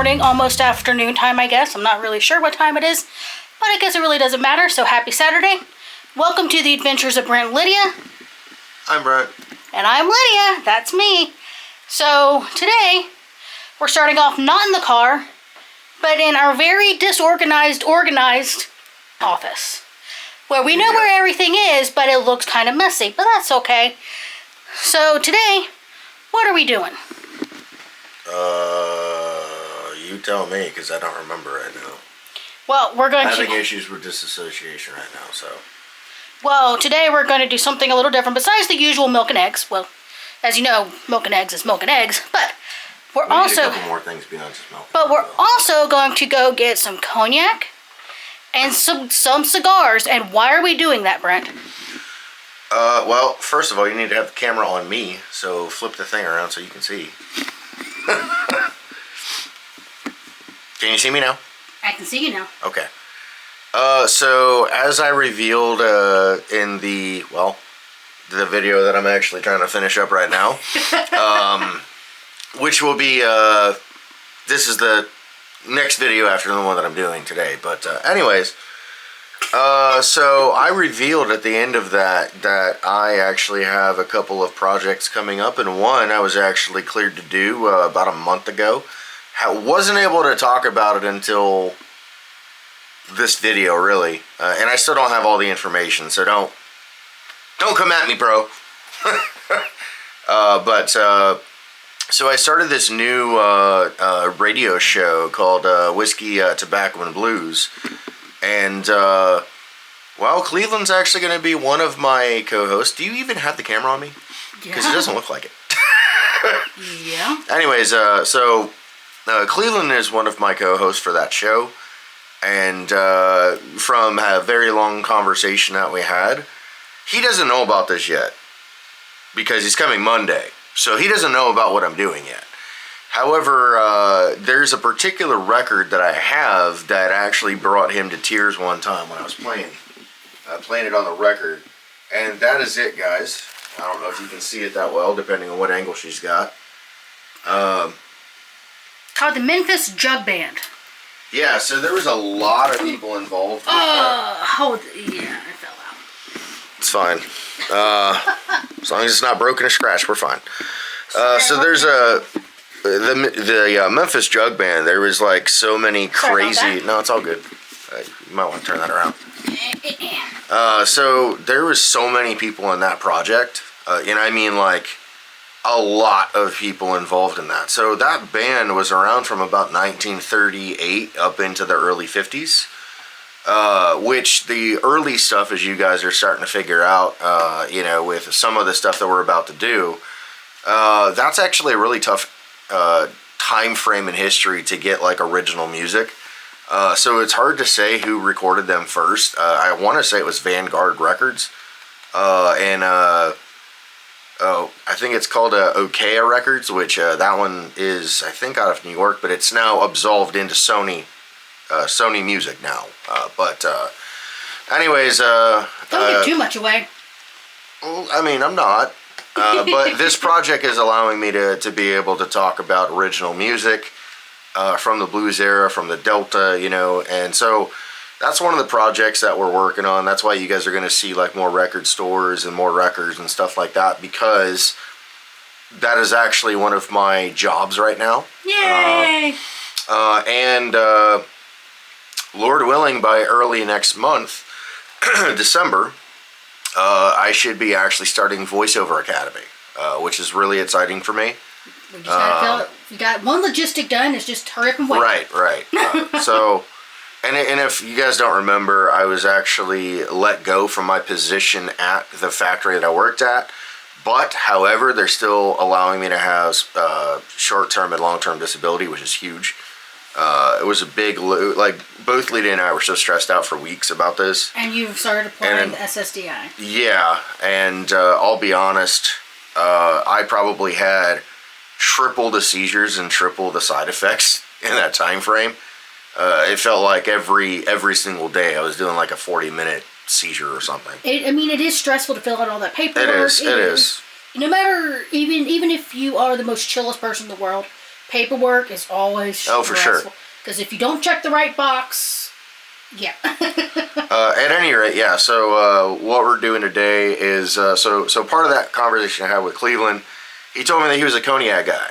morning, almost afternoon time, I guess. I'm not really sure what time it is, but I guess it really doesn't matter. So happy Saturday. Welcome to the Adventures of Brent and Lydia. I'm Brent. And I'm Lydia. That's me. So today, we're starting off not in the car, but in our very disorganized, organized office. Where we know where everything is, but it looks kind of messy, but that's okay. So today, what are we doing? You tell me, because I don't remember right now. Well, we're going I'm having issues with disassociation right now, so. Well, today we're going to do something a little different besides the usual milk and eggs. Well, as you know, milk and eggs is milk and eggs, but we need a couple more things beyond just milk. But we're also going to go get some cognac and some cigars. And why are we doing that, Brent? Well, first of all, you need to have the camera on me, so flip the thing around so you can see. Can you see me now? I can see you now. Okay. So as I revealed in the video that I'm actually trying to finish up right now, which will be this is the next video after the one that I'm doing today. But anyways, so I revealed at the end of that I actually have a couple of projects coming up, and one I was actually cleared to do about a month ago. I wasn't able to talk about it until this video, really, and I still don't have all the information, so don't come at me, bro. So I started this new radio show called Whiskey, Tobacco, and Blues, and Cleveland's actually going to be one of my co-hosts. Do you even have the camera on me? Because it doesn't look like it. Yeah. Anyways, so Cleveland is one of my co-hosts for that show. And from a very long conversation that we had, he doesn't know about this yet because he's coming Monday. So he doesn't know about what I'm doing yet. However, there's a particular record that I have that actually brought him to tears one time when I was playing it on the record. And that is it, guys. I don't know if you can see it that well, depending on what angle she's got. Called the Memphis Jug Band. Yeah, so there was a lot of people involved. Yeah, I fell out. It's fine. As long as it's not broken or scratched, we're fine. So there's the Memphis Jug Band. There was like so many crazy. No, it's all good. You might want to turn that around. So there was so many people in that project. And I mean like a lot of people involved in that. So that band was around from about 1938 up into the early 50s, which the early stuff, as you guys are starting to figure out, with some of the stuff that we're about to do, that's actually a really tough time frame in history to get like original music. So it's hard to say who recorded them first. I want to say it was Vanguard Records, I think it's called Okaya Records, which that one is, I think, out of New York, but it's now absolved into Sony Music now. Anyways, don't give too much away. Well, I mean, I'm not. But this project is allowing me to be able to talk about original music from the blues era, from the Delta, and so that's one of the projects that we're working on. That's why you guys are going to see like more record stores and more records and stuff like that, because that is actually one of my jobs right now. Yay! Lord willing, by early next month, December, I should be actually starting Voiceover Academy, which is really exciting for me. We just gotta you got one logistic done. It's just hurry up and wait. Right. So. And if you guys don't remember, I was actually let go from my position at the factory that I worked at. But, however, they're still allowing me to have short-term and long-term disability, which is huge. It was a big, both Lydia and I were so stressed out for weeks about this. And you've started applying the SSDI. Yeah, and I'll be honest, I probably had triple the seizures and triple the side effects in that time frame. It felt like every single day I was doing like a 40-minute seizure or something. It is stressful to fill out all that paperwork. It is. No matter, even if you are the most chillest person in the world, paperwork is always Oh, for sure. Because if you don't check the right box, yeah. At any rate, yeah. So what we're doing today is so part of that conversation I had with Cleveland, he told me that he was a cognac guy.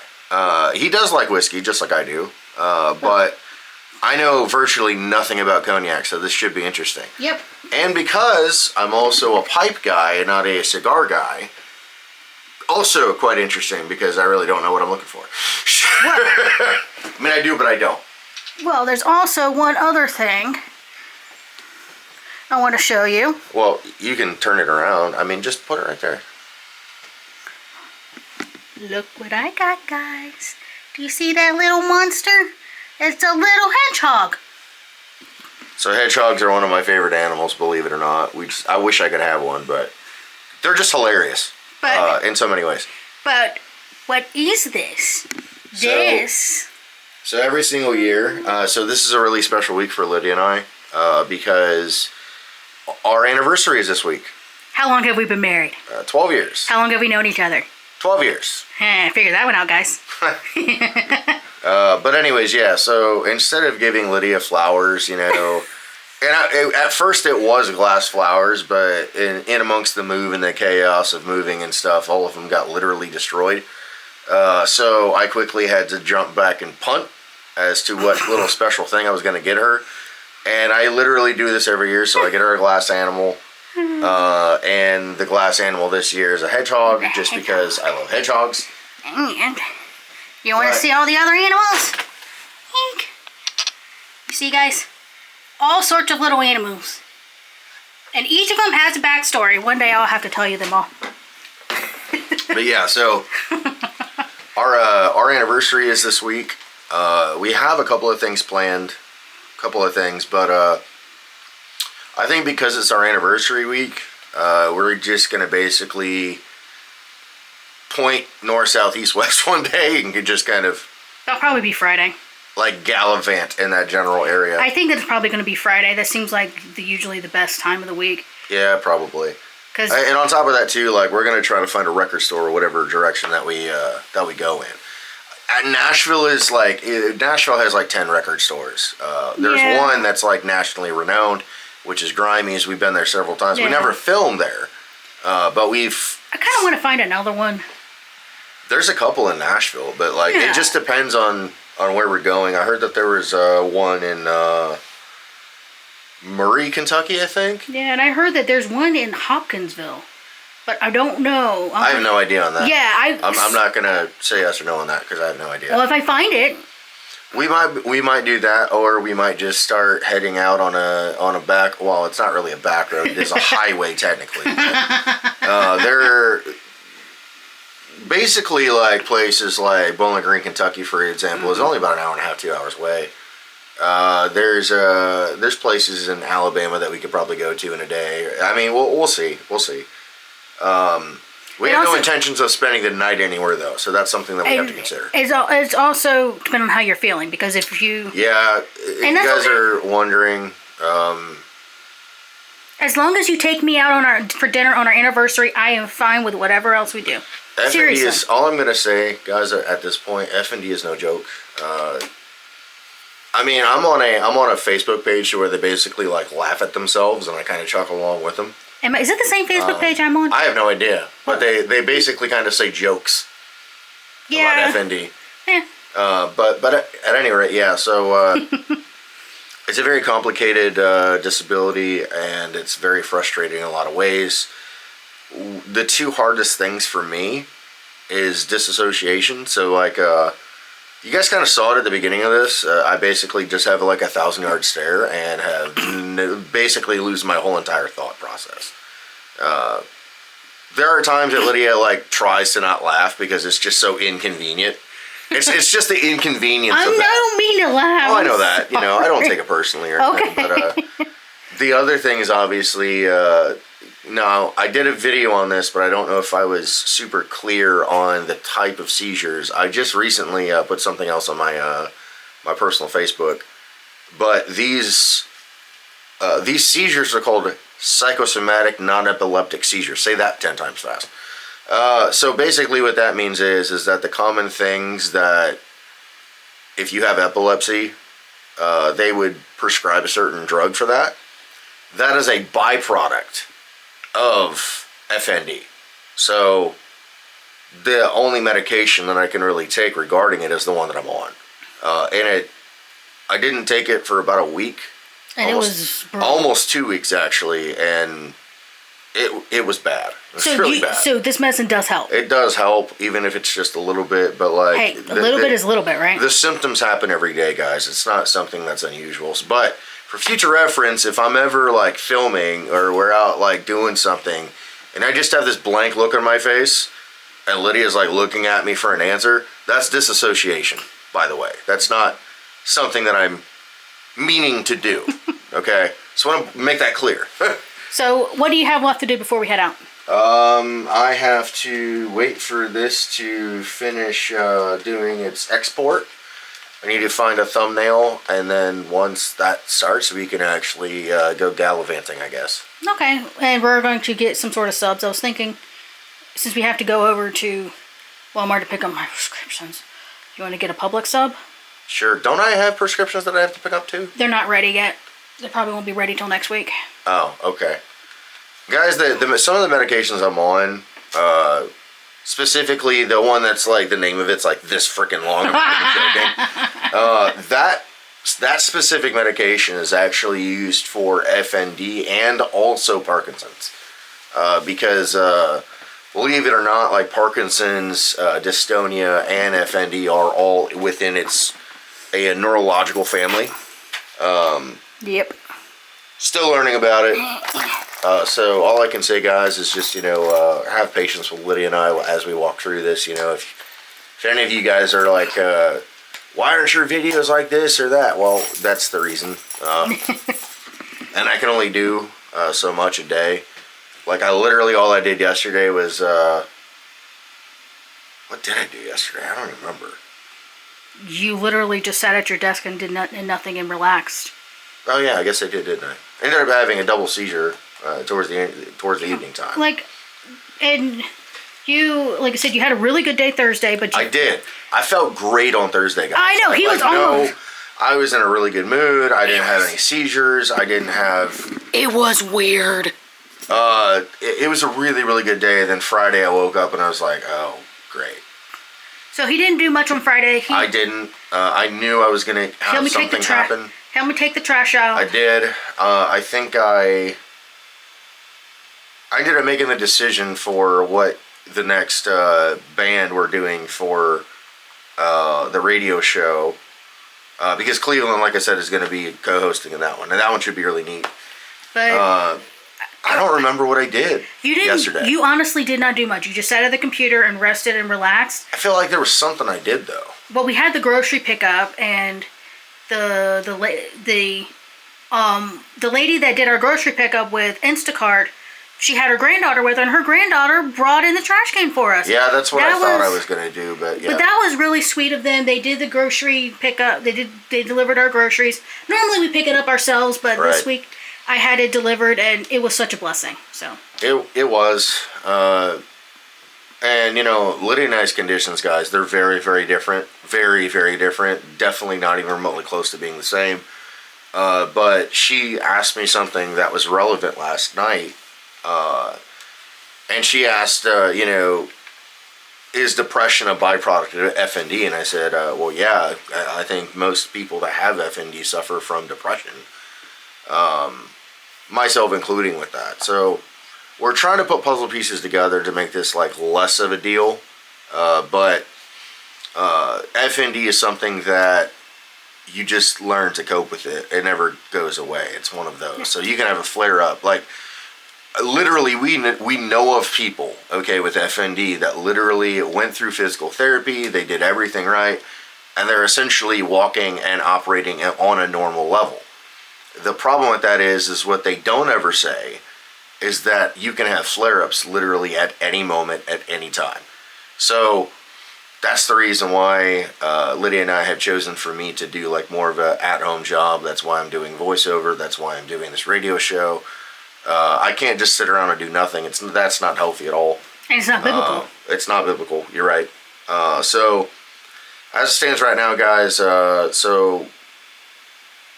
He does like whiskey, just like I do, but I know virtually nothing about cognac, so this should be interesting. Yep. And because I'm also a pipe guy and not a cigar guy, also quite interesting because I really don't know what I'm looking for. I mean, I do, but I don't. Well, there's also one other thing I want to show you. Well, you can turn it around. I mean, just put it right there. Look what I got, guys. Do you see that little monster? It's a little hedgehog. So hedgehogs are one of my favorite animals, believe it or not. I wish I could have one, but they're just hilarious in so many ways. But what is this? So every single year, so this is a really special week for Lydia and I because our anniversary is this week. How long have we been married? 12 years. How long have we known each other? 12 years. Figure that one out, guys. But anyways, yeah, so instead of giving Lydia flowers, you know, and at first it was glass flowers, but in amongst the move and the chaos of moving and stuff, all of them got literally destroyed. So I quickly had to jump back and punt as to what little special thing I was going to get her. And I literally do this every year, so I get her a glass animal. And the glass animal this year is a hedgehog, just because I love hedgehogs. And you want to see all the other animals? Eek. You see, guys? All sorts of little animals. And each of them has a backstory. One day I'll have to tell you them all. But yeah, so our anniversary is this week. We have a couple of things planned. But I think because it's our anniversary week, we're just going to basically point north, south, east, west one day and could just kind of... That'll probably be Friday. Like gallivant in that general area. I think that's probably going to be Friday. That seems like usually the best time of the week. Yeah, probably. And on top of that too, like we're going to try to find a record store or whatever direction that we go in. Nashville has like 10 record stores. There's one that's like nationally renowned, which is Grimey's. We've been there several times. Yeah. We never filmed there, but we've... I kind of want to find another one. There's a couple in Nashville, but like it just depends on where we're going. I heard that there was one in Murray, Kentucky, I think. Yeah, and I heard that there's one in Hopkinsville, but I don't know. I have no idea on that. Yeah, I'm not gonna say yes or no on that because I have no idea. Well, if I find it, we might do that, or we might just start heading out on a back. Well, it's not really a back road; it's a highway technically. They're basically like places like Bowling Green, Kentucky, for example, is only about an hour and a half, 2 hours away. There's places in Alabama that we could probably go to in a day. I mean, we'll see. We have no intentions of spending the night anywhere though, so that's something that we have to consider. It's also depending on how you're feeling, because if you... Yeah, if you guys are wondering... as long as you take me out for dinner on our anniversary, I am fine with whatever else we do. F&D is all I'm gonna say, guys. At this point, F&D is no joke. I mean, I'm on a Facebook page where they basically like laugh at themselves, and I kind of chuckle along with them. Is it the same Facebook page I'm on? I have no idea, but they basically kind of say jokes about F&D. Yeah. But at any rate, yeah. So it's a very complicated disability, and it's very frustrating in a lot of ways. The two hardest things for me is disassociation. So like you guys kind of saw it at the beginning of this. I basically just have like a 1,000-yard stare and have basically lose my whole entire thought process. There are times that Lydia like tries to not laugh because it's just so inconvenient. It's just the inconvenience of that. I don't mean to laugh. Oh, I know that. You know, I don't take it personally or anything. Okay. But the other thing is obviously... no, I did a video on this, but I don't know if I was super clear on the type of seizures. I just recently put something else on my my personal Facebook, but these seizures are called psychosomatic non-epileptic seizures. Say that 10 times fast. So basically, what that means is that the common things that if you have epilepsy, they would prescribe a certain drug for that. That is a byproduct of FND. So the only medication that I can really take regarding it is the one that I'm on. I didn't take it for about a week. And almost, it was almost 2 weeks actually, and it was bad. It was really bad. So this medicine does help. It does help, even if it's just a little bit. But like, hey, a little bit is a little bit, right? The symptoms happen every day, guys. It's not something that's unusual. But for future reference, if I'm ever like filming or we're out like doing something, and I just have this blank look on my face, and Lydia's like looking at me for an answer, that's disassociation, by the way. That's not something that I'm meaning to do. Okay? So I want to make that clear. So what do you have left to do before we head out? I have to wait for this to finish doing its export. I need to find a thumbnail, and then once that starts, we can actually go gallivanting, I guess. Okay, and we're going to get some sort of subs. I was thinking, since we have to go over to Walmart to pick up my prescriptions, you want to get a Publix sub? Sure. Don't I have prescriptions that I have to pick up too? They're not ready yet. They probably won't be ready till next week. Oh, okay. Guys, some of the medications I'm on, specifically the one that's like the name of it's like this freaking long. I'm joking. That specific medication is actually used for FND and also Parkinson's, because believe it or not, like Parkinson's, dystonia, and FND are all within a neurological family. Yep. Still learning about it. So all I can say, guys, is just, have patience with Lydia and I as we walk through this. If any of you guys are like, why aren't your videos like this or that? Well, that's the reason. And I can only do so much a day. Like, all I did yesterday was, what did I do yesterday? I don't remember. You literally just sat at your desk and did nothing and relaxed. Oh yeah, I guess I did, didn't I? I ended up having a double seizure towards the evening time. And you, like I said, you had a really good day Thursday, but I did. I felt great on Thursday, guys. I know, he was almost... I was in a really good mood. I didn't have any seizures. I didn't have... It was weird. It was a really, really good day. And then Friday I woke up and I was like, oh, great. So he didn't do much on Friday. I didn't. I knew I was going to have something happen. Help me take the trash out. I did. I think I ended up making the decision for what the next band we're doing for the radio show. Because Cleveland, like I said, is going to be co-hosting in that one. And that one should be really neat. But I don't remember what I did yesterday. You honestly did not do much. You just sat at the computer and rested and relaxed. I feel like there was something I did, though. Well, we had the grocery pickup, and the lady that did our grocery pickup with Instacart, she had her granddaughter with her, and her granddaughter brought in the trash can for us. Yeah, that's what I thought I was going to do, but yeah. But that was really sweet of them. They did the grocery pickup. They delivered our groceries. Normally we pick it up ourselves, but this week I had it delivered, and it was such a blessing. So it was, and Lydia and I's conditions, guys, they're very, very different. Very, very different. Definitely not even remotely close to being the same. But she asked me something that was relevant last night. And she asked, is depression a byproduct of FND? And I said, well, yeah, I think most people that have FND suffer from depression. Myself including with that. So we're trying to put puzzle pieces together to make this like less of a deal. But FND is something that you just learn to cope with it. It never goes away. It's one of those. So you can have a flare up. Like, literally, we know of people, okay, with FND that literally went through physical therapy. They did everything right. And they're essentially walking and operating on a normal level. The problem with that is what they don't ever say is that you can have flare-ups literally at any moment, at any time. So that's the reason why Lydia and I have chosen for me to do like more of a at-home job. That's why I'm doing voiceover. That's why I'm doing this radio show. I can't just sit around and do nothing. That's not healthy at all. And it's not biblical. It's not biblical. You're right. So as it stands right now, guys, so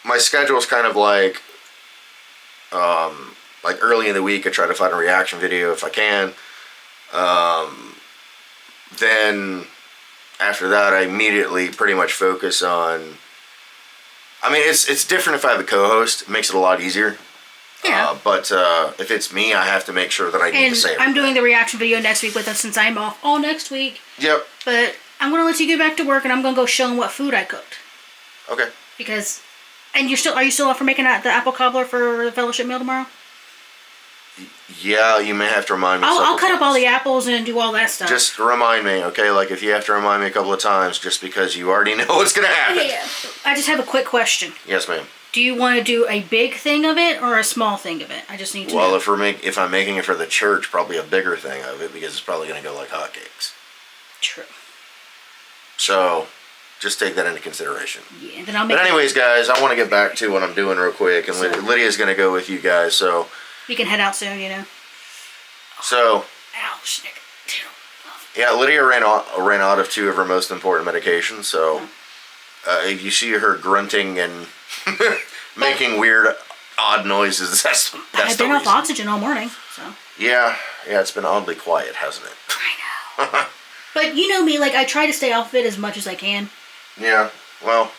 my schedule is kind of like early in the week, I try to find a reaction video if I can. Then after that, I immediately pretty much focus on. I mean, it's different if I have a co-host. It makes it a lot easier. Yeah. But if it's me, I have to make sure that I need to say everything. I'm doing the reaction video next week with us since I'm off all next week. Yep. But I'm going to let you get back to work, and I'm going to go show them what food I cooked. Okay. Because, and are you still up for making the apple cobbler for the fellowship meal tomorrow? Yeah, you may have to remind me. I'll cut up all the apples and do all that stuff. Just remind me, okay? Like if you have to remind me a couple of times, just because you already know what's gonna happen. Yeah. I just have a quick question. Yes, ma'am. Do you want to do a big thing of it or a small thing of it? I just need to know. Well, if I'm making it for the church, probably a bigger thing of it because it's probably gonna go like hotcakes. True. So, just take that into consideration. Yeah, then I'll make. But anyways, guys, I want to get back to what I'm doing real quick, and Lydia's gonna go with you guys. So. We can head out soon, you know. So. Ouch. Yeah, Lydia ran out of 2 of her most important medications. So, if you see her grunting and making weird, odd noises, that's I've been off oxygen all morning, so. Yeah, it's been oddly quiet, hasn't it? I know. But you know me, like I try to stay off of it as much as I can. Yeah. Well,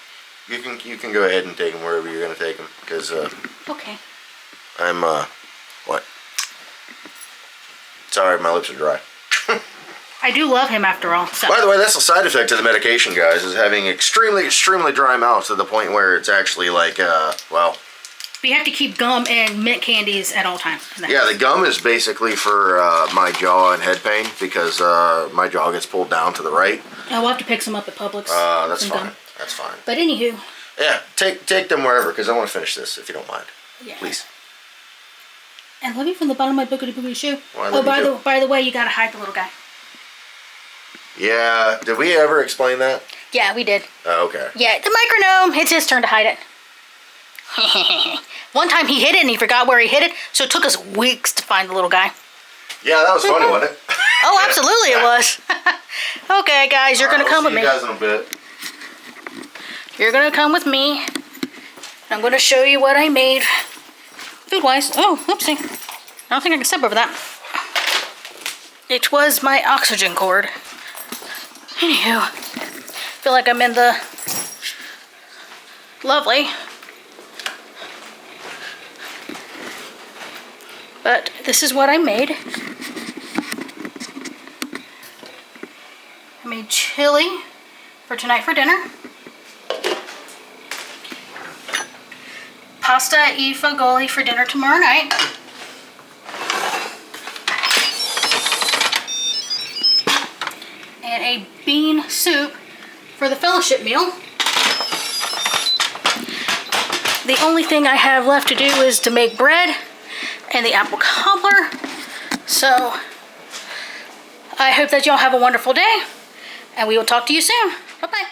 you can go ahead and take them wherever you're gonna take them, because Okay. I'm what? Sorry, my lips are dry. I do love him after all. So. By the way, that's a side effect of the medication, guys, is having extremely, extremely dry mouth to the point where it's actually like, well. We have to keep gum and mint candies at all times. Yeah, the gum is basically for my jaw and head pain because my jaw gets pulled down to the right. Oh, we'll have to pick some up at Publix. That's fine. Gum. That's fine. But anywho. Yeah, take them wherever because I want to finish this if you don't mind. Yeah. Please. And love you from the bottom of my boogity boogity shoe. Well, by the way, you gotta hide the little guy. Yeah, did we ever explain that? Yeah, we did. Oh, okay. Yeah, the micronome, it's his turn to hide it. One time he hid it and he forgot where he hid it, so it took us weeks to find the little guy. Yeah, that was funny, wasn't it? Oh, absolutely it was. Okay, guys, you're gonna come with me. See you guys in a bit. You're gonna come with me. I'm gonna show you what I made. Food-wise. Oh, oopsie. I don't think I can step over that. It was my oxygen cord. Anywho, I feel like I'm in the lovely. But this is what I made. I made chili for tonight for dinner. Pasta e fagioli for dinner tomorrow night. And a bean soup for the fellowship meal. The only thing I have left to do is to make bread and the apple cobbler. So I hope that y'all have a wonderful day, and we will talk to you soon. Bye-bye.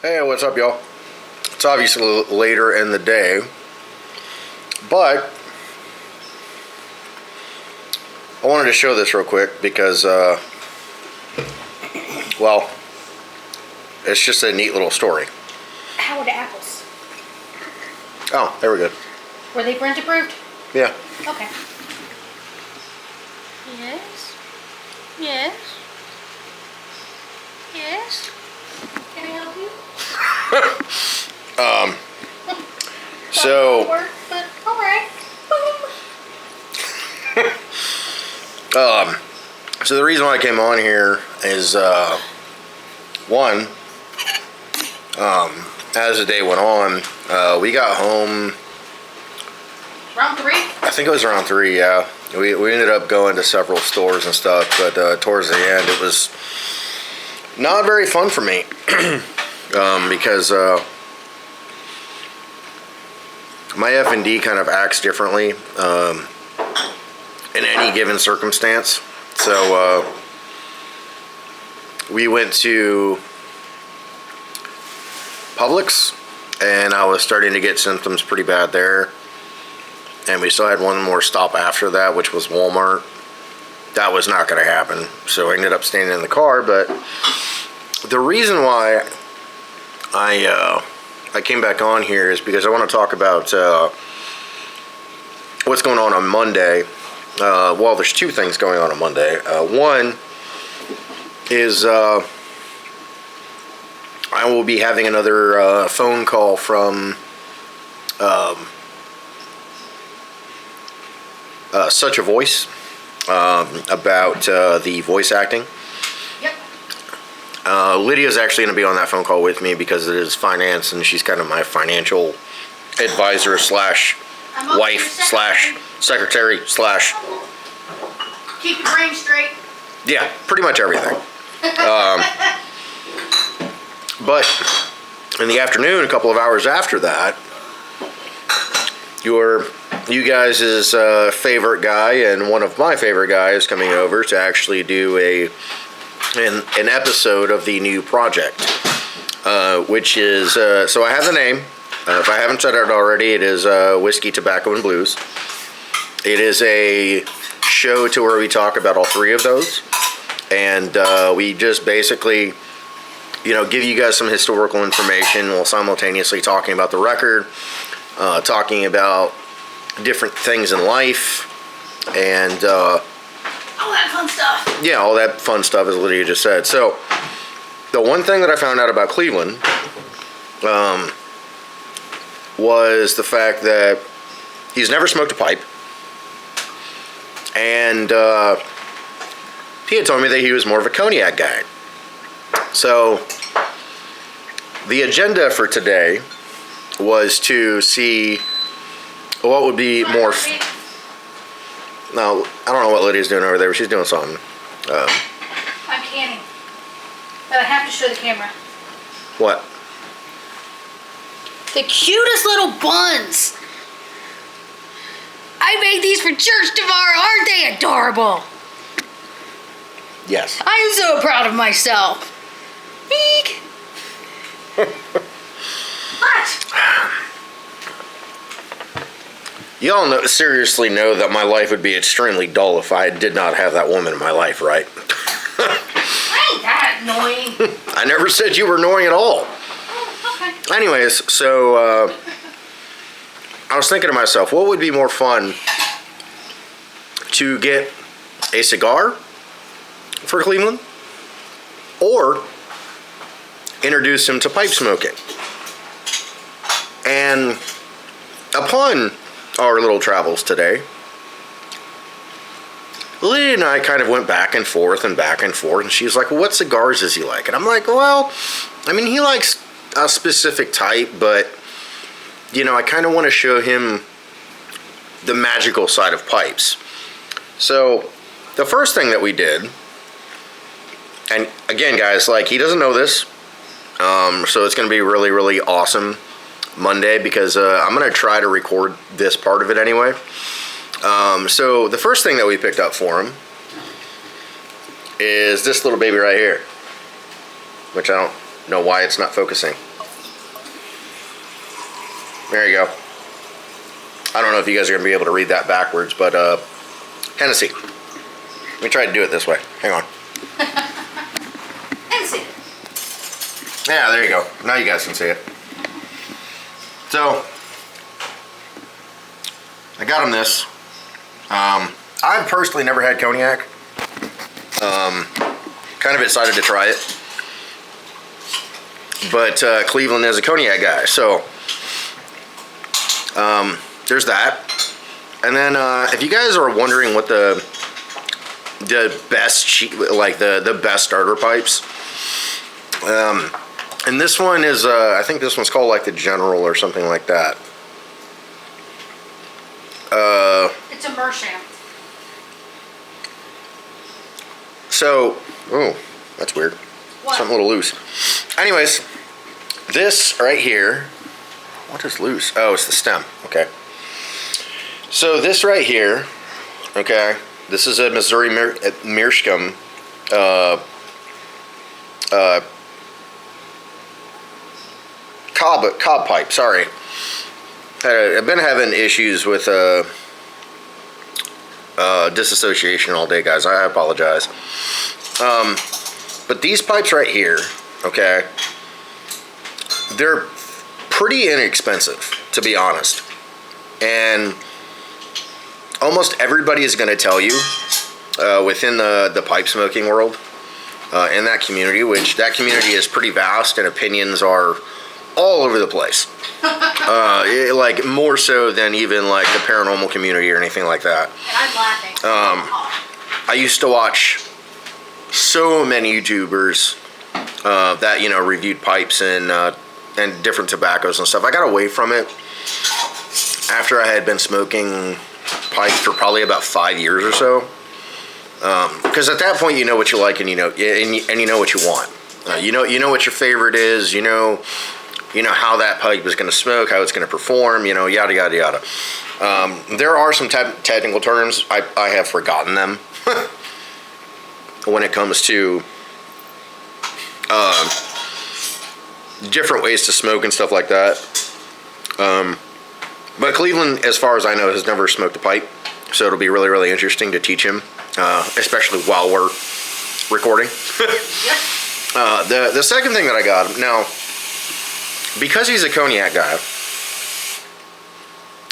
Hey, what's up, y'all? It's obviously later in the day, but I wanted to show this real quick because, well, it's just a neat little story. How are the apples? Oh, there we go. Were they Brent approved? Yeah. Okay. Yes. Yes. Yes. Can I help you? So, But all right. so the reason why I came on here is, one, as the day went on, we got home. Round 3? I think it was around 3, yeah. We ended up going to several stores and stuff, but towards the end, it was not very fun for me because my F&D kind of acts differently in any given circumstance. So we went to Publix, and I was starting to get symptoms pretty bad there. And we still had one more stop after that, which was Walmart. That was not going to happen. So I ended up staying in the car, but the reason why I came back on here is because I want to talk about what's going on Monday. Well, there's two things going on Monday. One is I will be having another phone call from Such a Voice about the voice acting. Yep. Lydia's actually going to be on that phone call with me because it is finance, and she's kind of my financial advisor slash I'm also wife your slash secretary slash, Keep your brain straight. yeah, pretty much everything. But in the afternoon, a couple of hours after that, you guys' favorite guy and one of my favorite guys coming over to actually do an episode of the new project, which is, so I have the name. If I haven't said it already, it is Whiskey, Tobacco, and Blues. It is a show to where we talk about all three of those. And we just basically, give you guys some historical information while simultaneously talking about the record, talking about different things in life, and All that fun stuff. yeah, all that fun stuff, as Lydia just said. So, the one thing that I found out about Cleveland was the fact that he's never smoked a pipe, and he had told me that he was more of a cognac guy. So, the agenda for today was to see what would be more. No, I don't know what Lydia's doing over there, but she's doing something. I'm canning. But I have to show the camera. What? The cutest little buns. I made these for church tomorrow. Aren't they adorable? Yes. I'm so proud of myself. Eek. What? Y'all seriously know that my life would be extremely dull if I did not have that woman in my life, right? I ain't that annoying. I never said you were annoying at all. Oh, okay. Anyways, so I was thinking to myself, what would be more fun to get a cigar for Cleveland or introduce him to pipe smoking? And upon our little travels today, Lydia and I kind of went back and forth, and she was like, well, what cigars does he like? And I'm like, well, I mean, he likes a specific type, but, I kind of want to show him the magical side of pipes. So, the first thing that we did, and again, guys, he doesn't know this, so it's going to be really, really awesome Monday, because I'm going to try to record this part of it anyway. So the first thing that we picked up for him is this little baby right here, which I don't know why it's not focusing. There you go. I don't know if you guys are going to be able to read that backwards, but Hennessy. Let me try to do it this way. Hang on. Hennessy. Yeah, there you go. Now you guys can see it. So, I got him this. I've personally never had cognac. Kind of excited to try it. But Cleveland is a cognac guy, so there's that. And then if you guys are wondering what the best the best starter pipes, and this one is I think this one's called the General or something like that. It's a Mersham. So, oh, that's weird. What? Something a little loose. Anyways, this right here, what is loose? Oh, it's the stem. Okay. So this right here, okay, this is a Missouri Meerschaum cob pipe. Sorry, I've been having issues with disassociation all day, guys. I apologize. But these pipes right here, okay, they're pretty inexpensive, to be honest. And almost everybody is going to tell you within the pipe smoking world, in that community, which that community is pretty vast and opinions are all over the place. Like more so than even like the paranormal community or anything like that. And I'm laughing. I used to watch so many YouTubers that, you know, reviewed pipes and different tobaccos and stuff. I got away from it after I had been smoking pipe for probably about 5 years or so. Because at that point, you know what you like and you know what you want. You know what your favorite is. You know how that pipe is going to smoke, how it's going to perform. You know, yada yada yada. There are some technical terms I have forgotten them when it comes to different ways to smoke and stuff like that. But Cleveland, as far as I know, has never smoked a pipe, so it'll be really, really interesting to teach him, especially while we're recording. The second thing that I got him, now, because he's a cognac guy,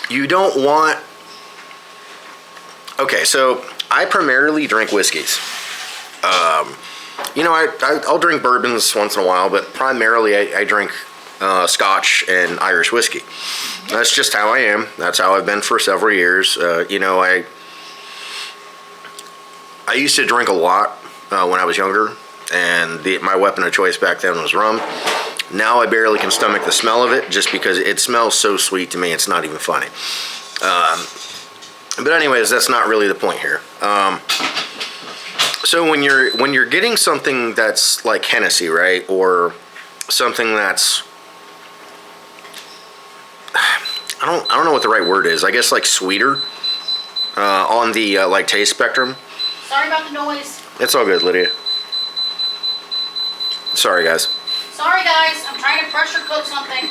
you don't want... Okay, so I primarily drink whiskeys. You know, I'll drink bourbons once in a while, but primarily I drink Scotch and Irish whiskey. That's just how I am. That's how I've been for several years. You know, I used to drink a lot when I was younger, and my weapon of choice back then was rum. Now I barely can stomach the smell of it, just because it smells so sweet to me. It's not even funny. But anyways, that's not really the point here. So when you're getting something that's like Hennessy, right, or something that's I don't know what the right word is. I guess like sweeter on the like taste spectrum. Sorry about the noise. It's all good, Lydia. Sorry, guys. Sorry, guys. I'm trying to pressure cook something.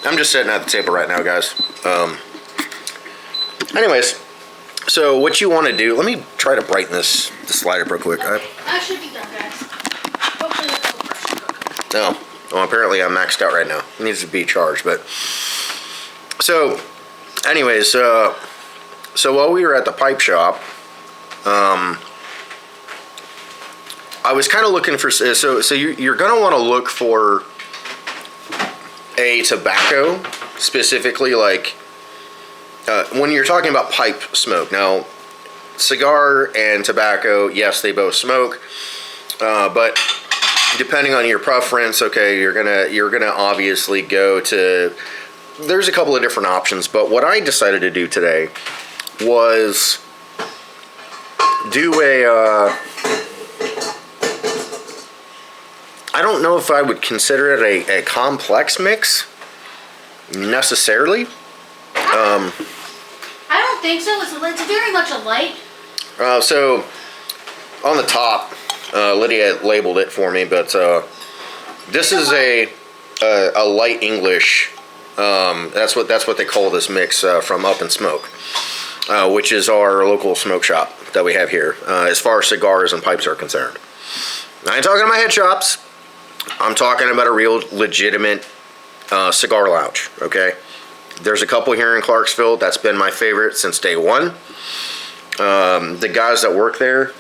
I'm just sitting at the table right now, guys. Anyways, so what you want to do? Let me try to brighten this light up real quick. Okay. That should be done, guys. Hopefully this will pressure cook. No. Well, apparently I'm maxed out right now. It needs to be charged, but... So, anyways, so while we were at the pipe shop, I was kind of looking for... So you're going to want to look for a tobacco, specifically, like... when you're talking about pipe smoke. Now, cigar and tobacco, yes, they both smoke, but... Depending on your preference, okay, you're gonna obviously go to. There's a couple of different options, but what I decided to do today was do a. I don't know if I would consider it a complex mix necessarily. I don't think so. It's very much a light. So on the top. Lydia labeled it for me, but this is a light English. That's what they call this mix from Up and Smoke, which is our local smoke shop that we have here, as far as cigars and pipes are concerned. I ain't talking about my head shops. I'm talking about a real legitimate cigar lounge. Okay, there's a couple here in Clarksville. That's been my favorite since day one. The guys that work there.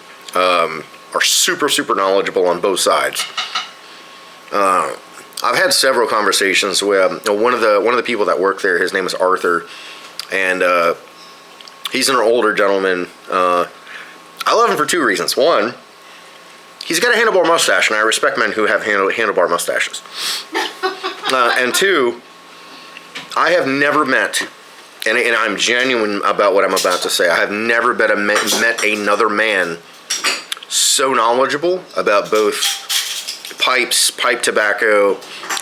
Are super, super knowledgeable on both sides. I've had several conversations with one of the people that work there. His name is Arthur, and he's an older gentleman. I love him for two reasons. One, he's got a handlebar mustache, and I respect men who have handlebar mustaches. And two, I have never met, and I'm genuine about what I'm about to say. I have never met another man so knowledgeable about both pipes, pipe tobacco,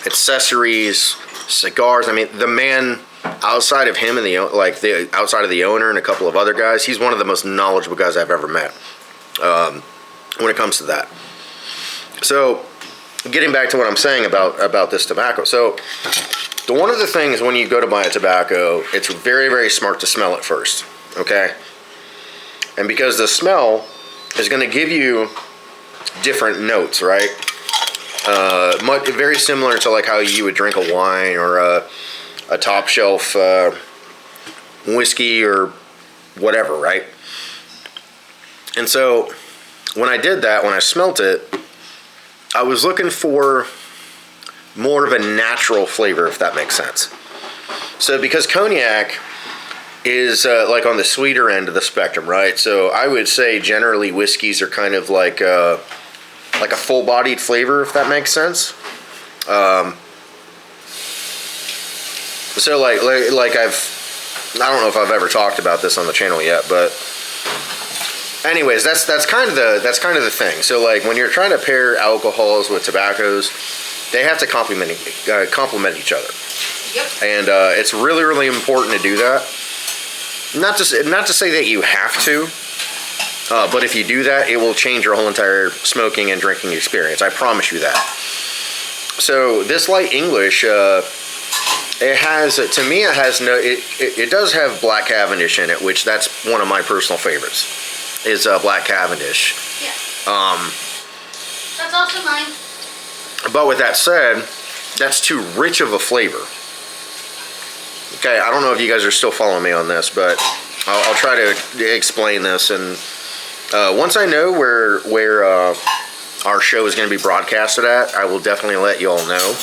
accessories, cigars. I mean, the man outside of him and outside of the owner and a couple of other guys, he's one of the most knowledgeable guys I've ever met when it comes to that. So, getting back to what I'm saying about this tobacco. So, one of the things when you go to buy a tobacco, it's very, very smart to smell it first. Okay, and because the smell is going to give you different notes, right? Very similar to like how you would drink a wine or a top shelf whiskey or whatever, right? And so when I did that, when I smelt it, I was looking for more of a natural flavor, if that makes sense. So because cognac is like on the sweeter end of the spectrum, right? So I would say generally whiskeys are kind of like a full-bodied flavor, if that makes sense. So like I don't know if I've ever talked about this on the channel yet, but anyways, that's kind of the thing. So like when you're trying to pair alcohols with tobaccos, they have to complement each other. Yep. And it's really, really important to do that. Not to say that you have to, but if you do that, it will change your whole entire smoking and drinking experience. I promise you that. So this light English, it has, to me, it does have Black Cavendish in it, which that's one of my personal favorites, is Black Cavendish. Yeah. That's also mine. But with that said, that's too rich of a flavor. Okay, I don't know if you guys are still following me on this, but I'll try to explain this. And once I know where our show is going to be broadcasted at, I will definitely let you all know.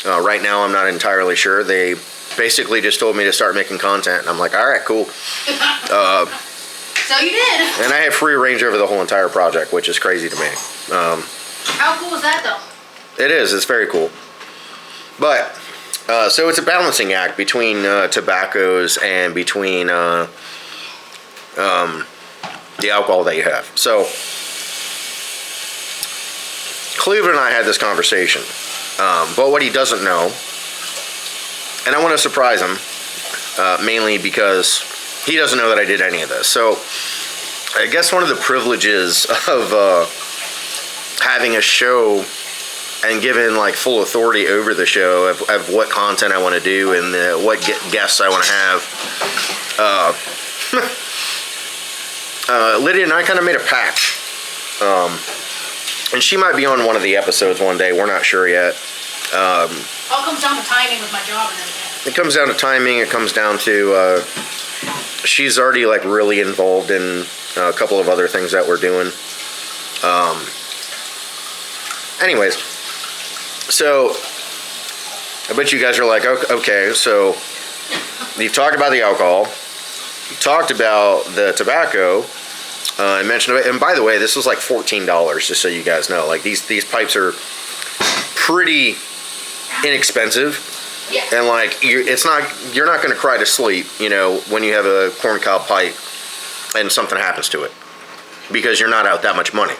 Right now, I'm not entirely sure. They basically just told me to start making content, and I'm like, all right, cool. So you did. And I have free range over the whole entire project, which is crazy to me. How cool is that, though? It is. It's very cool. But, so it's a balancing act between tobaccos and between the alcohol that you have. So, Cleveland and I had this conversation. But what he doesn't know, and I want to surprise him, mainly because he doesn't know that I did any of this. So, I guess one of the privileges of having a show and given like full authority over the show of what content I want to do and what guests I want to have. Lydia and I kind of made a pact. And she might be on one of the episodes one day. We're not sure yet. All comes down to timing with my job and everything. It comes down to timing. It comes down to she's already like really involved in a couple of other things that we're doing. Anyways, so I bet you guys are like, okay, so you've talked about the alcohol, you talked about the tobacco, I mentioned it, and by the way, this was like $14, just so you guys know. Like these pipes are pretty inexpensive, yeah. And like you're not going to cry to sleep, you know, when you have a corncob pipe and something happens to it, because you're not out that much money.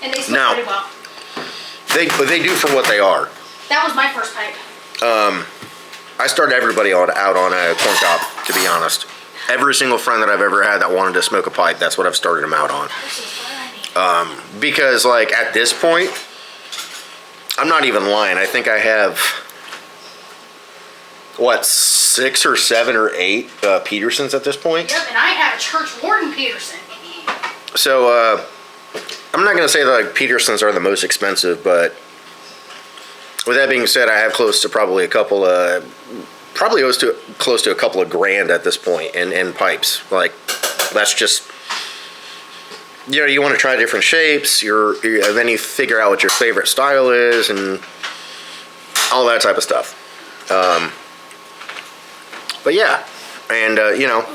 And they smoke pretty well. They do for what they are. That was my first pipe. I started everybody out on a corncob, to be honest. Every single friend that I've ever had that wanted to smoke a pipe, that's what I've started them out on. This is what I need. Because like at this point, I'm not even lying. I think I have, 6 or 7 or 8 Petersons at this point. Yep, and I have a Church Warden Peterson. So, I'm not going to say that like Petersons are the most expensive, but with that being said, I have close to probably close to a couple of grand at this point in pipes. Like, that's just, you know, you want to try different shapes, and then you figure out what your favorite style is and all that type of stuff. But yeah, and you know,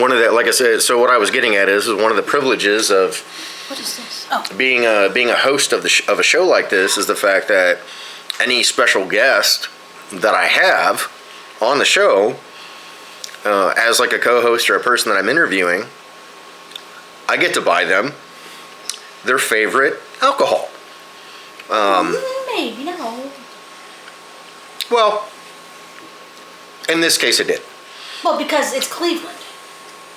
one of the, like I said, so what I was getting at is one of the privileges of What is this? Oh. being a host of a show like this is the fact that any special guest that I have on the show, as like a co-host or a person that I'm interviewing, I get to buy them their favorite alcohol. Maybe no. Well, in this case, it did. Well, because it's Cleveland.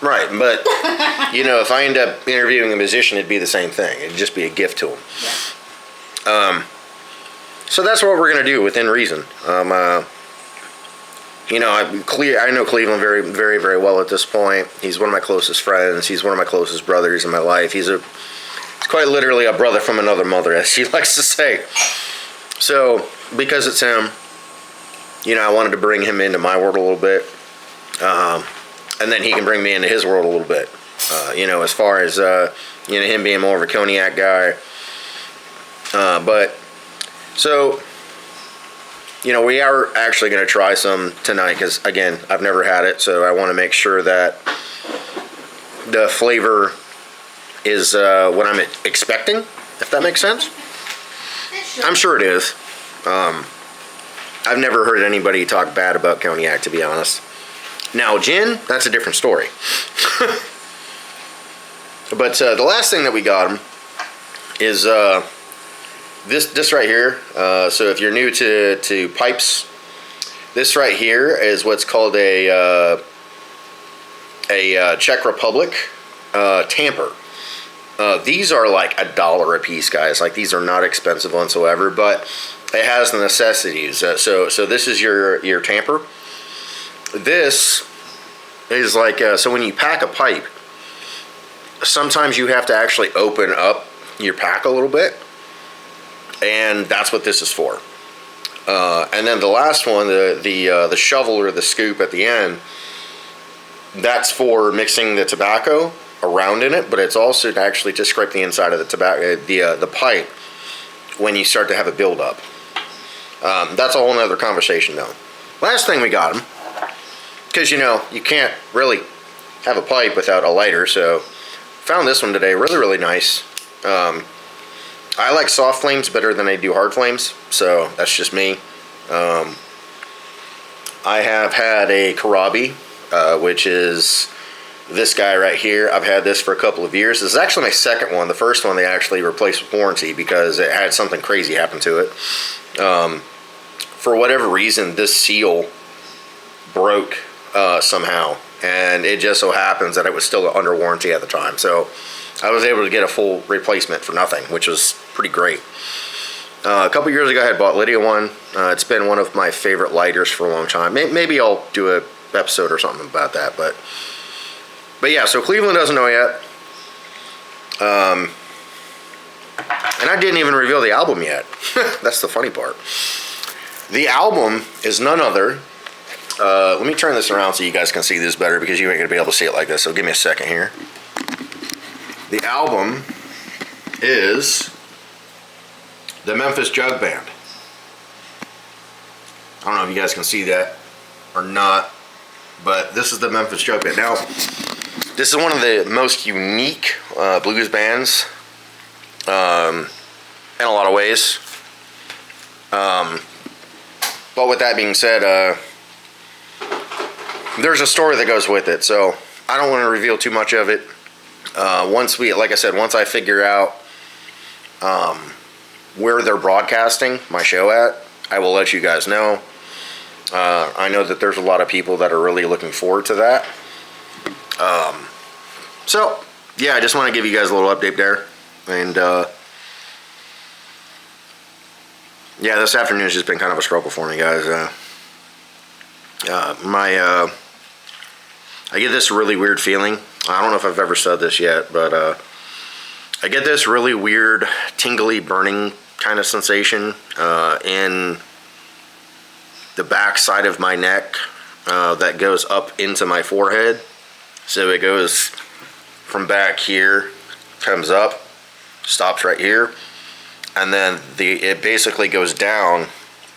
Right, but you know, if I end up interviewing a musician, it'd be the same thing. It'd just be a gift to them. Yeah. So that's what we're gonna do within reason. You know, I know Cleveland very, very, very well at this point. He's one of my closest friends. He's one of my closest brothers in my life. He's quite literally a brother from another mother, as she likes to say. So, because it's him, you know, I wanted to bring him into my world a little bit. And then he can bring me into his world a little bit. You know, as far as, you know, him being more of a cognac guy. But, so, you know, we are actually going to try some tonight because, again, I've never had it. So I want to make sure that the flavor is what I'm expecting, if that makes sense. I'm sure it is. I've never heard anybody talk bad about cognac, to be honest. Now, gin, that's a different story. But the last thing that we got him is this right here. So if you're new to pipes, this right here is what's called a Czech Republic tamper. These are like $1 a piece, guys. Like, these are not expensive whatsoever, but it has the necessities. So this is your tamper. This is like, so when you pack a pipe, sometimes you have to actually open up your pack a little bit, and that's what this is for. And then the last one, the shovel or the scoop at the end, that's for mixing the tobacco around in it, but it's also actually to scrape the inside of the tobacco, the pipe, when you start to have a buildup. That's a whole nother conversation, though. Last thing we got him, because, you know, you can't really have a pipe without a lighter, so found this one today. Really, really nice. I like soft flames better than I do hard flames, so that's just me. I have had a Karabi, which is this guy right here. I've had this for a couple of years. This is actually my second one. The first one they actually replaced with warranty because it had something crazy happen to it. For whatever reason, this seal broke somehow, and it just so happens that it was still under warranty at the time. So I was able to get a full replacement for nothing, which was pretty great. A couple years ago, I had bought Lydia one. It's been one of my favorite lighters for a long time. Maybe I'll do a episode or something about that, but yeah. So Cleveland doesn't know yet, and I didn't even reveal the album yet. That's the funny part. The album is none other. Let me turn this around so you guys can see this better, because you ain't gonna be able to see it like this. So give me a second here. The album is the Memphis Jug Band. I don't know if you guys can see that or not, but this is the Memphis Jug Band. Now, this is one of the most unique blues bands in a lot of ways. But with that being said, there's a story that goes with it, so I don't want to reveal too much of it. Once I figure out where they're broadcasting my show at, I will let you guys know. I know that there's a lot of people that are really looking forward to that. So, yeah, I just want to give you guys a little update there. And, yeah, this afternoon has just been kind of a struggle for me, guys. I get this really weird feeling. I don't know if I've ever said this yet, but I get this really weird, tingly, burning kind of sensation in the back side of my neck that goes up into my forehead. So it goes from back here, comes up, stops right here, and then it basically goes down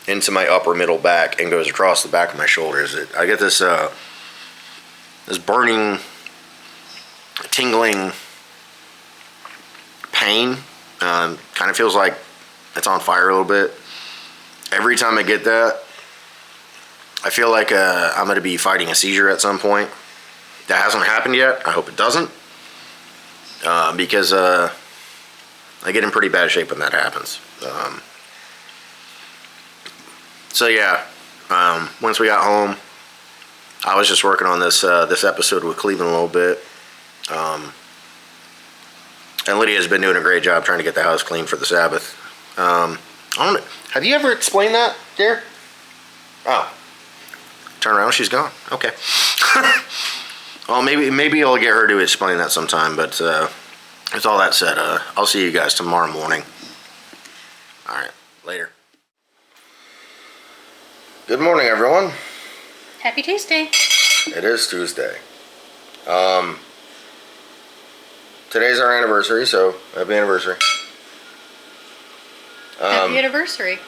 into my upper middle back and goes across the back of my shoulders. I get this this burning, tingling pain. Kind of feels like it's on fire a little bit. Every time I get that, I feel like I'm going to be fighting a seizure at some point. That hasn't happened yet. I hope it doesn't. Because I get in pretty bad shape when that happens. So yeah, once we got home, I was just working on this episode with Cleveland a little bit. And Lydia's been doing a great job trying to get the house clean for the Sabbath. I don't know, have you ever explained that, dear? Oh, turn around, she's gone. Okay. Well, maybe I'll get her to explain that sometime. But with all that said, I'll see you guys tomorrow morning. All right, later. Good morning, everyone. Happy Tuesday. It is Tuesday. Today's our anniversary, so happy anniversary. Happy anniversary.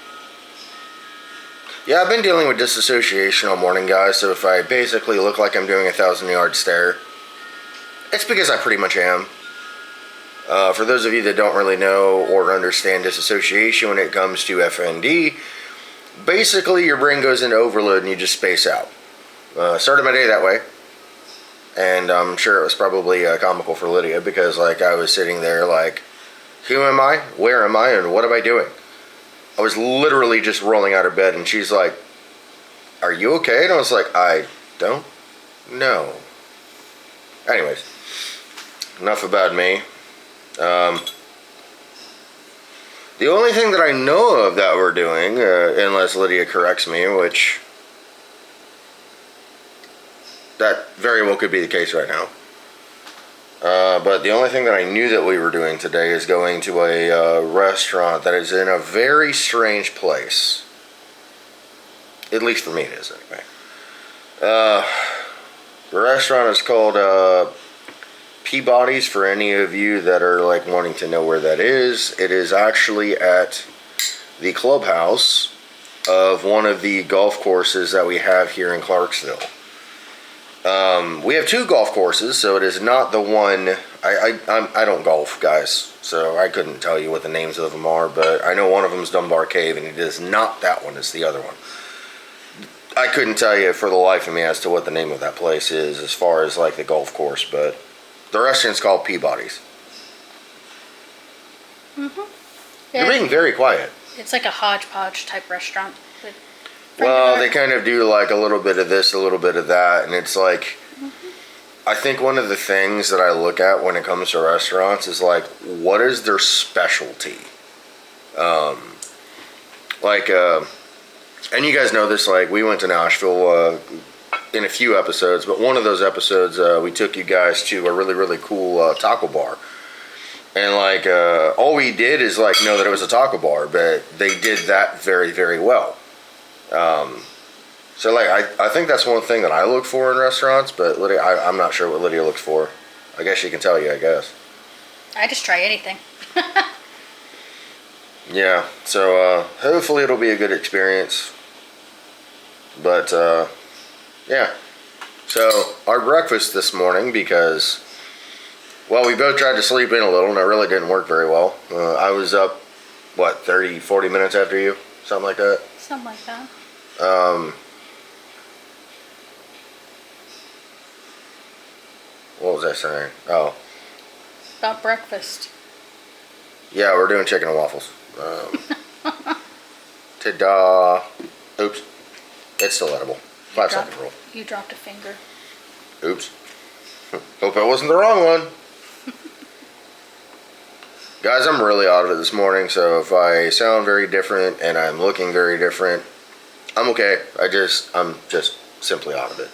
Yeah, I've been dealing with disassociation all morning, guys, so if I basically look like I'm doing a 1,000-yard stare, it's because I pretty much am. For those of you that don't really know or understand disassociation when it comes to FND, basically your brain goes into overload and you just space out. Started my day that way, and I'm sure it was probably comical for Lydia because like I was sitting there like, who am I, where am I, and what am I doing? I was literally just rolling out of bed, and she's like, are you okay? And I was like, I don't know. Anyways, enough about me. The only thing that I know of that we're doing, unless Lydia corrects me, which that very well could be the case right now. But the only thing that I knew that we were doing today is going to a restaurant that is in a very strange place. At least for me it is, anyway. The restaurant is called Peabody's, for any of you that are like wanting to know where that is. It is actually at the clubhouse of one of the golf courses that we have here in Clarksville. We have two golf courses, so it is not the one. I don't golf, guys, so I couldn't tell you what the names of them are, but I know one of them is Dunbar Cave, and it is not that one, it's the other one. I couldn't tell you for the life of me as to what the name of that place is as far as like the golf course, but the restaurant's called Peabody's. You're being very quiet. It's like a hodgepodge type restaurant. Well, they kind of do like a little bit of this, a little bit of that, and it's like, I think one of the things that I look at when it comes to restaurants is like, what is their specialty? And you guys know this, like, we went to Nashville in a few episodes, but one of those episodes, we took you guys to a really, really cool taco bar. And like, all we did is like know that it was a taco bar, but they did that very, very well. So like, I think that's one thing that I look for in restaurants, but Lydia, I'm not sure what Lydia looks for. I guess she can tell you, I guess. I just try anything. Yeah, so hopefully it'll be a good experience. But yeah, so our breakfast this morning, because, well, we both tried to sleep in a little and it really didn't work very well. I was up, what, 30, 40 minutes after you? Something like that? Something like that. What was I saying? Oh. About breakfast. Yeah, we're doing chicken and waffles. Ta-da. Oops. It's still edible. 5-second rule. You dropped a finger. Oops. Hope that wasn't the wrong one. Guys, I'm really out of it this morning, so if I sound very different and I'm looking very different, I'm okay. I'm just simply out of it.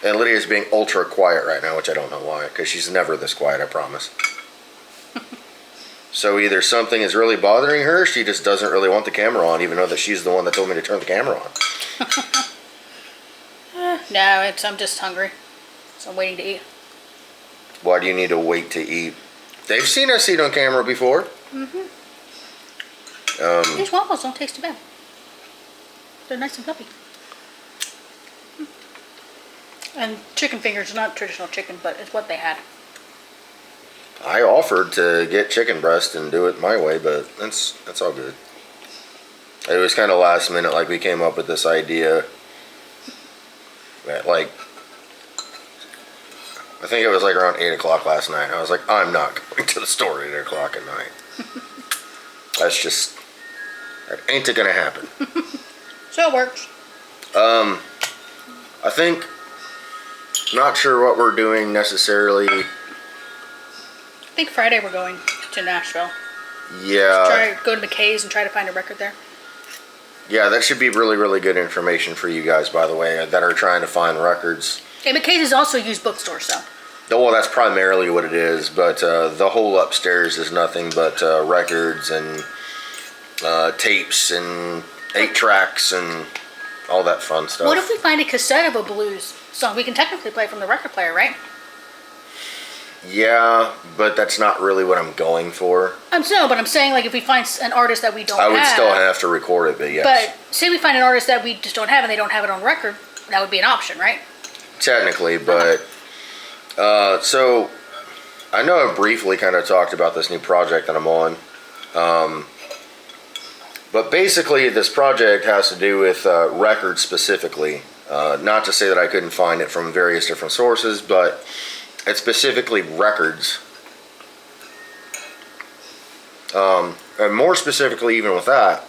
And Lydia's being ultra quiet right now, which I don't know why, because she's never this quiet, I promise. So either something is really bothering her, she just doesn't really want the camera on, even though that she's the one that told me to turn the camera on. No, I'm just hungry. So I'm waiting to eat. Why do you need to wait to eat? They've seen us eat on camera before. These waffles don't taste too bad. They're nice and fluffy. And chicken fingers is not traditional chicken, but it's what they had. I offered to get chicken breast and do it my way, but that's all good. It was kind of last minute, like we came up with this idea that, like, I think it was like around 8 o'clock last night. I was like, I'm not going to the store at 8 o'clock at night. That's just, that ain't gonna happen. So it works. I think, not sure what we're doing necessarily. I think Friday we're going to Nashville. Yeah. Go to McKay's and try to find a record there. Yeah, that should be really, really good information for you guys, by the way, that are trying to find records. And McKay's is also a used bookstore, so. Well, that's primarily what it is, but the whole upstairs is nothing but records and tapes and 8 tracks and all that fun stuff. What if we find a cassette of a blues song? We can technically play from the record player, right? Yeah, but that's not really what I'm going for. But I'm saying, like, if we find an artist that we don't have... I would still have to record it, but yes. But say we find an artist that we just don't have and they don't have it on record, that would be an option, right? Technically, but... so, I know I briefly kind of talked about this new project that I'm on. But basically, this project has to do with records specifically. Not to say that I couldn't find it from various different sources, but it's specifically records. And more specifically, even with that,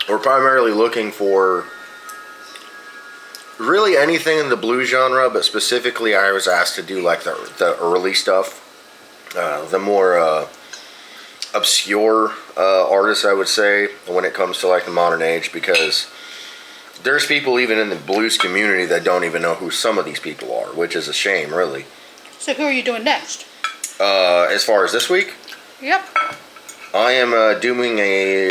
we're primarily looking for really anything in the blues genre, but specifically I was asked to do like the early stuff, the more obscure artists, I would say, when it comes to like the modern age, because there's people even in the blues community that don't even know who some of these people are, which is a shame, really. So who are you doing next? As far as this week, Yep. I am doing a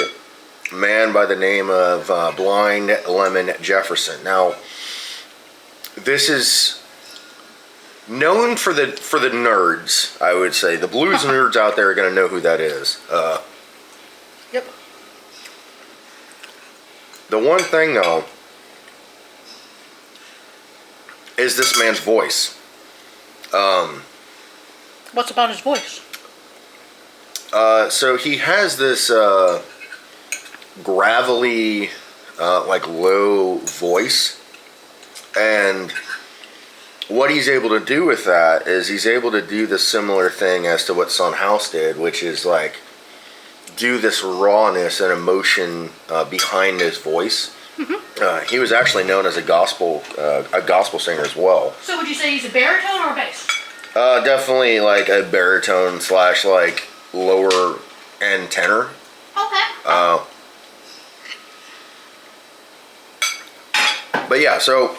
man by the name of Blind Lemon Jefferson. Now, this is known for the nerds, I would say. The blues nerds out there are going to know who that is. Yep. The one thing, though, is this man's voice. What's about his voice? So he has this gravelly, like low voice, and what he's able to do with that is he's able to do the similar thing as to what Son House did, which is like do this rawness and emotion behind his voice. Mm-hmm. He was actually known as a gospel singer as well. So would you say he's a baritone or a bass? Definitely like a baritone / like lower end tenor. Okay. But yeah, so.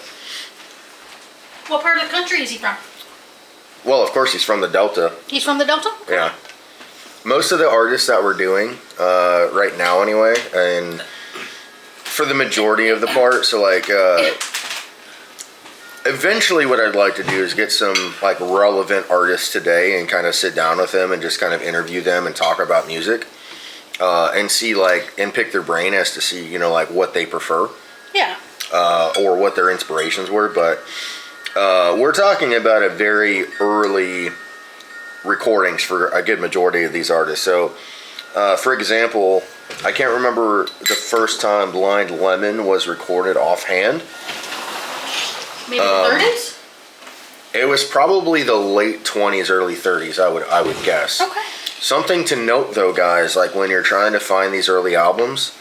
What part of the country is he from? Well, of course he's from the Delta. He's from the Delta? Yeah. Most of the artists that we're doing, right now anyway, and for the majority of the part, so like, eventually what I'd like to do is get some like relevant artists today and kind of sit down with them and just kind of interview them and talk about music, and see like, and pick their brain as to see, you know, like what they prefer. Yeah. Or what their inspirations were, but we're talking about a very early recordings for a good majority of these artists. So, for example, I can't remember the first time Blind Lemon was recorded offhand. Maybe the 30s? It was probably the late 20s, early 30s, I would guess. Okay. Something to note though, guys, like when you're trying to find these early albums,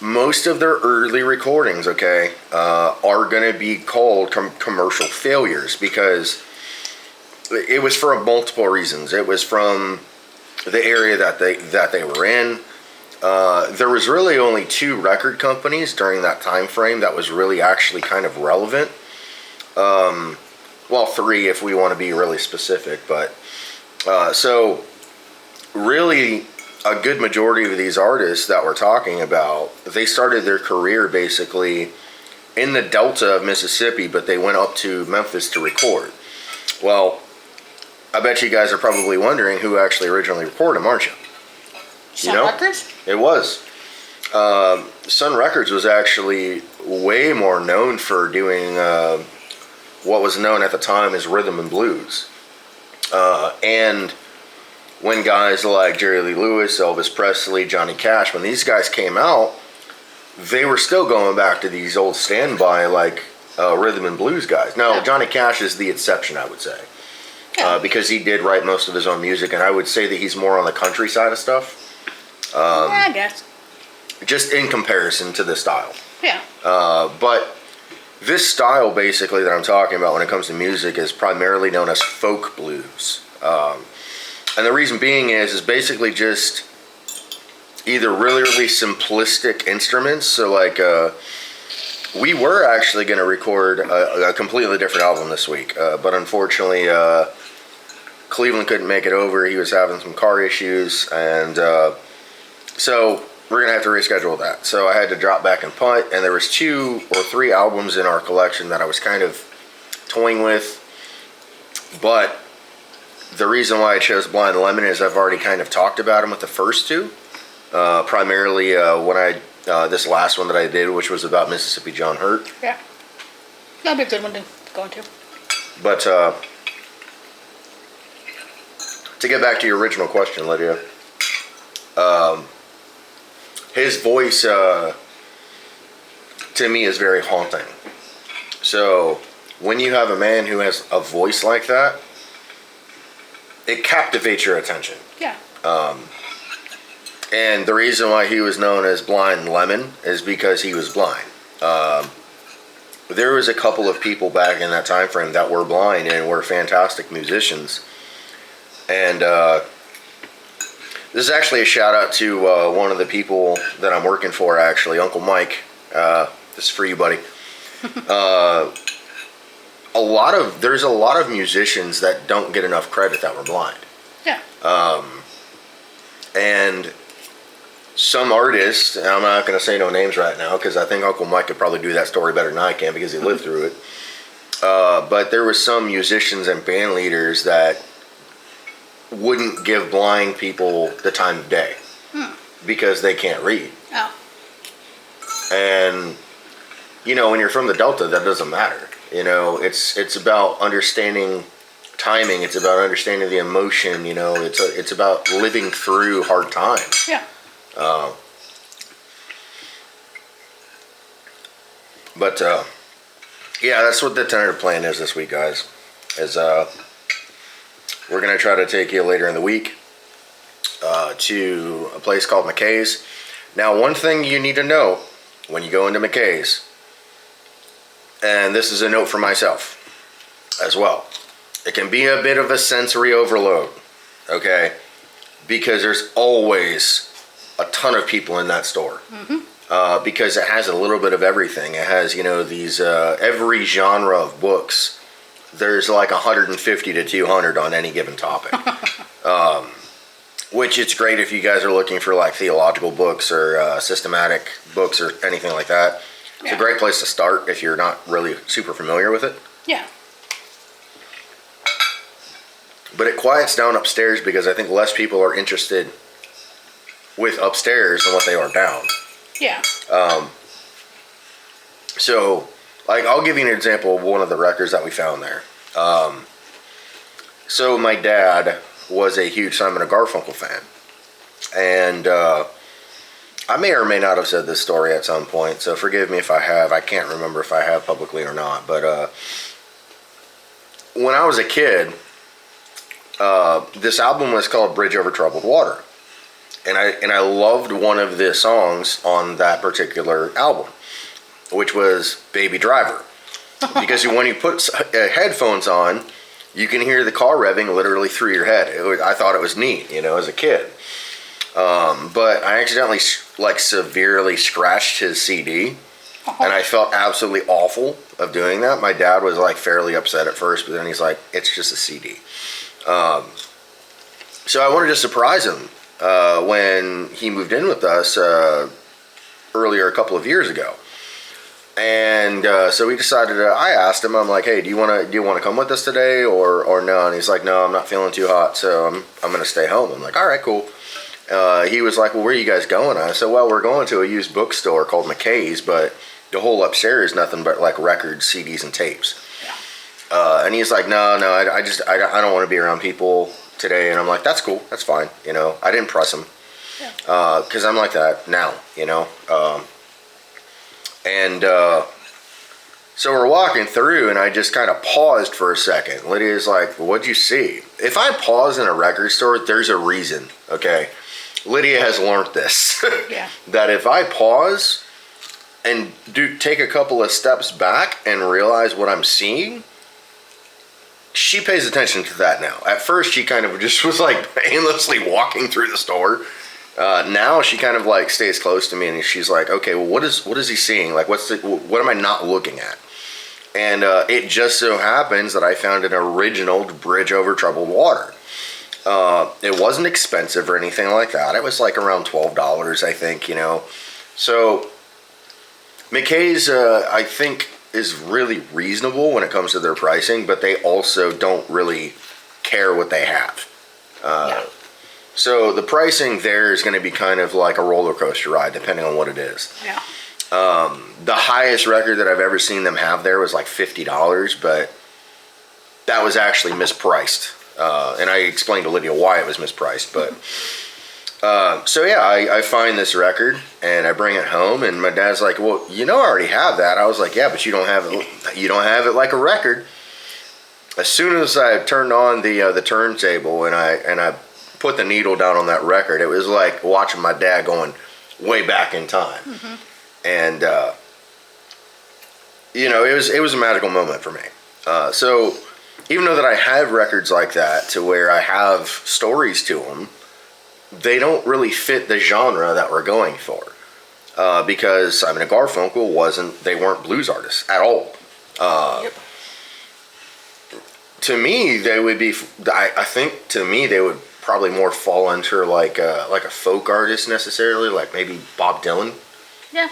most of their early recordings, okay, are going to be called commercial failures because it was for multiple reasons. It was from the area that they were in. There was really only 2 record companies during that time frame that was really actually kind of relevant. Well, 3 if we want to be really specific, but so really a good majority of these artists that we're talking about, they started their career basically in the Delta of Mississippi, but they went up to Memphis to record. Well, I bet you guys are probably wondering who actually originally recorded them, aren't you? Sun Records? It was. Sun Records was actually way more known for doing what was known at the time as rhythm and blues. And when guys like Jerry Lee Lewis, Elvis Presley, Johnny Cash, when these guys came out, they were still going back to these old standby like rhythm and blues guys. Now, Johnny Cash is the exception, I would say. Because he did write most of his own music, and I would say that he's more on the country side of stuff. Yeah, I guess. Just in comparison to the style. Yeah. But this style, basically, that I'm talking about when it comes to music is primarily known as folk blues. And the reason being is basically just either really, really simplistic instruments. So, like, we were actually going to record a completely different album this week. But unfortunately, Cleveland couldn't make it over. He was having some car issues. And So we're gonna have to reschedule that. So I had to drop back and punt, and there was 2 or 3 albums in our collection that I was kind of toying with. But the reason why I chose Blind Lemon is I've already kind of talked about them with the first 2. Primarily when this last one that I did, which was about Mississippi John Hurt. Yeah. That'd be a good one to go into. But to get back to your original question, Lydia, his voice to me is very haunting. So when you have a man who has a voice like that, it captivates your attention. Yeah. And the reason why he was known as Blind Lemon is because he was blind. There was a couple of people back in that time frame that were blind and were fantastic musicians. And this is actually a shout out to one of the people that I'm working for, actually, Uncle Mike. This is for you, buddy. There's a lot of musicians that don't get enough credit that were blind. Yeah. And some artists, and I'm not going to say no names right now because I think Uncle Mike could probably do that story better than I can because he lived through it. But there was some musicians and band leaders that wouldn't give blind people the time of day because they can't read. Oh. And when you're from the Delta, that doesn't matter. It's about understanding timing. It's about understanding the emotion. It's about living through hard times. Yeah. But yeah, that's what the tentative plan is this week, guys. We're gonna try to take you later in the week to a place called McKay's. Now, one thing you need to know when you go into McKay's, and this is a note for myself as well, it can be a bit of a sensory overload, okay? Because there's always a ton of people in that store. Because it has a little bit of everything. It has, these, every genre of books. There's like 150 to 200 on any given topic. Which it's great if you guys are looking for like theological books or systematic books or anything like that. It's a great place to start if you're not really super familiar with it. Yeah. But it quiets down upstairs because I think less people are interested with upstairs than what they are down. Yeah. So, like, I'll give you an example of one of the records that we found there. So my dad was a huge Simon & Garfunkel fan. And I may or may not have said this story at some point, so forgive me if I have. I can't remember if I have publicly or not. But when I was a kid, this album was called Bridge Over Troubled Water. And I loved one of the songs on that particular album, which was Baby Driver. Because when you put headphones on, you can hear the car revving literally through your head. I thought it was neat, as a kid. But I accidentally, severely scratched his CD. And I felt absolutely awful of doing that. My dad was, fairly upset at first, but then he's like, it's just a CD. So I wanted to surprise him when he moved in with us earlier a couple of years ago. And so we decided I asked him, I'm like, hey, do you want to come with us today or no? And he's like, no, I'm not feeling too hot, so I'm going to stay home. I'm like, all right, cool. He was like, well, where are you guys going? I said, well, we're going to a used bookstore called McKay's, but the whole upstairs is nothing but records, CDs, and tapes. Yeah. And he's like, no, I don't want to be around people today. And I'm like, that's cool, that's fine. I didn't press him. Yeah. Because I'm like that now, so we're walking through, and I just kind of paused for a second. Lydia's like, what'd you see? If I pause in a record store, there's a reason, okay? Lydia has learned this. Yeah. That if I pause and take a couple of steps back and realize what I'm seeing, she pays attention to that now. At first, she kind of just was aimlessly walking through the store. Now she kind of stays close to me, and she's like, okay, well, what is he seeing? What am I not looking at? And it just so happens that I found an original Bridge Over Troubled Water. It wasn't expensive or anything like that. It was like around $12, I think, So McKay's, I think, is really reasonable when it comes to their pricing, but they also don't really care what they have. Yeah. So the pricing there is going to be kind of like a roller coaster ride, depending on what it is. Yeah. The highest record that I've ever seen them have there was like $50, but that was actually mispriced. And I explained to Lydia why it was mispriced, but so yeah, I find this record and I bring it home, and my dad's like, "Well, I already have that." I was like, "Yeah, but you don't have it. You don't have it like a record." As soon as I turned on the turntable and I put the needle down on that record, it was like watching my dad going way back in time, and it was a magical moment for me. So even though that I have records like that to where I have stories to them, they don't really fit the genre that we're going for, because Simon and Garfunkel weren't blues artists at all. Yep. To me, they would be. I think to me they would probably more fall under like a folk artist necessarily, like maybe Bob Dylan. Yeah.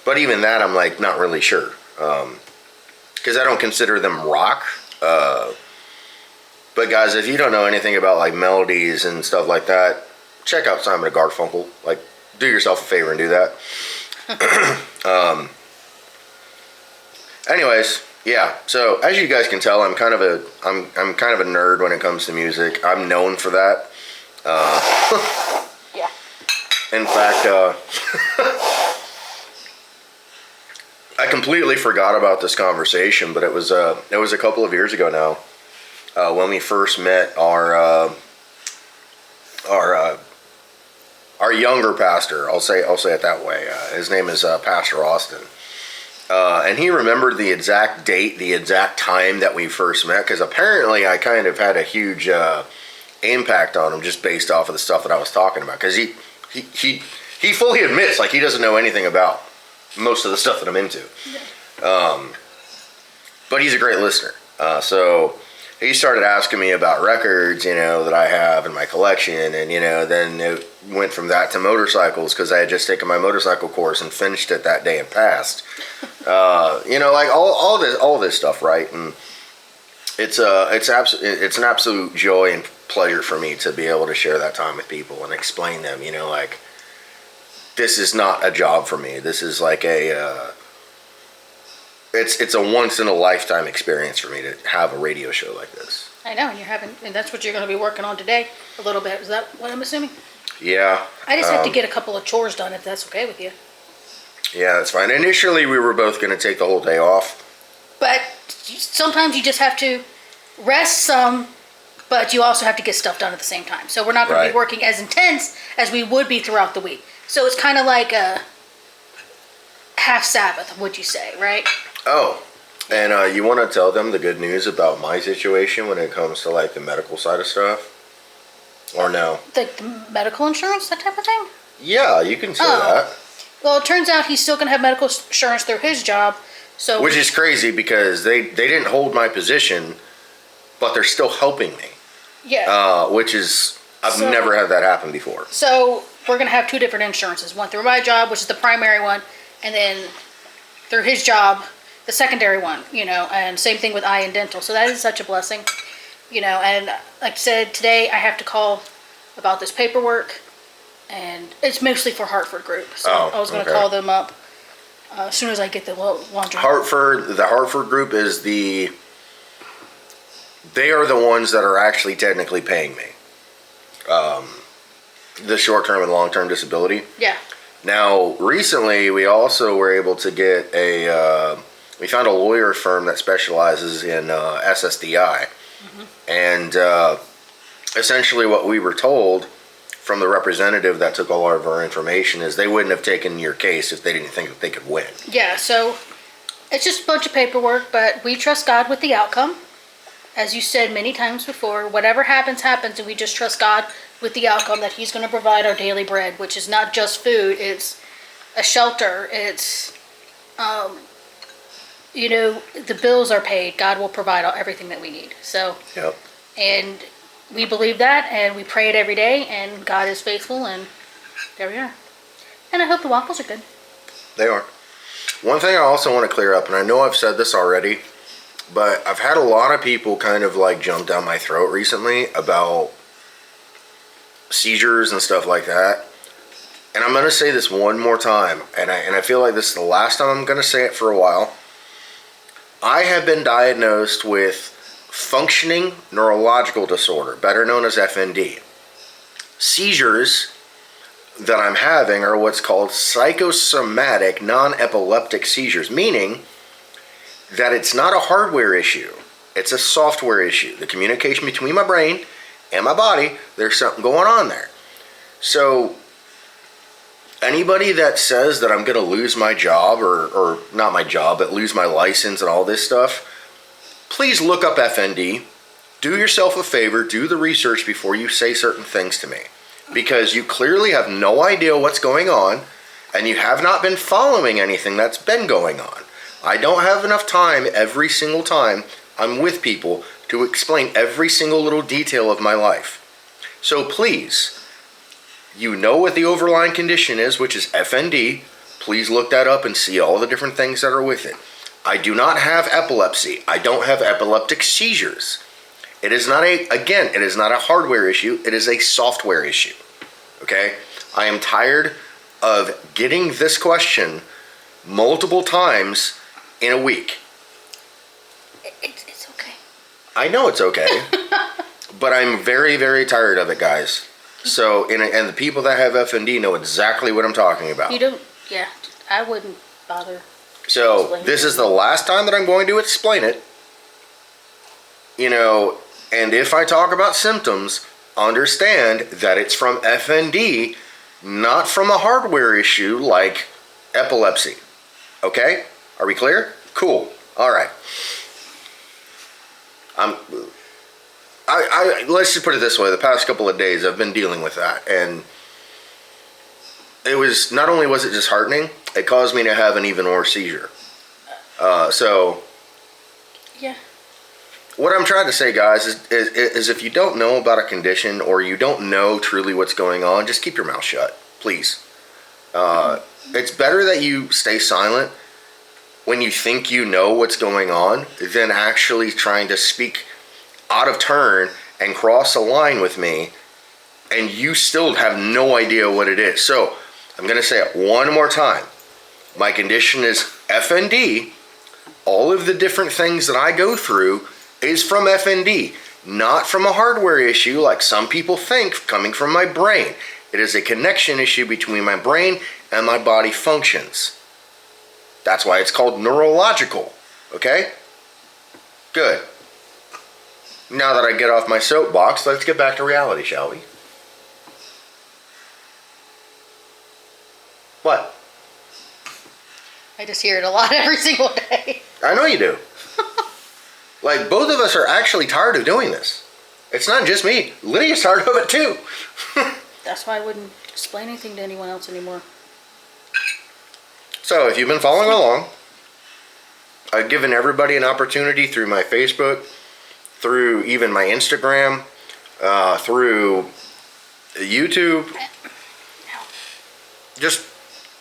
But even that, I'm like not really sure, because I don't consider them rock. But guys, if you don't know anything about like melodies and stuff like that, check out Simon and Garfunkel. Like, do yourself a favor and do that. Anyways, yeah. So as you guys can tell, I'm kind of a nerd when it comes to music. I'm known for that. Yeah. In fact, I completely forgot about this conversation, but it was a couple of years ago now, when we first met our younger pastor. I'll say it that way. His name is Pastor Austin, and he remembered the exact date, the exact time that we first met, because apparently I kind of had a huge impact on him just based off of the stuff that I was talking about. Because he fully admits like he doesn't know anything about most of the stuff that I'm into. But he's a great listener. So he started asking me about records, that I have in my collection. And, then it went from that to motorcycles, because I had just taken my motorcycle course and finished it that day and passed. Like all this stuff, right? And it's an absolute joy and pleasure for me to be able to share that time with people and explain them, like, this is not a job for me. This is like it's a once in a lifetime experience for me to have a radio show like this. I know, and that's what you're going to be working on today a little bit. Is that what I'm assuming? Yeah. I just have to get a couple of chores done, if that's okay with you. Yeah, that's fine. Initially, we were both going to take the whole day off. But sometimes you just have to rest some, but you also have to get stuff done at the same time. So we're not going to be working as intense as we would be throughout the week. So it's kind of like a half Sabbath, would you say, right? Oh, and you want to tell them the good news about my situation when it comes to like the medical side of stuff? Or no? The medical insurance, that type of thing? Yeah, you can say that. Well, it turns out he's still going to have medical insurance through his job. So which is crazy, because they didn't hold my position, but they're still helping me. Yeah. Which is, I've never had that happen before. So we're going to have two different insurances. One through my job, which is the primary one, and then through his job, the secondary one, and same thing with eye and dental. So that is such a blessing, and like I said, today I have to call about this paperwork, and it's mostly for Hartford Group. So I was going to call them up as soon as I get the laundry. The Hartford Group is they are the ones that are actually technically paying me. The short-term and long-term disability. Yeah. Now, recently, we also were able to get we found a lawyer firm that specializes in SSDI. And essentially what we were told from the representative that took all of our information is they wouldn't have taken your case if they didn't think that they could win. Yeah, so it's just a bunch of paperwork, but we trust God with the outcome. As you said many times before, whatever happens, happens, and we just trust God with the outcome that He's going to provide our daily bread, which is not just food, it's a shelter, it's, the bills are paid. God will provide everything that we need. So, yep. And we believe that, and we pray it every day, and God is faithful, and there we are. And I hope the waffles are good. They are. One thing I also want to clear up, and I know I've said this already, but I've had a lot of people kind of like jump down my throat recently about seizures and stuff like that. And I'm going to say this one more time, and I feel like this is the last time I'm going to say it for a while. I have been diagnosed with functioning neurological disorder, better known as FND. Seizures that I'm having are what's called psychosomatic non-epileptic seizures, meaning that it's not a hardware issue, it's a software issue. The communication between my brain and my body, there's something going on there. So anybody that says that I'm going to lose my job, or not my job, but lose my license and all this stuff, please look up FND. Do yourself a favor, do the research before you say certain things to me. Because you clearly have no idea what's going on, and you have not been following anything that's been going on. I don't have enough time every single time I'm with people to explain every single little detail of my life. So please, you know what the overlying condition is, which is FND. Please look that up and see all the different things that are with it. I do not have epilepsy. I don't have epileptic seizures. It is not it is not a hardware issue. It is a software issue. Okay? I am tired of getting this question multiple times in a week. It's okay. I know it's okay. But I'm very, very tired of it, guys. So, and the people that have FND know exactly what I'm talking about. You don't, yeah, I wouldn't bother. So, this is the last time that I'm going to explain it. You know, and if I talk about symptoms, understand that it's from FND, not from a hardware issue like epilepsy. Okay? Are we clear? Cool. All right. Let's just put it this way. The past couple of days, I've been dealing with that, and it was not only was it disheartening, it caused me to have an even worse seizure. Yeah. What I'm trying to say, guys, is if you don't know about a condition or you don't know truly what's going on, just keep your mouth shut, please. It's better that you stay silent when you think you know what's going on than actually trying to speak out of turn and cross a line with me and you still have no idea what it is. So I'm going to say it one more time. My condition is FND. All of the different things that I go through is from FND, not from a hardware issue like some people think coming from my brain. It is a connection issue between my brain and my body functions. That's why it's called neurological, okay? Good. Now that I get off my soapbox, let's get back to reality, shall we? What? I just hear it a lot every single day. I know you do. Like, both of us are actually tired of doing this. It's not just me. Lydia's tired of it too. That's why I wouldn't explain anything to anyone else anymore. So, if you've been following along, I've given everybody an opportunity through my Facebook, through even my Instagram, through YouTube. Just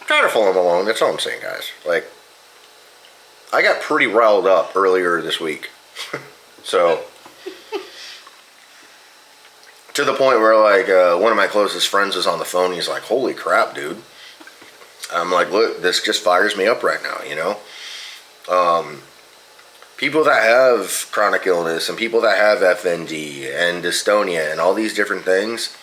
try to follow along. That's all I'm saying, guys. Like, I got pretty riled up earlier this week. So, to the point where, like, one of my closest friends was on the phone. He's like, holy crap, dude. I'm like, look, this just fires me up right now, you know? People that have chronic illness and people that have FND and dystonia and all these different things,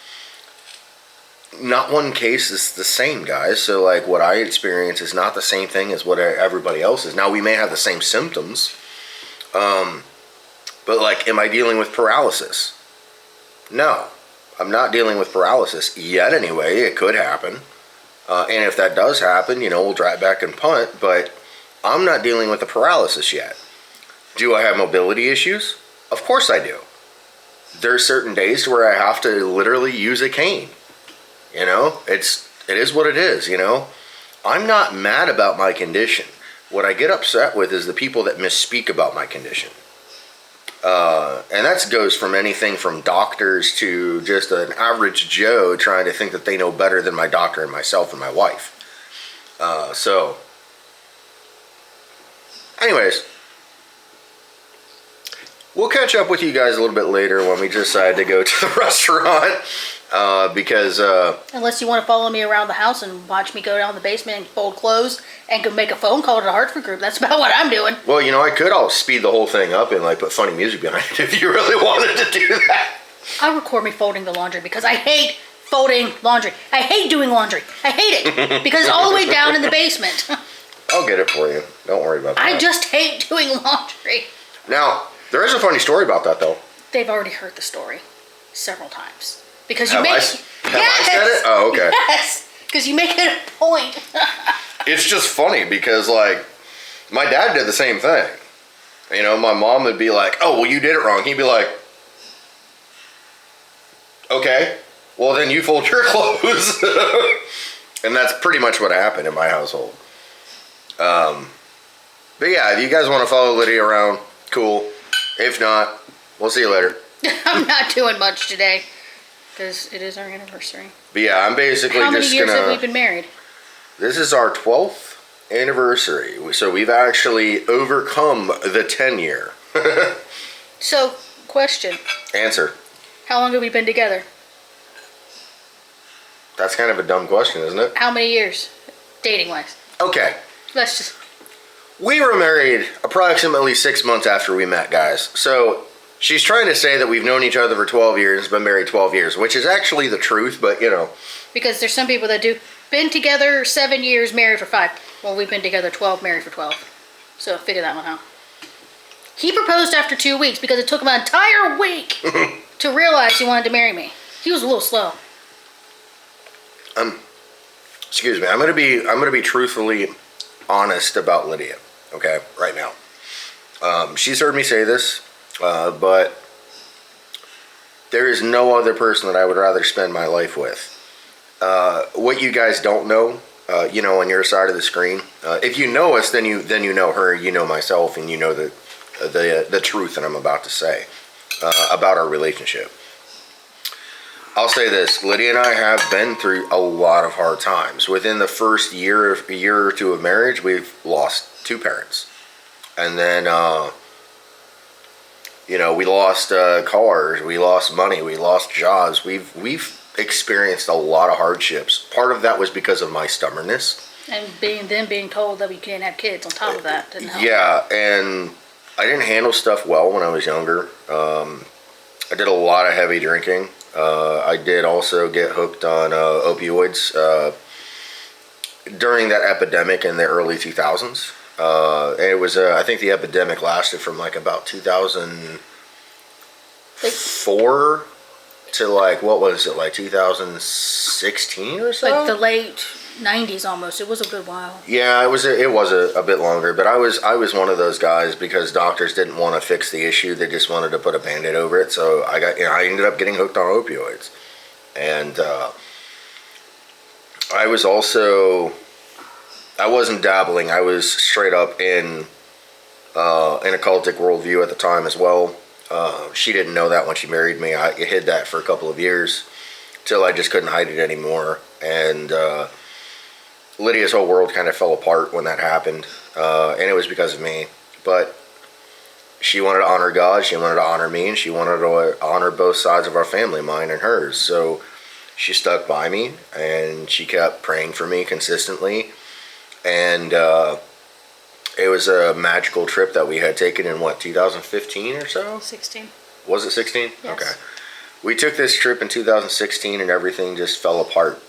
not one case is the same, guys. So, like, what I experience is not the same thing as what everybody else is. Now, we may have the same symptoms, but, like, am I dealing with paralysis? No, I'm not dealing with paralysis yet anyway. It could happen. And if that does happen, you know, we'll drive back and punt, but I'm not dealing with the paralysis yet. Do I have mobility issues? Of course I do. There's certain days where I have to literally use a cane. You know, it is what it is, you know. I'm not mad about my condition. What I get upset with is the people that misspeak about my condition. And that goes from anything from doctors to just an average Joe trying to think that they know better than my doctor and myself and my wife. So, anyways, we'll catch up with you guys a little bit later when we decide to go to the restaurant. Because Unless you want to follow me around the house and watch me go down the basement and fold clothes and go make a phone call to the Hartford group. That's about what I'm doing. well, I'll speed the whole thing up and like put funny music behind it if you really wanted to do that. I'll record me folding the laundry because I hate folding laundry. I hate doing laundry. I hate it because it's all the way down in the basement. I'll get it for you. Don't worry about that. I just hate doing laundry. Now, there is a funny story about that though. They've already heard the story several times. Because you Have make I said it? Oh, okay. Yes, because you make it a point. It's just funny because like my dad did the same thing. My mom would be like, "Oh, well, you did it wrong." He'd be like, "Okay, well then you fold your clothes." And that's pretty much what happened in my household. But yeah, if you guys want to follow Lydia around, cool. If not, we'll see you later. I'm not doing much today because it is our anniversary. But yeah, I'm basically How many just years gonna. have we been married? This is our 12th anniversary, so we've actually overcome the 10-year. So, question: Answer. how long have we been together? That's kind of a dumb question, isn't it? How many years, dating wise? Okay. Let's just. We were married approximately 6 months after we met, guys. So she's trying to say that we've known each other for 12 years, been married 12 years, which is actually the truth, but Because there's some people that do. Been together 7 years, married for 5. Well, we've been together 12, married for 12. So figure that one out. He proposed after 2 weeks because it took him an entire week to realize he wanted to marry me. He was a little slow. excuse me, I'm gonna be truthfully honest about Lydia, okay, right now. She's heard me say this, but there is no other person that I would rather spend my life with. What you guys don't know, on your side of the screen, if you know us, then you know her, you know myself, and you know the truth that I'm about to say about our relationship. I'll say this: Lydia and I have been through a lot of hard times. Within the first year or two of marriage, we've lost 2 parents, and then we lost cars, we lost money, we lost jobs. We've experienced a lot of hardships. Part of that was because of my stubbornness, And being told that we can't have kids on top of that didn't help. yeah, and I didn't handle stuff well when I was younger. I did a lot of heavy drinking. I did also get hooked on opioids during that epidemic in the early 2000s. And it was, I think the epidemic lasted from like about 2004 to like, what was it, like 2016 or so? Like the late 90s almost. It was a good while. Yeah, it was a bit longer, but I was one of those guys because doctors didn't want to fix the issue; they just wanted to put a Band-Aid over it. So I ended up getting hooked on opioids, and I wasn't dabbling. I was straight up in an occultic worldview at the time as well. She didn't know that when she married me. I hid that for a couple of years till I just couldn't hide it anymore, and Lydia's whole world kind of fell apart when that happened, and it was because of me. But she wanted to honor God, she wanted to honor me, and she wanted to honor both sides of our family, mine and hers. So she stuck by me, and she kept praying for me consistently. And it was a magical trip that we had taken in, 2015 or so? 16. Was it 16? Yes. Okay. We took this trip in 2016, and everything just fell apart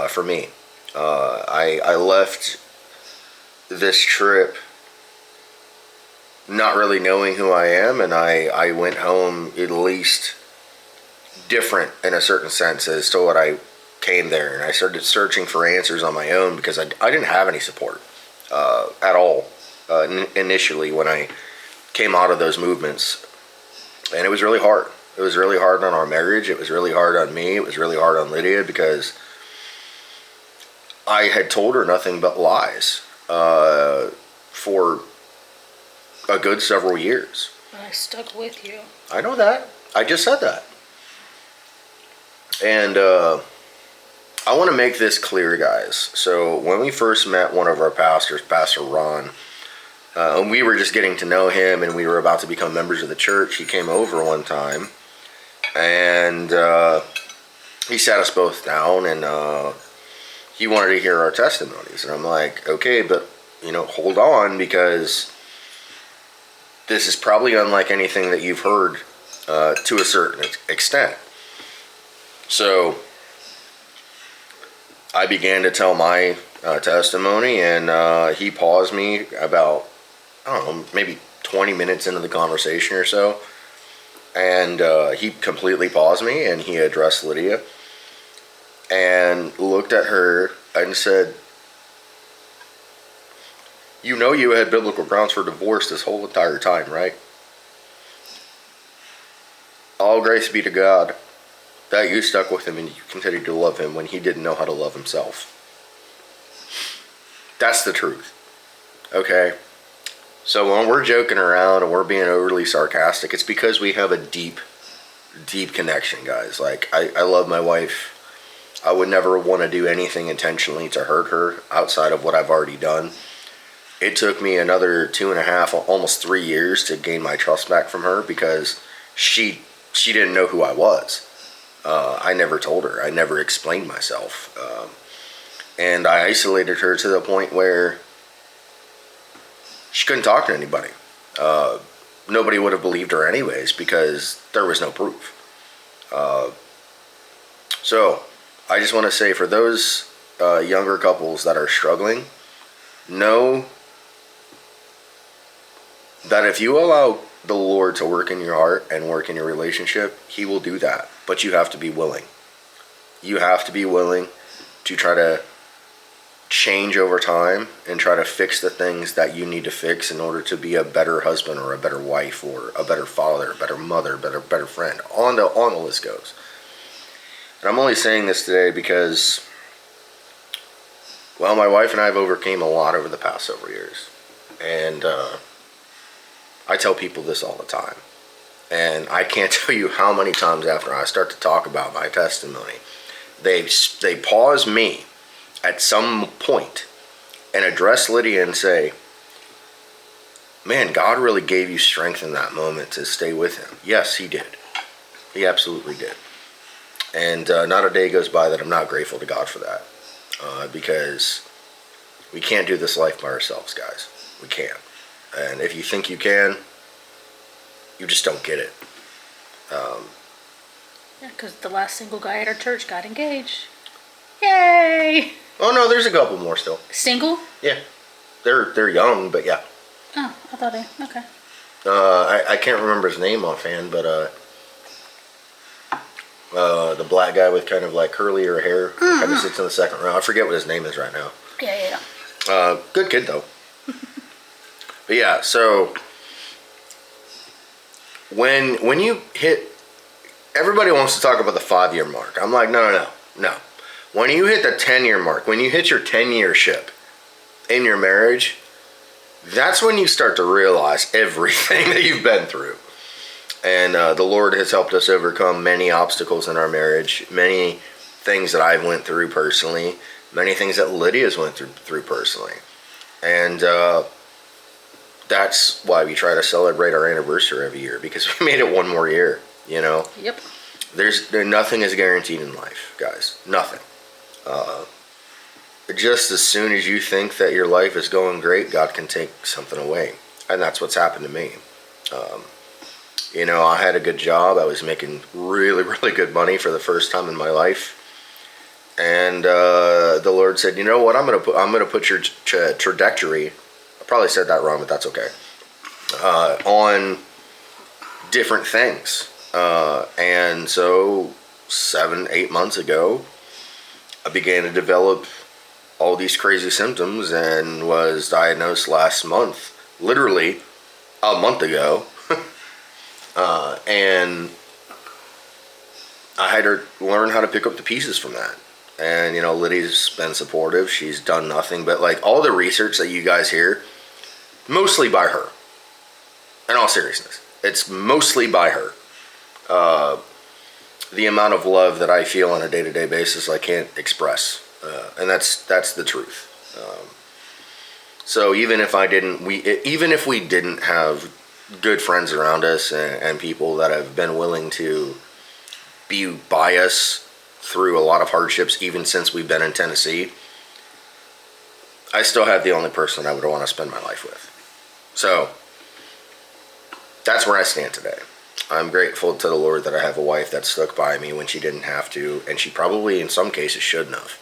for me. I left this trip not really knowing who I am, and I went home at least different in a certain sense as to what I came there. And I started searching for answers on my own because I didn't have any support at all initially when I came out of those movements. And it was really hard. It was really hard on our marriage. It was really hard on me. It was really hard on Lydia because I had told her nothing but lies for a good several years. But I stuck with you. I know that. I just said that. And I want to make this clear, guys. So when we first met one of our pastors, Pastor Ron, and we were just getting to know him and we were about to become members of the church, he came over one time and he sat us both down and he wanted to hear our testimonies. And I'm like, okay, but, hold on, because this is probably unlike anything that you've heard to a certain extent. So I began to tell my testimony, and he paused me about, I don't know, maybe 20 minutes into the conversation or so. And he completely paused me, and he addressed Lydia and looked at her and said, you had biblical grounds for divorce this whole entire time, right? All grace be to God that you stuck with him and you continued to love him when he didn't know how to love himself. That's the truth. Okay? So when we're joking around and we're being overly sarcastic, it's because we have a deep, deep connection, guys. Like, I love my wife. I would never want to do anything intentionally to hurt her outside of what I've already done. It took me another 2.5, almost 3 years to gain my trust back from her because she didn't know who I was. I never told her. I never explained myself. And I isolated her to the point where she couldn't talk to anybody. Nobody would have believed her anyways because there was no proof. So I just want to say, for those younger couples that are struggling, know that if you allow the Lord to work in your heart and work in your relationship, he will do that. But you have to be willing. You have to be willing to try to change over time and try to fix the things that you need to fix in order to be a better husband or a better wife or a better father, a better mother, better friend. On the list goes. And I'm only saying this today because, well, my wife and I have overcame a lot over the past several years. And I tell people this all the time. And I can't tell you how many times after I start to talk about my testimony, they pause me at some point and address Lydia and say, man, God really gave you strength in that moment to stay with him. Yes, he did. He absolutely did. And not a day goes by that I'm not grateful to God for that. Because we can't do this life by ourselves, guys. We can't. And if you think you can, you just don't get it. Yeah, because the last single guy at our church got engaged. Yay! Oh no, there's a couple more still. Single? Yeah, they're young, but yeah. Oh, I thought okay. I can't remember his name offhand, but the black guy with kind of like curlier hair, kind of sits in the second row. I forget what his name is right now. Yeah. Good kid though. But yeah, so when you hit, everybody wants to talk about the 5-year mark. I'm like, no. When you hit the 10-year mark, when you hit your 10-year ship in your marriage, that's when you start to realize everything that you've been through. And the Lord has helped us overcome many obstacles in our marriage, many things that I've went through personally, many things that Lydia's went through personally. And that's why we try to celebrate our anniversary every year, because we made it one more year, Yep. Nothing is guaranteed in life, guys. Nothing. Just as soon as you think that your life is going great, God can take something away. And that's what's happened to me. I had a good job. I was making really, really good money for the first time in my life. And the Lord said, you know what? I'm gonna put your trajectory. I probably said that wrong, but that's okay. On different things. And so 7-8 months ago, I began to develop all these crazy symptoms and was diagnosed last month, literally a month ago. And I had to learn how to pick up the pieces from that. And, Lydia's been supportive. She's done nothing but, like, all the research that you guys hear, mostly by her. In all seriousness. it's mostly by her. The amount of love that I feel on a day-to-day basis, I can't express, and that's the truth. So even if we didn't have good friends around us and people that have been willing to be by us through a lot of hardships, even since we've been in Tennessee, I still have the only person I would want to spend my life with. So that's where I stand today. I'm grateful to the Lord that I have a wife that stuck by me when she didn't have to, and she probably in some cases shouldn't have.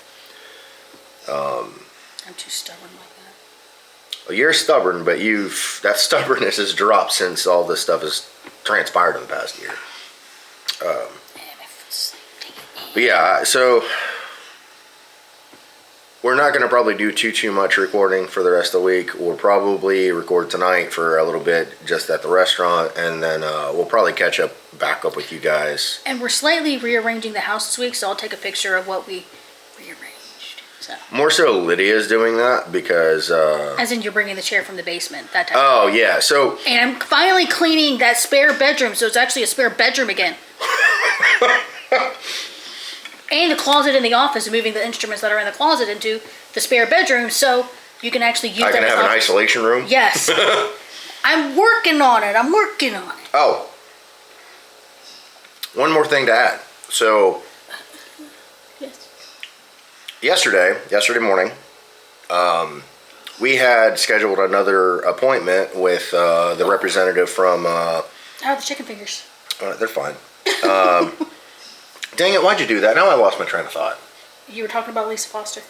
I'm too stubborn like that. Well, you're stubborn, but that stubbornness has dropped since all this stuff has transpired in the past year. But yeah, so we're not going to probably do too much recording for the rest of the week. We'll probably record tonight for a little bit just at the restaurant, and then we'll probably back up with you guys. And we're slightly rearranging the house this week, so I'll take a picture of what we rearranged. So. More so Lydia's doing that because... As in you're bringing the chair from the basement, that type Oh, of thing. yeah, so... And I'm finally cleaning that spare bedroom, so it's actually a spare bedroom again. And the closet in the office, and moving the instruments that are in the closet into the spare bedroom, so you can actually use that. I can as have an office. isolation room? Yes. I'm working on it. Oh. One more thing to add. So, Yes. yesterday morning, we had scheduled another appointment with the representative from... How are the chicken fingers? They're fine. Dang it, why'd you do that? Now I lost my train of thought. You were talking about Lisa Foster.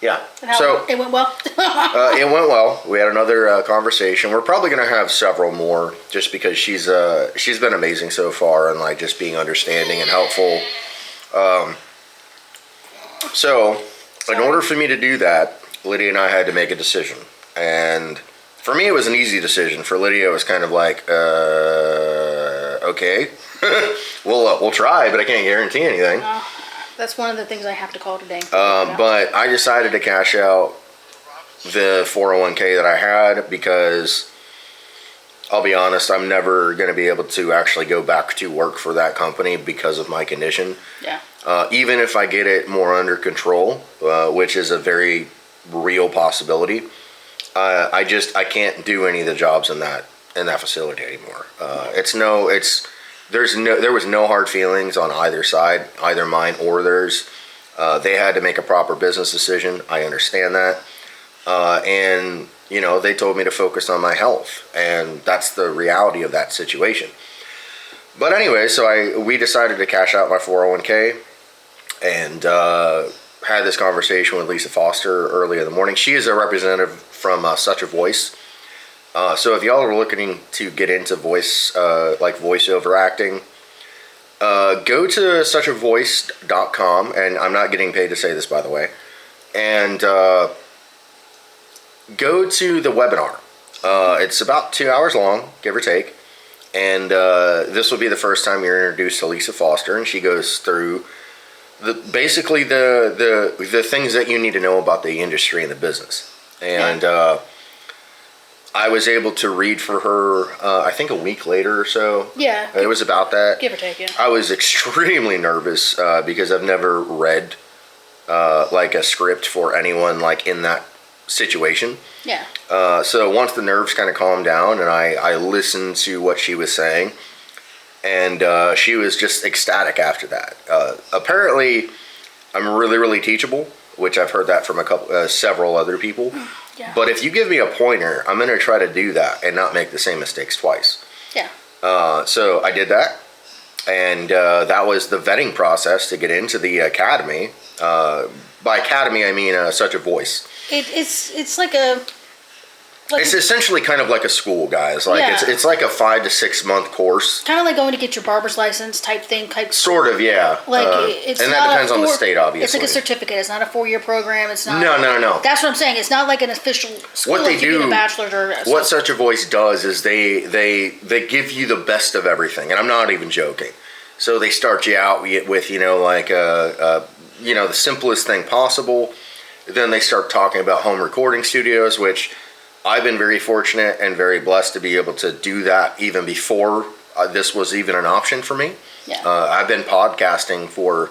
Yeah. And how So it went well. it went well. We had another conversation. We're probably going to have several more, just because she's been amazing so far, and like just being understanding and helpful. So in order for me to do that, Lydia and I had to make a decision, and for me it was an easy decision. For Lydia it was kind of like, okay, we'll try, but I can't guarantee anything. That's one of the things I have to call today. But I decided to cash out the 401k that I had because, I'll be honest, I'm never going to be able to actually go back to work for that company because of my condition. Yeah. Even if I get it more under control, which is a very real possibility, I can't do any of the jobs in that facility anymore. There was no hard feelings on either side, either mine or theirs. They had to make a proper business decision. I understand that. And, they told me to focus on my health. And that's the reality of that situation. But anyway, so we decided to cash out my 401k and had this conversation with Lisa Foster early in the morning. She is a representative from Such a Voice. So if y'all are looking to get into voice, like voiceover acting, go to suchavoice.com, and I'm not getting paid to say this, by the way, and go to the webinar. It's about 2 hours long, give or take, and this will be the first time you're introduced to Lisa Foster, and she goes through basically the things that you need to know about the industry and the business. And I was able to read for her, I think a week later or so. Yeah. It was about that. Give or take, yeah. I was extremely nervous because I've never read like a script for anyone like in that situation. Yeah. So once the nerves kind of calmed down and I listened to what she was saying, and she was just ecstatic after that. Apparently, I'm really, really teachable, which I've heard that from several other people. Yeah. But if you give me a pointer, I'm going to try to do that and not make the same mistakes twice. Yeah. So I did that, and that was the vetting process to get into the academy. By academy, I mean Such a Voice. It's like a... It's essentially kind of like a school, guys. Like Yeah. it's like a 5 to 6 month course. Kind of like going to get your barber's license type thing. Sort of, yeah. Like it's and not that depends on the four- state, obviously. It's like a certificate. It's not a 4-year program. It's not. No. That's what I'm saying. It's not like an official school. What they like you get do- a bachelor's or What Such a Voice does is they give you the best of everything, and I'm not even joking. So they start you out with the simplest thing possible. Then they start talking about home recording studios, which I've been very fortunate and very blessed to be able to do that even before this was even an option for me. Yeah. I've been podcasting for,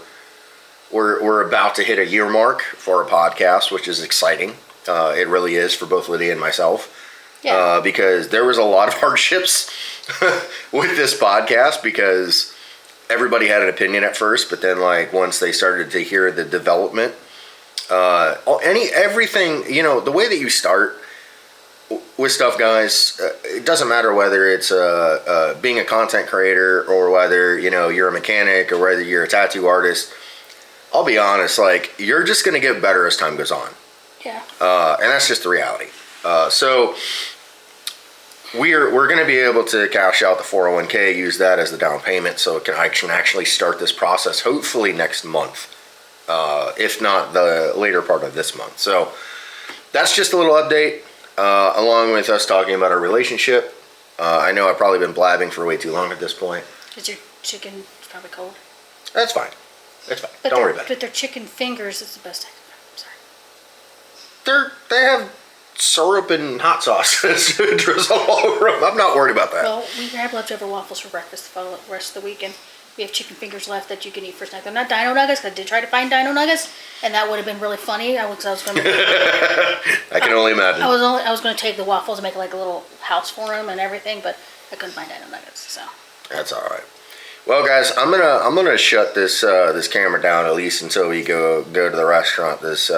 we're about to hit a year mark for a podcast, which is exciting. It really is for both Lydia and myself. Yeah. Because there was a lot of hardships with this podcast because everybody had an opinion at first, but then like once they started to hear the development, everything, you know, the way that you start with stuff, guys, it doesn't matter whether it's being a content creator or whether, you know, you're a mechanic or whether you're a tattoo artist. I'll be honest, like, you're just going to get better as time goes on. Yeah. And that's just the reality. So we're going to be able to cash out the 401k, use that as the down payment so I can actually start this process hopefully next month, if not the later part of this month. So that's just a little update. Along with us talking about our relationship. I know I've probably been blabbing for way too long at this point. Is your chicken probably cold? That's fine. That's fine. Don't worry about it. But their chicken fingers is the best. I'm sorry. They have syrup and hot sauce drizzle all over them. I'm not worried about that. Well, we have leftover waffles for breakfast the rest of the week, and we have chicken fingers left that you can eat for snack. They're not Dino Nuggets, because I did try to find Dino Nuggets, and that would have been really funny. I was going to. I can only imagine. I was going to take the waffles and make like a little house for them and everything, but I couldn't find Dino Nuggets, so. That's all right. Well, guys, I'm gonna shut this this camera down at least until we go to the restaurant this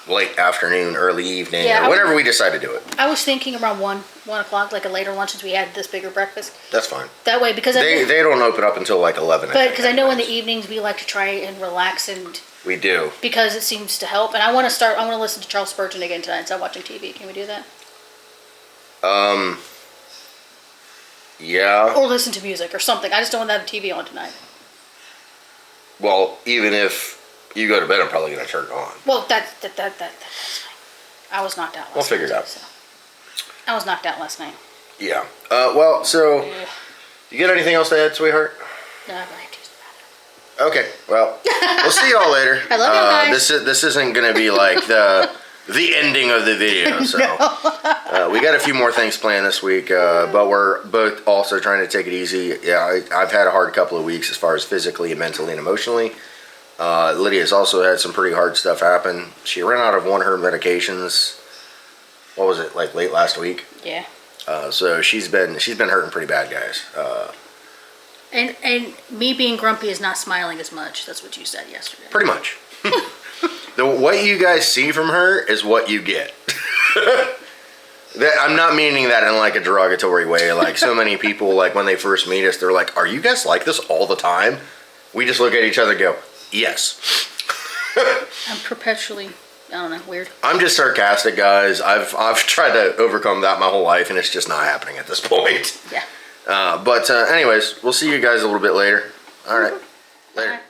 late afternoon, early evening, Yeah, or whenever we decide to do it. I was thinking around 1 o'clock, like a later lunch, since we had this bigger breakfast. That's fine. That way, because They don't open up until like 11. But because I know in the evenings we like to try and relax, and we do, because it seems to help. And I want to listen to Charles Spurgeon again tonight instead of watching TV. Can we do that? Yeah. Or listen to music or something. I just don't want to have TV on tonight. Well, even if you go to bed, I'm probably gonna turn it on. Well, that's fine. I was knocked out last night. We'll figure it out. So. I was knocked out last night. Yeah. Well, so you get anything else to add, sweetheart? No, I'm going to use the bathroom. Okay. Well, we'll see y'all later. I love you guys. This isn't gonna be like the ending of the video. So we got a few more things planned this week, but we're both also trying to take it easy. Yeah, I've had a hard couple of weeks as far as physically and mentally and emotionally. Lydia's also had some pretty hard stuff happen. She ran out of one of her medications. What was it, like late last week? Yeah. So she's been hurting pretty bad, guys. And me being grumpy is not smiling as much. That's what you said yesterday. Pretty much. What you guys see from her is what you get. I'm not meaning that in like a derogatory way. Like so many people, like when they first meet us, they're like, "Are you guys like this all the time?" We just look at each other and go, "Yes." I'm perpetually, I don't know, weird. I'm just sarcastic, guys. I've tried to overcome that my whole life, and it's just not happening at this point. Yeah. But anyways, we'll see you guys a little bit later. All right. Later. Bye.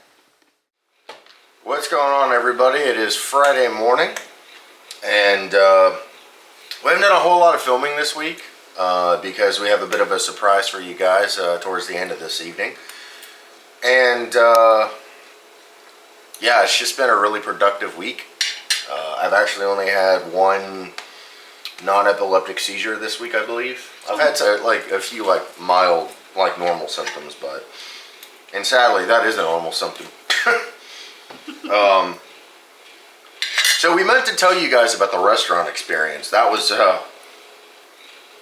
What's going on, everybody? It is Friday morning, and we haven't done a whole lot of filming this week because we have a bit of a surprise for you guys towards the end of this evening. And yeah, it's just been a really productive week. I've actually only had one non-epileptic seizure this week, I believe. I've had like a few like mild, like normal symptoms, and sadly that is a normal symptom. So we meant to tell you guys about the restaurant experience. That was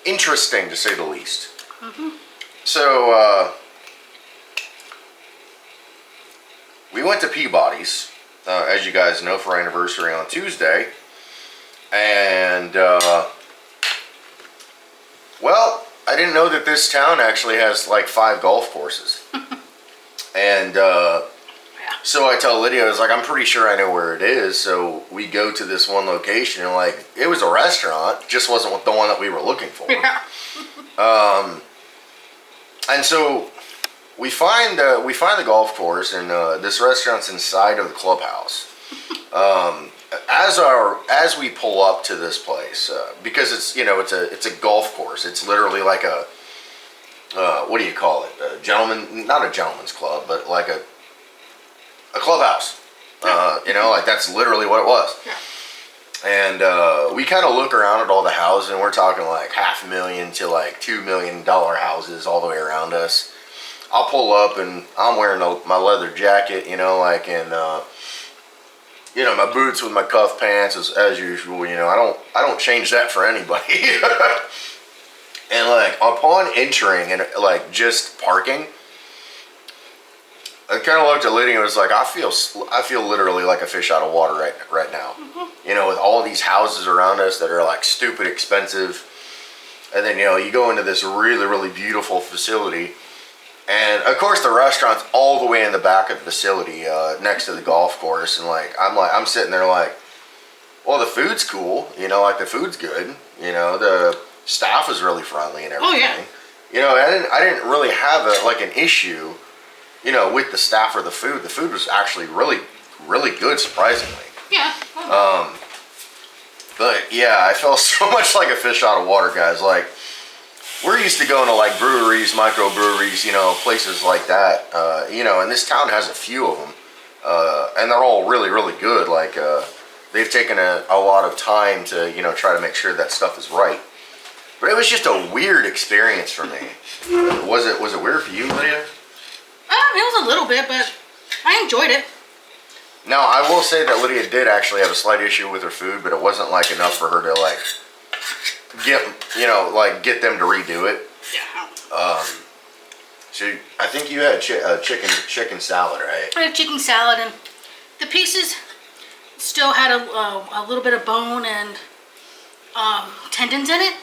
interesting to say the least. Mm-hmm. So we went to Peabody's, as you guys know, for our anniversary on Tuesday, and well, I didn't know that this town actually has like 5 golf courses. And so I tell Lydia, I was like, I'm pretty sure I know where it is. So we go to this one location, and like, it was a restaurant, just wasn't the one that we were looking for. Yeah. And so we find the golf course, and this restaurant's inside of the clubhouse. As we pull up to this place, because it's it's a golf course. It's literally like a what do you call it? Not a gentleman's club, but like a clubhouse. Like that's literally what it was. Yeah. And we kind of look around at all the houses, and we're talking like $500,000 to like $2 million houses all the way around us. I'll pull up, and I'm wearing my leather jacket, you know, like, and you know, my boots with my cuff pants as usual. You know, I don't change that for anybody. And like upon entering and like just parking, I kind of looked at Lydia and was like, I feel literally like a fish out of water right now. You know, with all these houses around us that are like stupid expensive, and then, you know, you go into this really, really beautiful facility, and of course the restaurant's all the way in the back of the facility, next to the golf course, and I'm sitting there like, well, the food's cool, you know, like the food's good, you know, the staff is really friendly and everything. Oh, yeah. You know, I didn't really have an issue, you know, with the staff or the food. The food was actually really, really good, surprisingly. Yeah. But yeah, I felt so much like a fish out of water, guys. Like, we're used to going to like breweries, microbreweries, you know, places like that. You know, and this town has a few of them, and they're all really, really good. Like, they've taken a lot of time to, you know, try to make sure that stuff is right. But it was just a weird experience for me. Was it weird for you, Lydia? It was a little bit, but I enjoyed it. Now, I will say that Lydia did actually have a slight issue with her food, but it wasn't like enough for her to like get them to redo it. Yeah. So I think you had chicken salad, right? I had chicken salad, and the pieces still had a little bit of bone and tendons in it.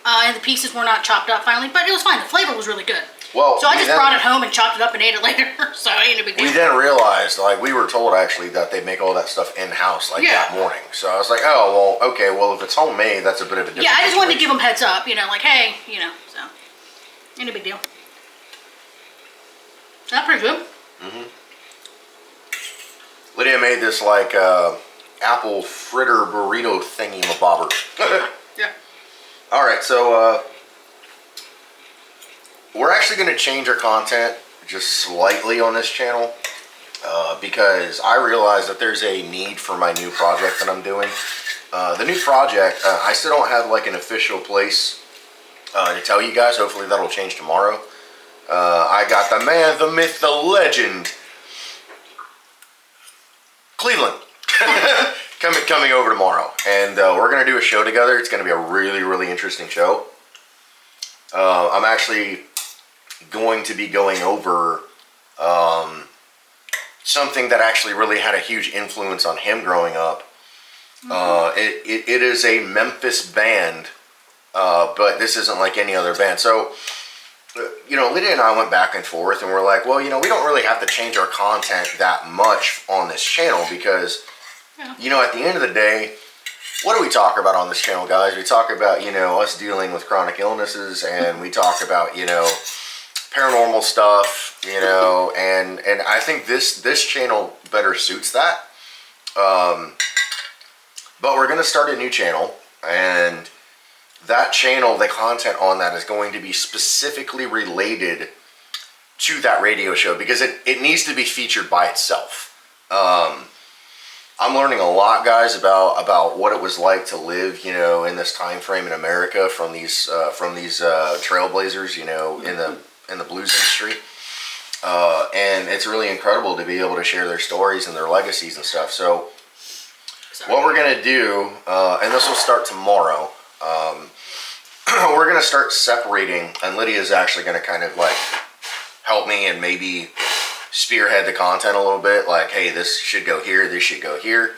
And the pieces were not chopped up finally, but it was fine. The flavor was really good. Well, so I just brought it home and chopped it up and ate it later. So it ain't a big deal. We then realized, like, we were told actually that they make all that stuff in-house, like, that morning. So I was like, oh, well, okay, well, if it's homemade, that's a bit of a different I just wanted to situation. give them heads up, you know, like, hey, you know, so ain't a big deal. That's pretty good. Lydia made this, like, apple fritter burrito thingy-mabobber. Yeah. All right, so we're actually going to change our content just slightly on this channel because I realize that there's a need for my new project that I'm doing. The new project, I still don't have like an official place to tell you guys. Hopefully that'll change tomorrow. I got the man, the myth, the legend, Cleveland. Coming over tomorrow, and we're gonna do a show together. It's gonna be a really, really interesting show. I'm actually going to be going over something that actually really had a huge influence on him growing up. It is a Memphis band, but this isn't like any other band. So, you know, Lydia and I went back and forth, and we're like, well, you know, we don't really have to change our content that much on this channel because, you know, at the end of the day, what do we talk about on this channel, guys? We talk about, you know, us dealing with chronic illnesses, and we talk about, you know, paranormal stuff, you know, and I think this channel better suits that. But we're going to start a new channel, and that channel, the content on that is going to be specifically related to that radio show because it needs to be featured by itself. I'm learning a lot, guys, about what it was like to live, you know, in this time frame in America from these trailblazers, you know, in the blues industry, and it's really incredible to be able to share their stories and their legacies and stuff. So, what we're gonna do, and this will start tomorrow. We're gonna start separating, and Lydia's actually gonna kind of like help me and maybe spearhead the content a little bit, like, hey, this should go here, this should go here.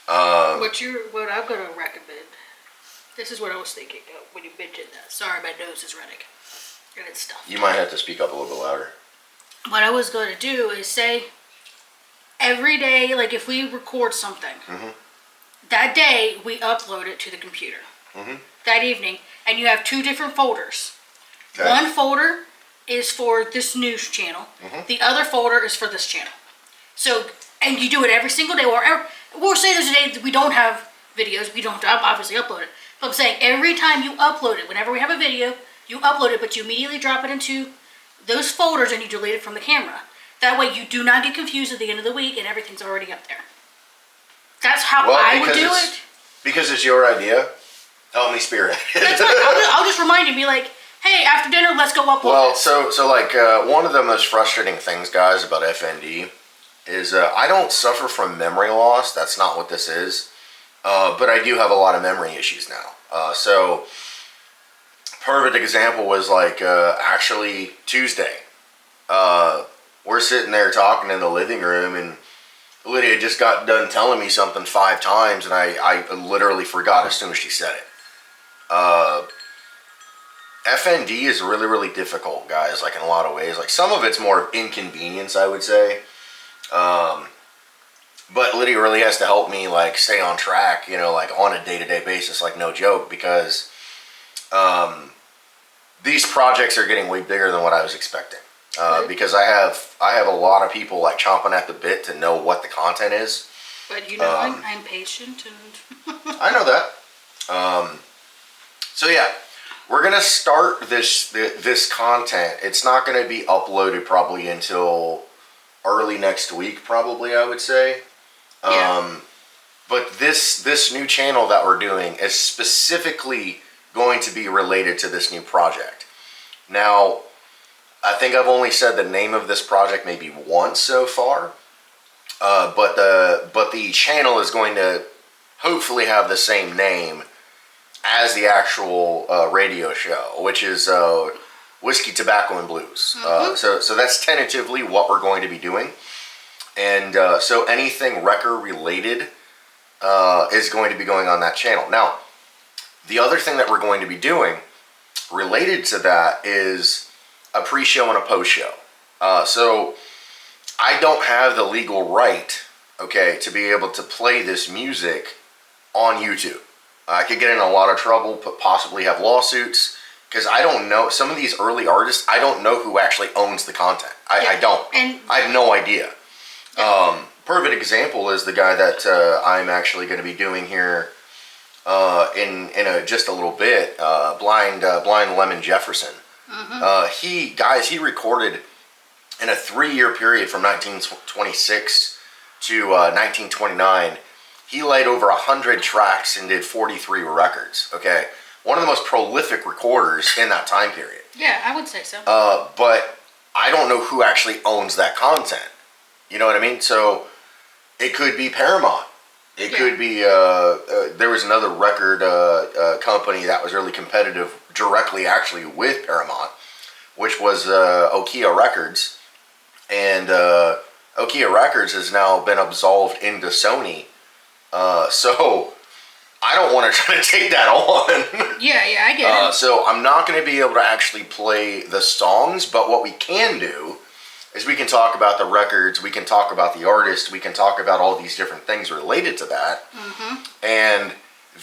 What I'm gonna recommend. This is what I was thinking when you mentioned that. Sorry, my nose is running. And it's stuffed. You might have to speak up a little bit louder. What I was gonna do is say every day, like if we record something, that day we upload it to the computer. That evening, and you have two different folders. Okay. One folder is for this news channel. The other folder is for this channel. So, and you do it every single day. Or we'll say there's a day that we don't have videos. We don't obviously upload it. But I'm saying every time you upload it, whenever we have a video, you upload it, but you immediately drop it into those folders and you delete it from the camera. That way you do not get confused at the end of the week and everything's already up there. That's how I would do it. Because it's your idea, help me spearhead. That's fine. I'll just remind you, be like, hey, after dinner, let's go upload Well, this. so like one of the most frustrating things, guys, about FND is I don't suffer from memory loss. That's not what this is. But I do have a lot of memory issues now. So perfect example was like actually Tuesday. We're sitting there talking in the living room, and Lydia just got done telling me something 5 times, and I literally forgot as soon as she said it. FND is really, really difficult, guys, like in a lot of ways. Like some of it's more inconvenience, I would say. But Lydia really has to help me like stay on track, you know, like on a day-to-day basis, like no joke, because these projects are getting way bigger than what I was expecting. Because I have a lot of people like chomping at the bit to know what the content is. But you know, I'm patient and... I know that. So yeah, we're gonna start this content. It's not gonna be uploaded probably until early next week, probably I would say. Yeah. But this new channel that we're doing is specifically going to be related to this new project. Now, I think I've only said the name of this project maybe once so far, but the channel is going to hopefully have the same name as the actual radio show, which is Whiskey, Tobacco, and Blues. So that's tentatively what we're going to be doing. And so anything Wrecker related is going to be going on that channel. Now, the other thing that we're going to be doing related to that is a pre-show and a post-show. So I don't have the legal right, okay, to be able to play this music on YouTube. I could get in a lot of trouble, possibly have lawsuits, because I don't know, some of these early artists, I don't know who actually owns the content. I don't. And I have no idea. Perfect example is the guy that I'm actually going to be doing here in just a little bit, Blind Lemon Jefferson. He recorded in a 3-year period from 1926 to 1929. He laid over 100 tracks and did 43 records. Okay, one of the most prolific recorders in that time period. yeah, I would say so. But I don't know who actually owns that content. You know what I mean? So it could be Paramount. It could be, there was another record company that was really competitive directly actually with Paramount, which was Okia Records. And Okia Records has now been absolved into Sony. So I don't want to try to take that on. yeah, I get it. So I'm not going to be able to actually play the songs, but what we can do is we can talk about the records, we can talk about the artist, we can talk about all these different things related to that. And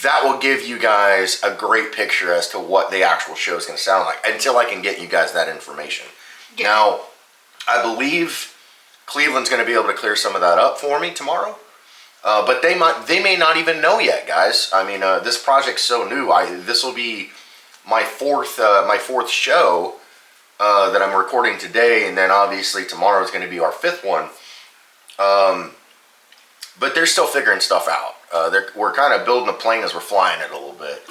that will give you guys a great picture as to what the actual show is going to sound like until I can get you guys that information. Yeah. Now, I believe Cleveland's going to be able to clear some of that up for me tomorrow. But they may not even know yet, guys. I mean, this project's so new. This will be my fourth show that I'm recording today, and then obviously tomorrow is going to be our 5th one. But they're still figuring stuff out. We're kind of building a plane as we're flying it a little bit.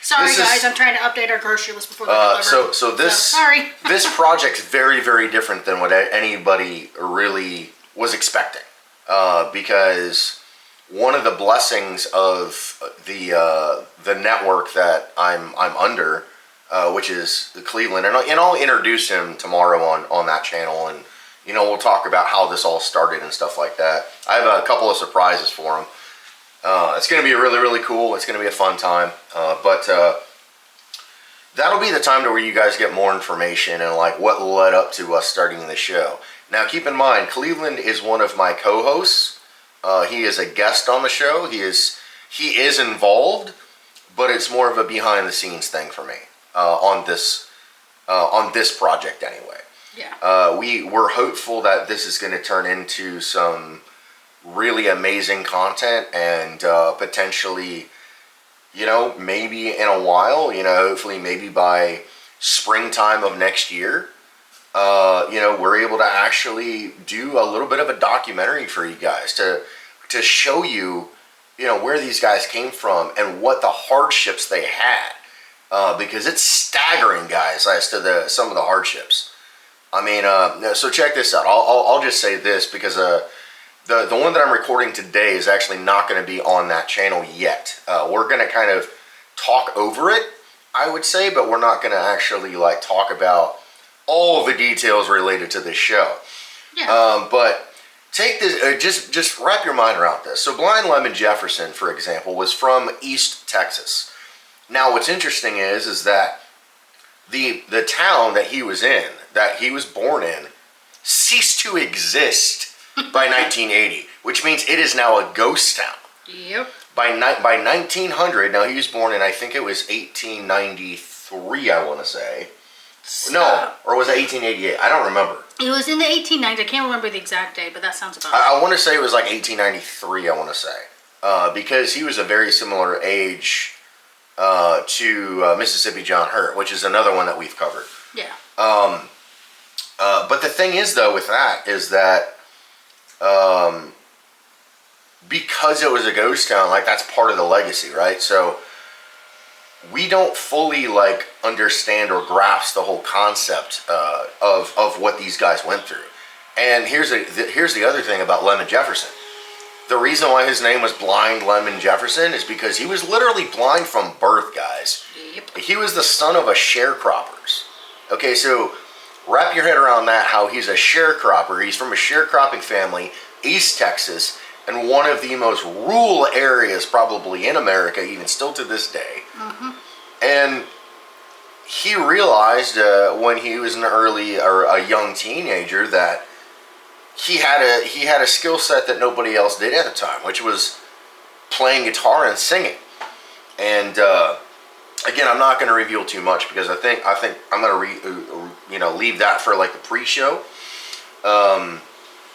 Sorry, guys, I'm trying to update our grocery list before they deliver. So this sorry. This project's very, very different than what anybody really was expecting. Because one of the blessings of the network that I'm under, which is Cleveland, and I'll introduce him tomorrow on that channel, and we'll talk about how this all started and stuff like that. I have a couple of surprises for him. It's going to be really, really cool. It's going to be a fun time, but that'll be the time to where you guys get more information and like what led up to us starting the show. Now, keep in mind, Cleveland is one of my co-hosts. He is a guest on the show. He is involved, but it's more of a behind-the-scenes thing for me on this project anyway. Yeah. We're hopeful that this is going to turn into some really amazing content and potentially, maybe in a while, hopefully maybe by springtime of next year, we're able to actually do a little bit of a documentary for you guys to show you, where these guys came from and what the hardships they had, because it's staggering, guys, as to some of the hardships. I mean, so check this out. I'll just say this because the one that I'm recording today is actually not going to be on that channel yet. We're going to kind of talk over it, I would say, but we're not going to actually like talk about all of the details related to this show. Yeah. But take this, just wrap your mind around this. So Blind Lemon Jefferson, for example, was from East Texas. Now, what's interesting is that the town that he was in, that he was born in, ceased to exist by 1980, which means it is now a ghost town. Yep. By 1900, now he was born in, I think it was 1893, I want to say. No, or was it 1888? I don't remember. It was in the 1890s. I can't remember the exact date, but that sounds about right. I want to say it was like 1893, I want to say. Because he was a very similar age to Mississippi John Hurt, which is another one that we've covered. Yeah. But the thing is, though, with that, is that because it was a ghost town, like, that's part of the legacy, right? So we don't fully, like, understand or grasp the whole concept of what these guys went through. And here's the other thing about Lemon Jefferson. The reason why his name was Blind Lemon Jefferson is because he was literally blind from birth, guys. Yep. He was the son of a sharecroppers. Okay, so wrap your head around that, how he's a sharecropper. He's from a sharecropping family, East Texas, and one of the most rural areas probably in America, even still to this day. Mm-hmm. And he realized when he was a young teenager that he had a skill set that nobody else did at the time, which was playing guitar and singing. And again, I'm not going to reveal too much because I think I'm going to leave that for like the pre-show.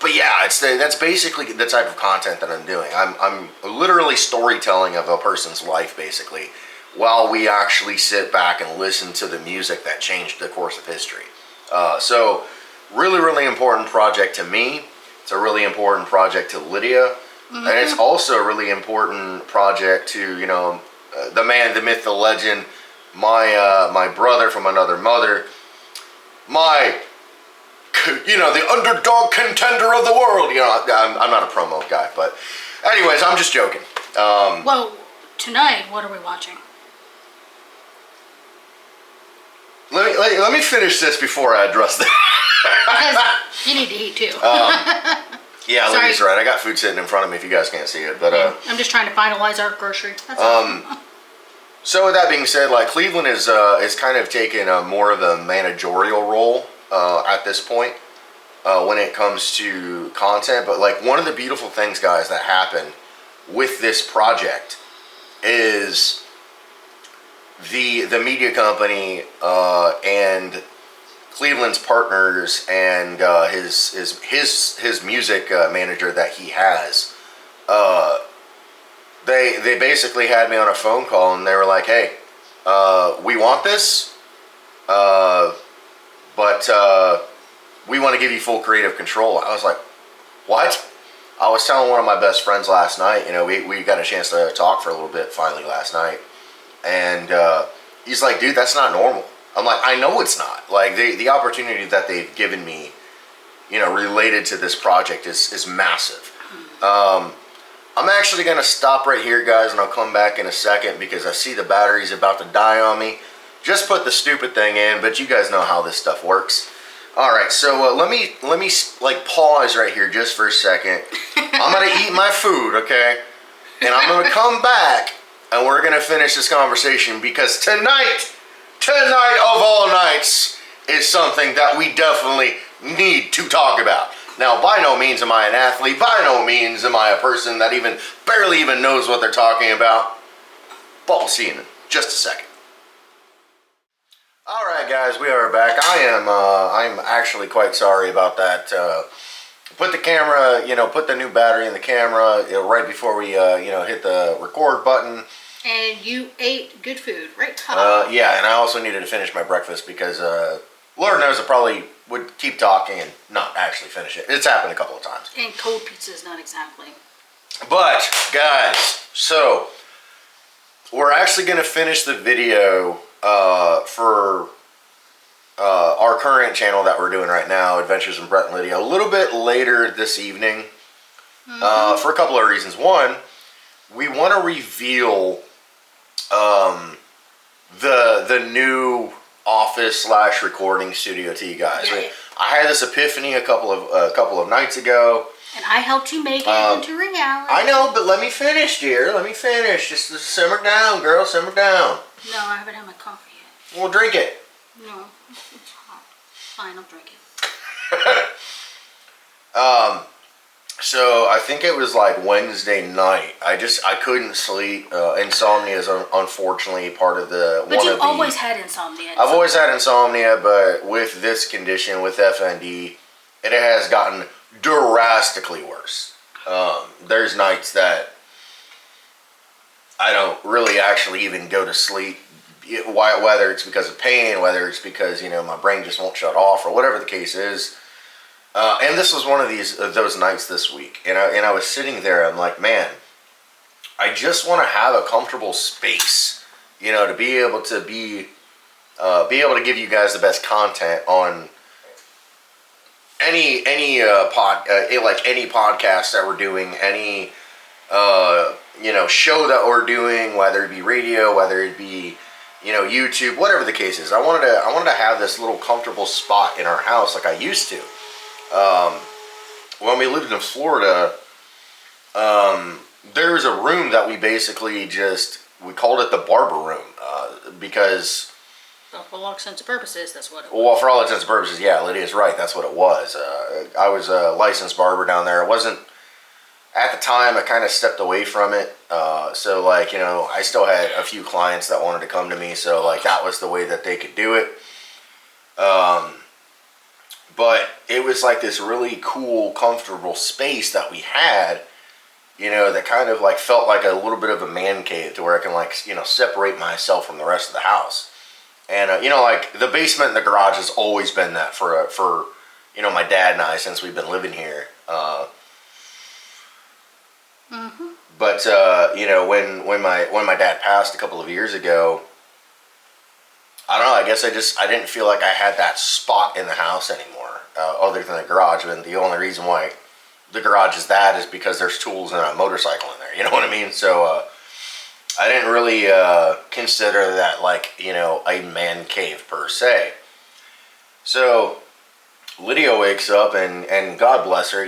But yeah, that's basically the type of content that I'm doing. I'm literally storytelling of a person's life, basically, while we actually sit back and listen to the music that changed the course of history. So really, really important project to me. It's a really important project to Lydia. Mm-hmm. And it's also a really important project to, the man, the myth, the legend, my brother from another mother, the underdog contender of the world. I'm not a promo guy, but anyways, I'm just joking. Well, tonight, what are we watching? Let me finish this before I address that. Because you need to eat too. Yeah, Lydia's right. I got food sitting in front of me if you guys can't see it. But I'm just trying to finalize our grocery. That's all. So with that being said, like, Cleveland is kind of taking more of a managerial role at this point when it comes to content. But like, one of the beautiful things, guys, that happened with this project is the media company and Cleveland's partners and his music manager that he has. They basically had me on a phone call and they were like, "Hey, we want this, but we want to give you full creative control." I was like, "What?" I was telling one of my best friends last night. We got a chance to talk for a little bit finally last night, and he's like, "Dude, that's not normal." I'm like, "I know it's not. Like, the opportunity that they've given me, related to this project is massive." I'm actually going to stop right here, guys, and I'll come back in a second because I see the battery's about to die on me. Just put the stupid thing in, but you guys know how this stuff works. All right, so let me like pause right here just for a second. I'm going to eat my food, okay? And I'm going to come back and we're going to finish this conversation because tonight of all nights is something that we definitely need to talk about. Now, by no means am I an athlete. By no means am I a person that barely even knows what they're talking about. But we'll see in just a second. All right, guys, we are back. I'm actually quite sorry about that. Put the camera, put the new battery in the camera right before we, hit the record button. And you ate good food, right? Yeah, and I also needed to finish my breakfast because Lord knows I probably would keep talking and not actually finish it. It's happened a couple of times. And cold pizza is not exactly. But guys, so we're actually going to finish the video for our current channel that we're doing right now, Adventures in Brett and Lydia, a little bit later this evening for a couple of reasons. One, we want to reveal the new office / recording studio to you guys. Yeah. I had this epiphany a couple of nights ago. And I helped you make it into reality. I know, but let me finish, dear. Let me finish. Just simmer down, girl. Simmer down. No, I haven't had my coffee yet. We'll drink it. No, it's hot. Fine, I'll drink it. So I think it was like Wednesday night. I couldn't sleep. Insomnia is unfortunately part of the. But you've always had insomnia. I've always had insomnia, but with this condition, with FND, it has gotten drastically worse. There's nights that I don't really actually even go to sleep. Whether it's because of pain, whether it's because my brain just won't shut off, or whatever the case is. And this was one of those nights this week, and I was sitting there. I'm like, man, I just want to have a comfortable space, to be able to give you guys the best content on any podcast that we're doing, any show that we're doing, whether it be radio, whether it be YouTube, whatever the case is. I wanted to have this little comfortable spot in our house like I used to. When we lived in Florida, there was a room that we basically we called it the barber room, because... Well, for all intents and purposes, that's what it was. Well, for all intents and purposes, yeah, Lydia's right, that's what it was. I was a licensed barber down there. It wasn't... At the time, I kind of stepped away from it, so, I still had a few clients that wanted to come to me, so, that was the way that they could do it. But it was this really cool, comfortable space that we had, that kind of felt like a little bit of a man cave to where I can separate myself from the rest of the house. And, the basement and the garage has always been that for my dad and I since we've been living here. But, when my dad passed a couple of years ago, I don't know, I guess I didn't feel like I had that spot in the house anymore, other than the garage. And the only reason why the garage is that is because there's tools and a motorcycle in there, you know what I mean? So, I didn't really consider that a man cave per se. So, Lydia wakes up and God bless her,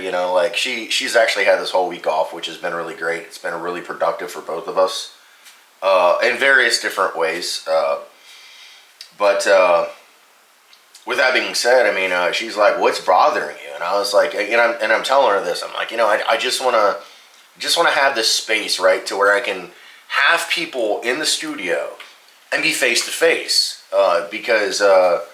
she's actually had this whole week off, which has been really great. It's been really productive for both of us in various different ways. But with that being said, she's like, "What's bothering you?" And I was like, I'm telling her this. I'm like, I just want to have this space, right, to where I can have people in the studio and be face to face, because the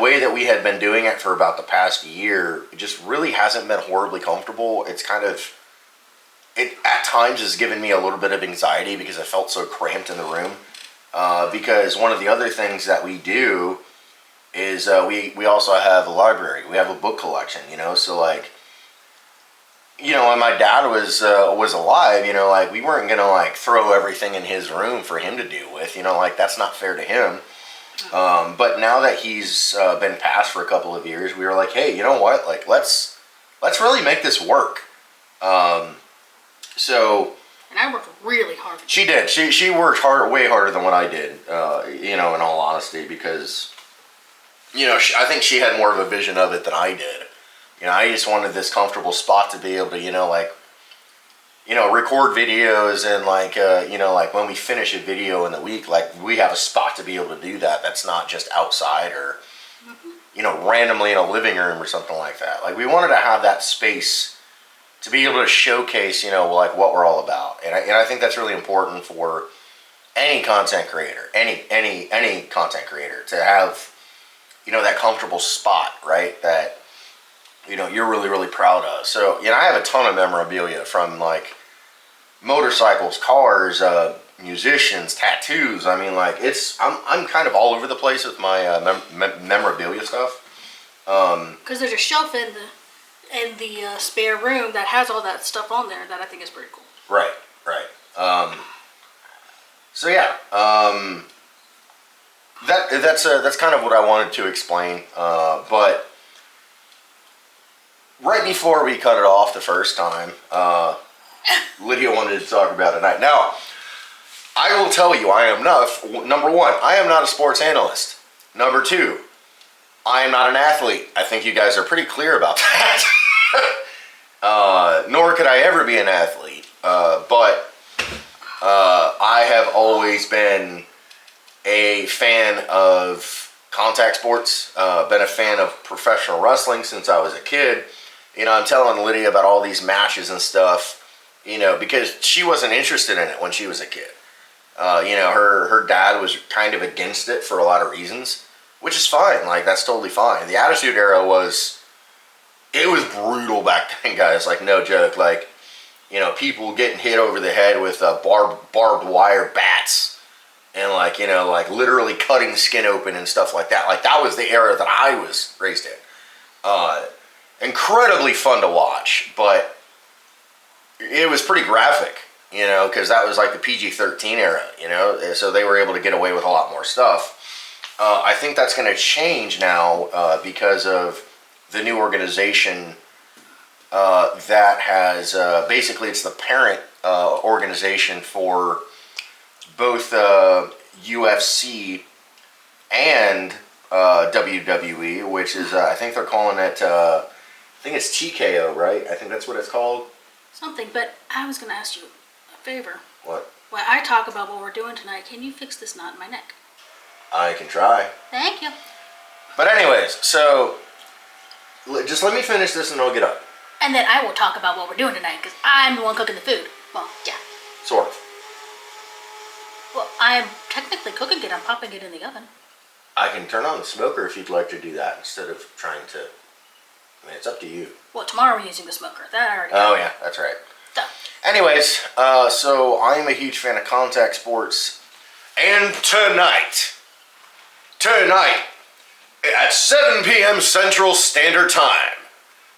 way that we had been doing it for about the past year, it just really hasn't been horribly comfortable. It's it at times has given me a little bit of anxiety because I felt so cramped in the room. Because one of the other things that we do is we also have a library. We have a book collection, so when my dad was alive, we weren't gonna throw everything in his room for him to do with, that's not fair to him. But now that he's been passed for a couple of years, we were like, hey, you know what? Let's really make this work. So. And I worked really hard. She did. She worked way harder than what I did. In all honesty, because I think she had more of a vision of it than I did. I just wanted this comfortable spot to be able to record videos and when we finish a video in the week, we have a spot to be able to do that. That's not just outside or randomly in a living room or something like that. We wanted to have that space to be able to showcase, what we're all about. And I think that's really important for any content creator, any content creator, to have, that comfortable spot, right, that, you're really, really proud of. So, I have a ton of memorabilia from, motorcycles, cars, musicians, tattoos. I'm kind of all over the place with my memorabilia stuff. Because there's a shelf in the spare room that has all that stuff on there that I think is pretty cool. Right, right. So yeah, that's kind of what I wanted to explain. But right before we cut it off the first time, Lydia wanted to talk about it tonight. Now, I will tell you, I am not, number one, I am not a sports analyst. Number two, I am not an athlete. I think you guys are pretty clear about that. Nor could I ever be an athlete. But I have always been a fan of contact sports, been a fan of professional wrestling since I was a kid. You know, I'm telling Lydia about all these matches and stuff, you know, because she wasn't interested in it when she was a kid. You know, her dad was kind of against it for a lot of reasons, which is fine. Like, that's totally fine. The Attitude Era was brutal back then, guys. Like, no joke. Like, you know, people getting hit over the head with barbed wire bats and, like, you know, like literally cutting skin open and stuff like that. Like, that was the era that I was raised in. Incredibly fun to watch, but it was pretty graphic, you know, because that was like the PG-13 era, you know, so they were able to get away with a lot more stuff. I think that's going to change now because of the new organization that has, basically it's the parent organization for both UFC and WWE, which is, I think they're calling it, I think it's TKO, right? I think that's what it's called. Something, but I was going to ask you a favor. What? While I talk about what we're doing tonight, can you fix this knot in my neck? I can try. Thank you. But anyways, so just let me finish this and I'll get up. And then I will talk about what we're doing tonight, because I'm the one cooking the food. Well, yeah. Sort of. Well, I'm technically cooking it. I'm popping it in the oven. I can turn on the smoker if you'd like to do that instead of trying to. I mean, it's up to you. Well, tomorrow we're using the smoker. That I already Oh, know. yeah, that's right. So, Anyways, so I'm a huge fan of contact sports. And tonight at 7 p.m. Central Standard Time,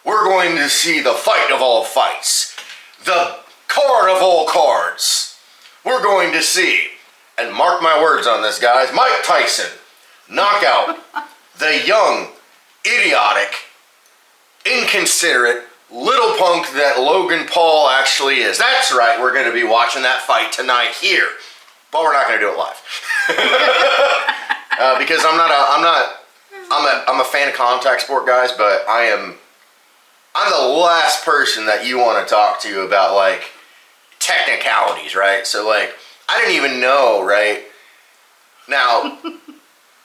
we're going to see the fight of all fights, the card of all cards. We're going to see, and mark my words on this, guys, Mike Tyson knock out the young, idiotic, inconsiderate little punk that Logan Paul actually is. That's right, we're going to be watching that fight tonight here, but we're not going to do it live. Because I'm a fan of contact sport, guys, but I'm the last person that you want to talk to about, like, technicalities, right? So, like, I didn't even know, right? Now,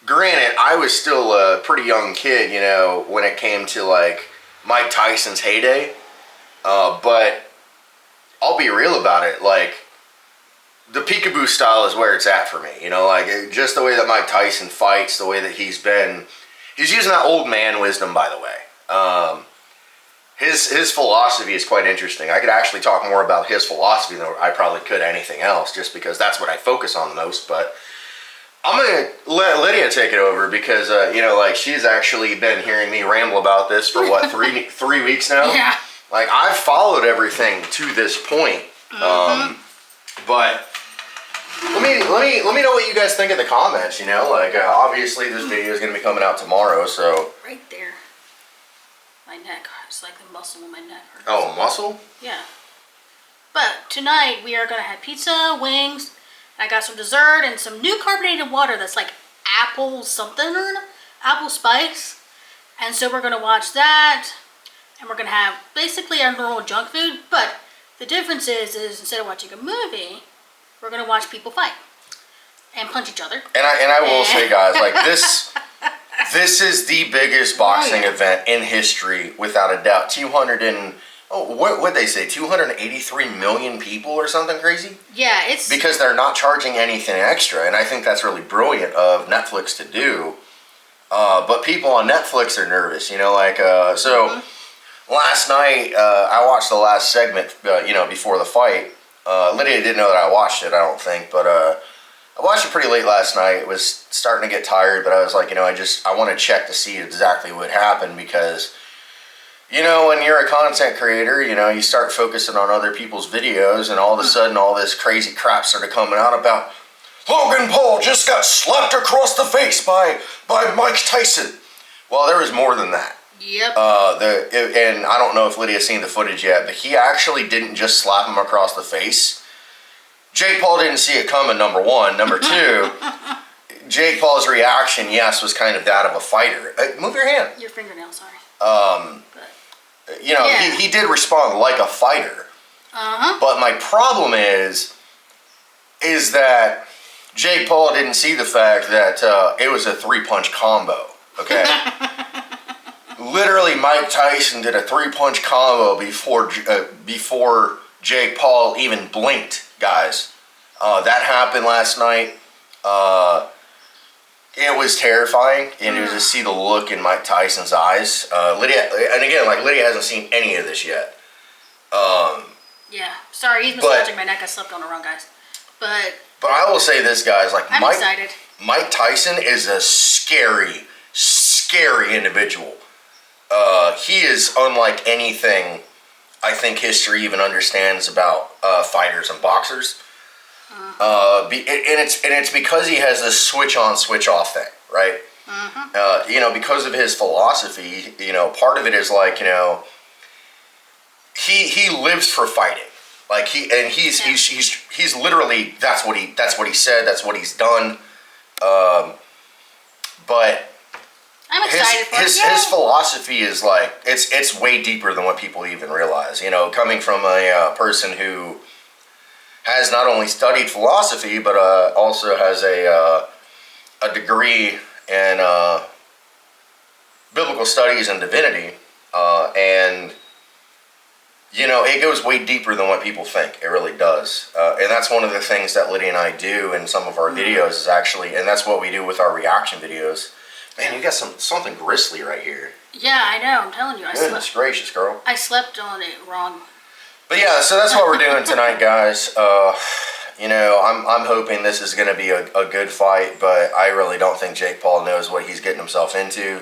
granted, I was still a pretty young kid, you know, when it came to, like, Mike Tyson's heyday. But I'll be real about it, like, the peekaboo style is where it's at for me, you know, like, just the way that Mike Tyson fights, the way that he's using that old man wisdom, by the way. His philosophy is quite interesting. I could actually talk more about his philosophy than I probably could anything else, just because that's what I focus on the most. But I'm going to let Lydia take it over because, you know, like, she's actually been hearing me ramble about this for, what, three weeks now? yeah. Like, I've followed everything to this point. But let me know what you guys think in the comments, you know? Like, obviously this video is going to be coming out tomorrow, so. Right there. My neck. It's like the muscle in my neck hurts. Oh, muscle? Yeah. But tonight we are going to have pizza, wings. I got some dessert and some new carbonated water that's like apple something, apple spice. And so we're going to watch that. And we're going to have basically our normal junk food. But the difference is instead of watching a movie, we're going to watch people fight and punch each other. And I will say, guys, like, this is the biggest boxing event in history, without a doubt. 283 million people or something crazy? Yeah, it's... Because they're not charging anything extra, and I think that's really brilliant of Netflix to do. But people on Netflix are nervous, you know, like, so last night, I watched the last segment, you know, before the fight. Lydia didn't know that I watched it, I don't think, but I watched it pretty late last night. It was starting to get tired, but I was like, you know, I want to check to see exactly what happened, because You know, when you're a content creator, you know, you start focusing on other people's videos, and all of a sudden all this crazy crap started coming out about Logan Paul just got slapped across the face by Mike Tyson. Well, there was more than that. Yep. And I don't know if Lydia's seen the footage yet, but he actually didn't just slap him across the face. Jake Paul didn't see it coming, number one. Number two, Jake Paul's reaction, yes, was kind of that of a fighter. Move your hand. Your fingernail, sorry. You know, Yeah. he did respond like a fighter. Uh-huh. But my problem is that Jake Paul didn't see the fact that it was a 3-punch combo, okay? Literally, Mike Tyson did a 3-punch combo before Jake Paul even blinked, guys. That happened last night. It was terrifying, and it was to see the look in Mike Tyson's eyes. Lydia, and again, like, Lydia hasn't seen any of this yet. Yeah. Sorry, he's massaging my neck. I slept on it wrong, guys. But I will say this, guys, like, I'm excited. Mike Tyson is a scary, scary individual. He is unlike anything I think history even understands about fighters and boxers. And it's because he has this switch on, switch off thing, right? You know, because of his philosophy, you know, part of it is like, you know, he lives for fighting. Like he's literally, that's what he said, that's what he's done. But I'm excited for it. his philosophy is like, it's way deeper than what people even realize. You know, coming from a person who has not only studied philosophy, but also has a degree in biblical studies and divinity, and you know, it goes way deeper than what people think. It really does, and that's one of the things that Lydia and I do in some of our videos is actually, and that's what we do with our reaction videos. Man, you got something gristly right here. Yeah, I know. I'm telling you. Goodness gracious, girl. I slept on it wrong. But yeah, so that's what we're doing tonight, guys. You know, I'm hoping this is going to be a good fight, but I really don't think Jake Paul knows what he's getting himself into.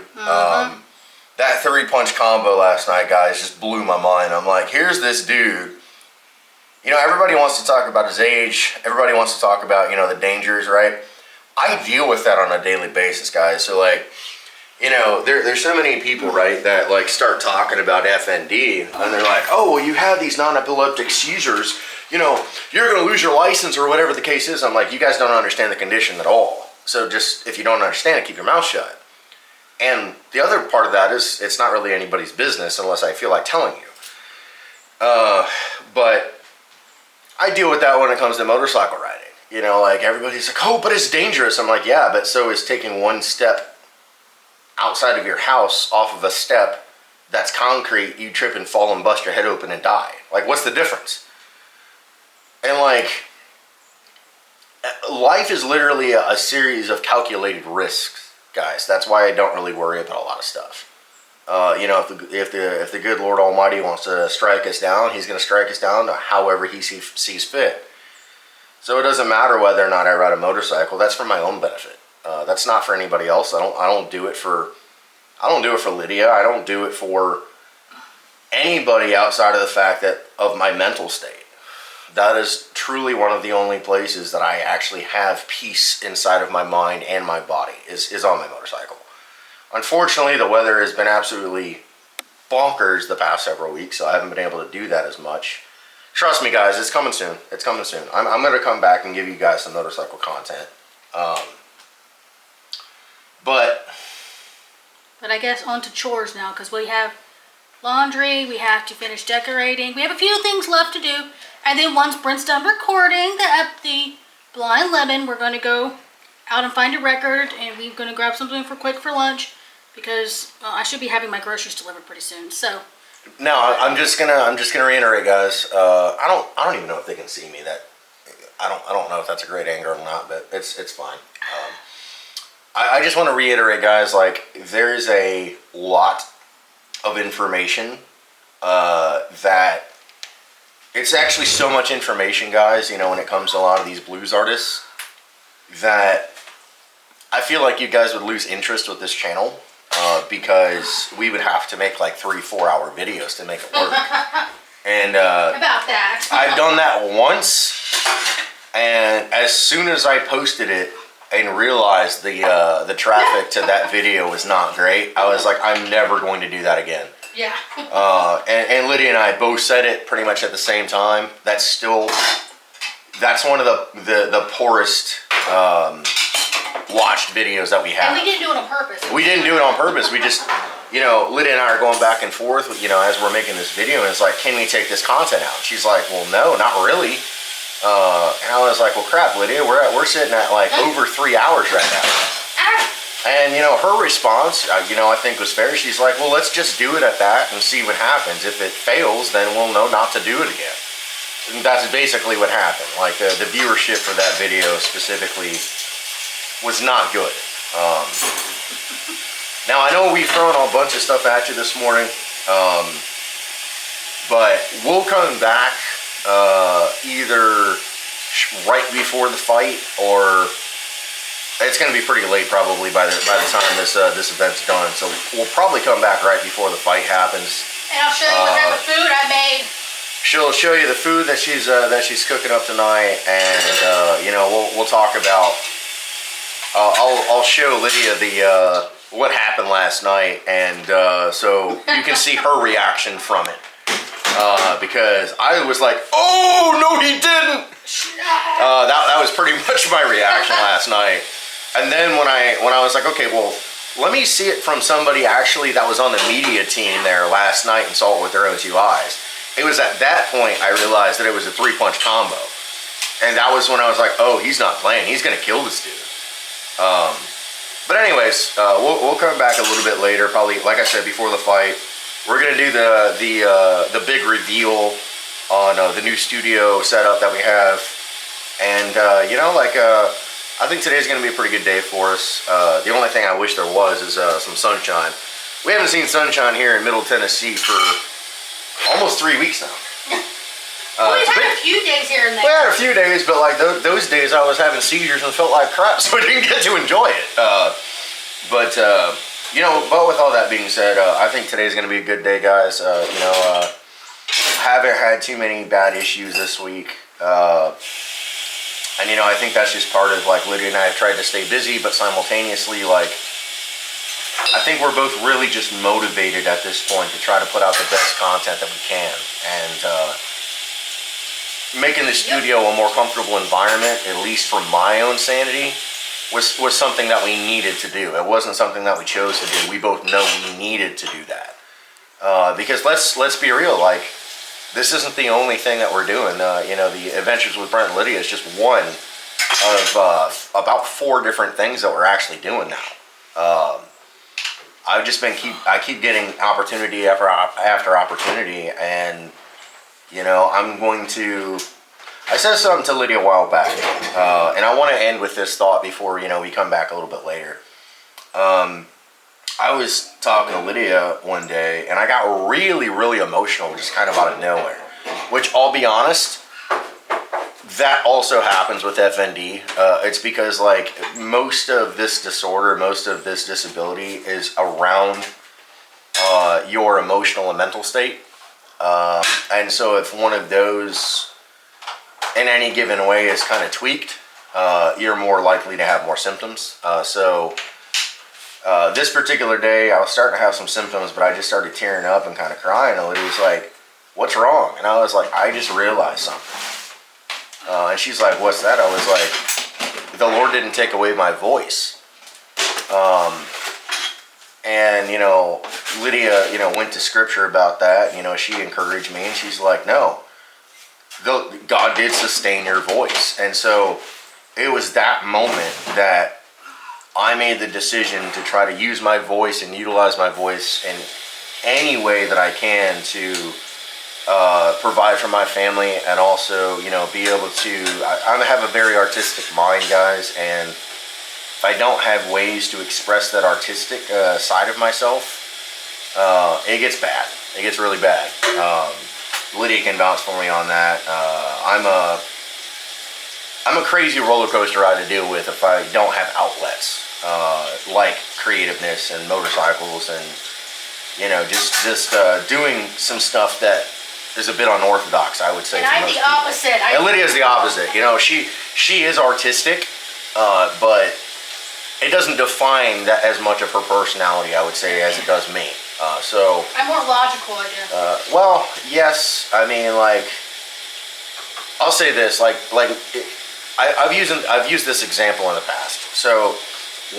That 3-punch combo last night, guys, just blew my mind. I'm like, here's this dude. You know, everybody wants to talk about his age. Everybody wants to talk about, you know, the dangers, right? I deal with that on a daily basis, guys. So, like, you know, there's so many people, right, that, like, start talking about FND, and they're like, oh, well, you have these non-epileptic seizures. You know, you're going to lose your license or whatever the case is. I'm like, you guys don't understand the condition at all. So just, if you don't understand it, keep your mouth shut. And the other part of that is, it's not really anybody's business unless I feel like telling you. But I deal with that when it comes to motorcycle riding. You know, like, everybody's like, oh, but it's dangerous. I'm like, yeah, but so is taking one step outside of your house off of a step that's concrete, you trip and fall and bust your head open and die. Like, what's the difference? And, like, life is literally a series of calculated risks, guys. That's why I don't really worry about a lot of stuff. You know, if the good Lord Almighty wants to strike us down, he's going to strike us down however he sees fit. So it doesn't matter whether or not I ride a motorcycle. That's for my own benefit. That's not for anybody else. I don't do it for Lydia. I don't do it for anybody outside of the fact of my mental state. That is truly one of the only places that I actually have peace inside of my mind and my body is on my motorcycle. Unfortunately, the weather has been absolutely bonkers the past several weeks, so I haven't been able to do that as much. Trust me, guys, it's coming soon. It's coming soon. I'm going to come back and give you guys some motorcycle content. But I guess on to chores now, because we have laundry, we have to finish decorating. We have a few things left to do. And then once Brent's done recording the Blind Lemon, we're going to go out and find a record, and we're going to grab something quick for lunch, because I should be having my groceries delivered pretty soon. So no, I'm just gonna reiterate, guys. I don't even know if they can see me. I don't know if that's a great angle or not, but it's fine. I just want to reiterate, guys, like, there is a lot of information that it's actually so much information, guys, you know, when it comes to a lot of these blues artists, that I feel like you guys would lose interest with this channel. because we would have to make like 3-4 hour videos to make it work. And About that. I've done that once, and as soon as I posted it and realized the traffic to that video was not great, I was like, I'm never going to do that again. Yeah. And Lydia and I both said it pretty much at the same time. That's one of the poorest watched videos that we have. And we didn't do it on purpose. We didn't do it on purpose. We just, Lydia and I are going back and forth, as we're making this video, and it's like, can we take this content out? She's like, well, no, not really. And I was like, well, crap, Lydia, we're sitting at like over 3 hours right now. And, her response, I think was fair. She's like, well, let's just do it at that and see what happens. If it fails, then we'll know not to do it again. And that's basically what happened. Like, the viewership for that video specifically was not good. Now, I know we've thrown a bunch of stuff at you this morning, but we'll come back either right before the fight, or it's going to be pretty late probably by the time this event's done. So we'll probably come back right before the fight happens. And I'll show you what type of food I made. She'll show you the food that she's cooking up tonight, and we'll talk about. I'll show Lydia what happened last night, and so you can see her reaction from it. Because I was like, oh no, he didn't. That was pretty much my reaction last night. And then when I was like, okay, well, let me see it from somebody actually that was on the media team there last night and saw it with their own 2 eyes. It was at that point I realized that it was a 3-punch combo. And that was when I was like, oh, he's not playing. He's going to kill this dude. But anyways, we'll come back a little bit later, probably, like I said, before the fight. We're going to do the big reveal on the new studio setup that we have. And, I think today's going to be a pretty good day for us. The only thing I wish there was is some sunshine. We haven't seen sunshine here in Middle Tennessee for almost 3 weeks now. We've had a few days here and there. We had a few days, but like those days I was having seizures and felt like crap, so I didn't get to enjoy it. But with all that being said, I think today's going to be a good day, guys. Haven't had too many bad issues this week. And I think that's just part of, like, Lydia and I have tried to stay busy, but simultaneously, like, I think we're both really just motivated at this point to try to put out the best content that we can. And making the studio a more comfortable environment, at least for my own sanity, was something that we needed to do. It wasn't something that we chose to do. We both know we needed to do that. Because let's be real, like, this isn't the only thing that we're doing. The Adventures with Brent and Lydia is just one of about 4 different things that we're actually doing now. I keep getting opportunity after opportunity, and I'm going to. I said something to Lydia a while back, and I want to end with this thought before we come back a little bit later. I was talking to Lydia one day, and I got really, really emotional, just kind of out of nowhere. Which, I'll be honest, that also happens with FND. It's because, like, most of this disorder, most of this disability is around your emotional and mental state. And so if one of those, in any given way, is kind of tweaked, you're more likely to have more symptoms. This particular day, I was starting to have some symptoms, but I just started tearing up and kind of crying. And Lydia was like, what's wrong? And I was like, I just realized something. And she's like, what's that? I was like, the Lord didn't take away my voice. And, Lydia, went to scripture about that. She encouraged me, and she's like, no, God did sustain your voice. And so it was that moment that I made the decision to try to use my voice and utilize my voice in any way that I can to provide for my family, and also, be able to. I have a very artistic mind, guys, and if I don't have ways to express that artistic side of myself, it gets bad. It gets really bad. Lydia can vouch for me on that. I'm a crazy roller coaster ride to deal with if I don't have outlets. like creativeness and motorcycles and, you know, just doing some stuff that is a bit unorthodox, I would say. And I'm the opposite. And Lydia's the opposite. You know, she is artistic, but it doesn't define that as much of her personality, I would say, as it does me. So I'm more logical, I guess. well, yes. I mean, like, I'll say this, I've used this example in the past. So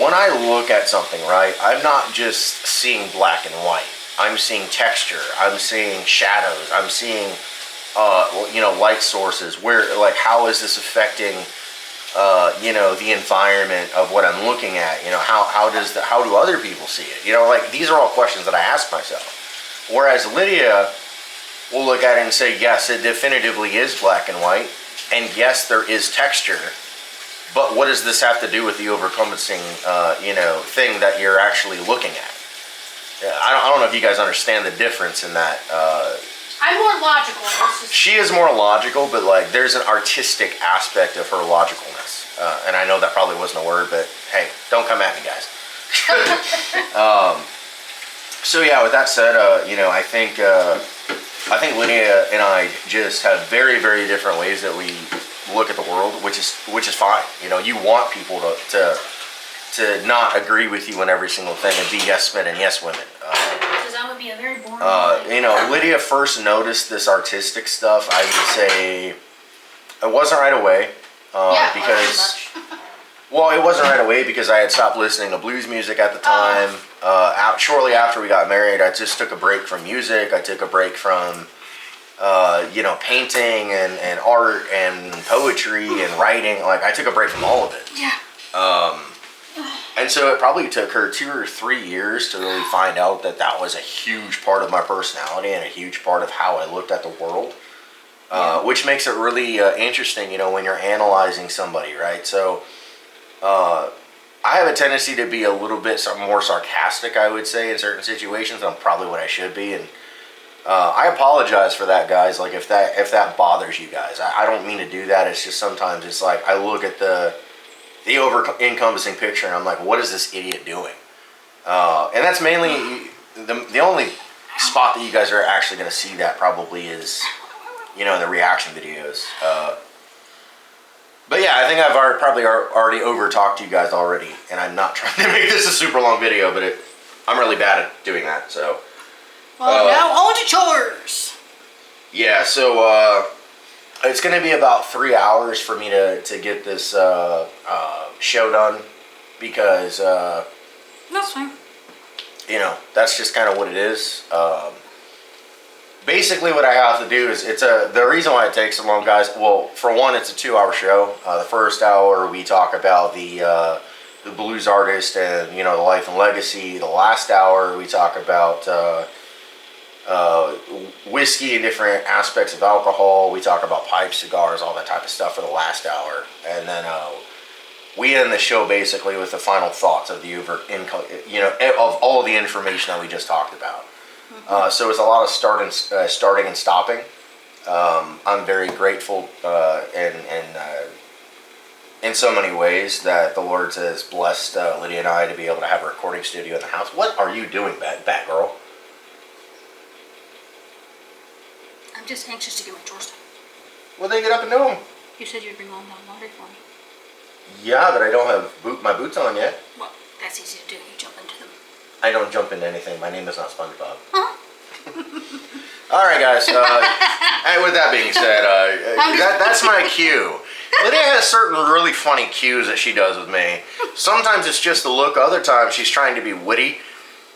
when I look at something, right, I'm not just seeing black and white. I'm seeing texture. I'm seeing shadows. I'm seeing, you know, light sources. Where, like, how is this affecting, you know, the environment of what I'm looking at? You know, how do other people see it? You know, like, these are all questions that I ask myself. Whereas Lydia will look at it and say, yes, it definitively is black and white, and yes, there is texture. But what does this have to do with the overcompensating, you know, thing that you're actually looking at? I don't know if you guys understand the difference in that. I'm more logical. She is more logical, but, like, there's an artistic aspect of her logicalness. And I know that probably wasn't a word, but hey, don't come at me, guys. So yeah, with that said, you know, I think Lydia and I just have very, very different ways that we look at the world, which is fine. You know, you want people to not agree with you on every single thing and be yes men and yes women. Because that would be a very boring you know, Lydia first noticed this artistic stuff, I would say, it wasn't right away. Because, well, it wasn't right away because I had stopped listening to blues music at the time. Shortly after we got married, I just took a break from music. I took a break from, you know, painting and art and poetry and writing. Like, I took a break from all of it. Yeah. And so it probably took her 2 or 3 years to really find out that that was a huge part of my personality and a huge part of how I looked at the world. Which makes it really interesting, you know, when you're analyzing somebody, right? So I have a tendency to be a little bit more sarcastic, I would say, in certain situations. I'm probably what I should be, and I apologize for that, guys. Like, if that bothers you guys, I don't mean to do that. It's just sometimes it's like I look at the over-encompassing picture and I'm like, what is this idiot doing? And that's mainly the only spot that you guys are actually going to see that probably is, you know, in the reaction videos. But yeah, I think I've probably already over-talked to you guys already, and I'm not trying to make this a super long video, but I'm really bad at doing that, so. Well, now on to chores. Yeah, so it's going to be about 3 hours for me to get this show done, because, That's fine. you know, that's just kind of what it is. Basically, what I have to do is the reason why it takes so long, guys. Well, for one, it's a 2-hour show. The first hour we talk about the blues artist and, you know, the life and legacy. The last hour we talk about whiskey and different aspects of alcohol. We talk about pipes, cigars, all that type of stuff for the last hour, and then we end the show basically with the final thoughts of the you know, of all of the information that we just talked about. So it's a lot of starting and stopping. I'm very grateful and in so many ways that the Lord has blessed Lydia and I to be able to have a recording studio in the house. What are you doing, bad girl? I'm just anxious to get my chores done. Well, then get up and do them. You said you'd bring on the laundry for me. Yeah, but I don't have my boots on yet. Well, that's easy to do. You jump into them. I don't jump into anything. My name is not SpongeBob. Huh? All right, guys. And with that being said, that's my cue. Lydia has certain really funny cues that she does with me. Sometimes it's just the look. Other times she's trying to be witty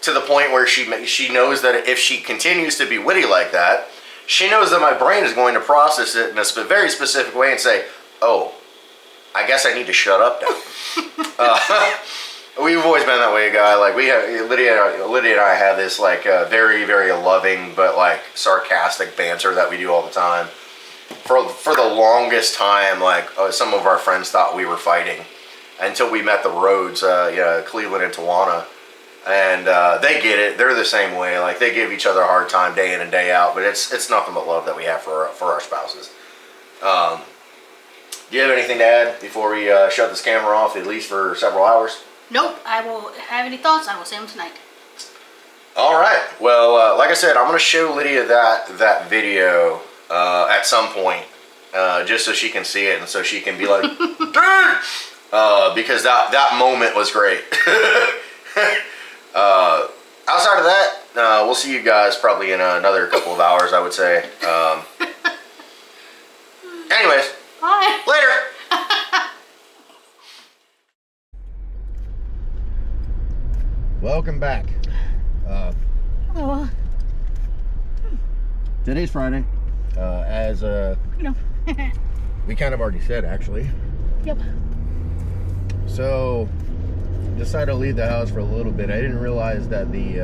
to the point where she knows that if she continues to be witty like that, she knows that my brain is going to process it in a very specific way and say, oh, I guess I need to shut up now. We've always been that way, guy. Like, we have Lydia and I have this like very, very loving but like sarcastic banter that we do all the time. For the longest time, like some of our friends thought we were fighting until we met the Rhodes, Cleveland and Tawana, and they get it. They're the same way. Like, they give each other a hard time day in and day out, but it's nothing but love that we have for our spouses. Do you have anything to add before we shut this camera off, at least for several hours? Nope. I will have any thoughts. I will say them tonight. All right. Well, like I said, I'm gonna show Lydia that video at some point, just so she can see it and so she can be like, dude, because that moment was great. Outside of that, we'll see you guys probably in another couple of hours, I would say. Anyways, Bye. later. Welcome back. Oh, Today's Friday, as we kind of already said, actually. Yep. So, decided to leave the house for a little bit. I didn't realize that the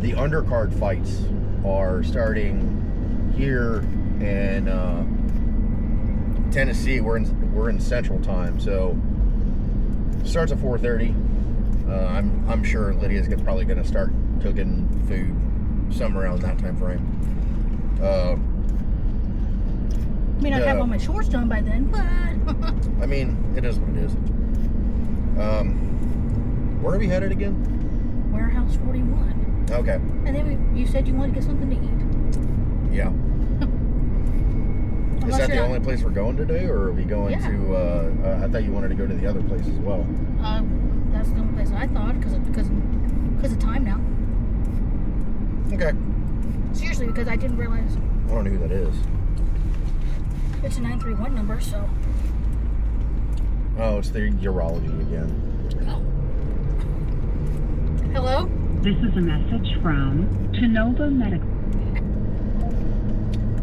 undercard fights are starting here in Tennessee. We're in Central Time, so starts at 4:30. I'm sure Lydia's probably going to start cooking food somewhere around that time frame. I mean, I'd have all my chores done by then, but... I mean, it is what it is. Where are we headed again? Warehouse 41. Okay. And then you said you wanted to get something to eat. Yeah. Is that the you're only place we're going today, or are we going to? I thought you wanted to go to the other place as well. That's the only place I thought because of time now. Okay. Seriously, because I didn't realize I don't know who that is. it's a 931 number. So. Oh, it's the urology again. Oh. Hello. This is a message from Tenova Medical.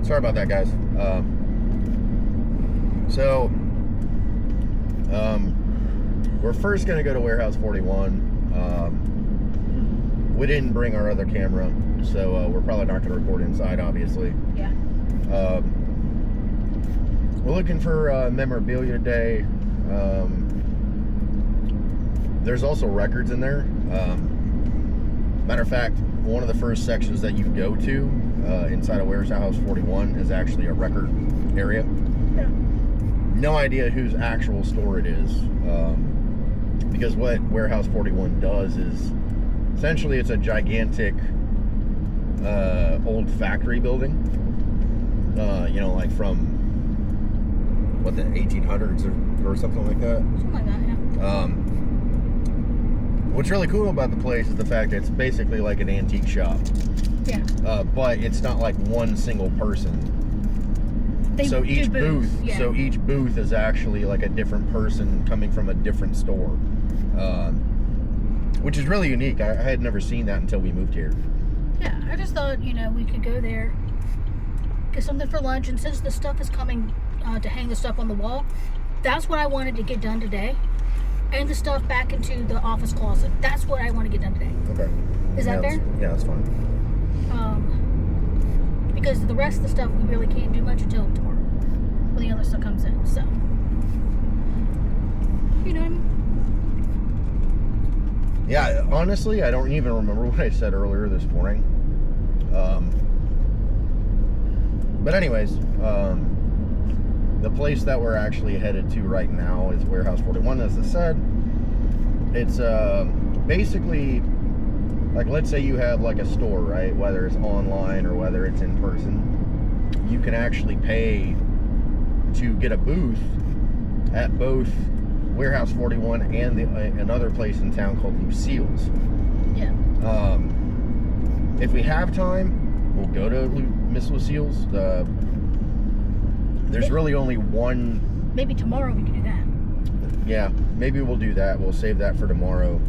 Sorry about that, guys. We're first going to go to Warehouse 41. We didn't bring our other camera, so we're probably not going to record inside, obviously. Yeah. We're looking for memorabilia today. There's also records in there. Matter of fact, one of the first sections that you go to inside of Warehouse 41 is actually a record area. Yeah. No idea whose actual store it is, because what Warehouse 41 does is essentially it's a gigantic old factory building. Like from what, the 1800s or something like that. Something like that. Yeah. What's really cool about the place is the fact that it's basically like an antique shop. Yeah. But it's not like one single person. So each booth, each booth is actually like a different person coming from a different store, which is really unique. I had never seen that until we moved here. Yeah, I just thought we could go there, get something for lunch, and since the stuff is coming to hang the stuff on the wall, that's what I wanted to get done today. And the stuff back into the office closet. That's what I want to get done today. Okay. Is that fair? Yeah, that's fine. Because the rest of the stuff we really can't do much until tomorrow when the other stuff comes in. So, you know what I mean? Yeah, honestly, I don't even remember what I said earlier this morning. But anyways, the place that we're actually headed to right now is Warehouse 41, as I said. It's basically, like, let's say you have like a store, right? Whether it's online or whether it's in person, you can actually pay to get a booth at both Warehouse 41 and another place in town called Lucille's. Yeah. If we have time, we'll go to Miss Lucille's. There's really only one. Maybe tomorrow we can do that. Yeah, maybe we'll do that. We'll save that for tomorrow.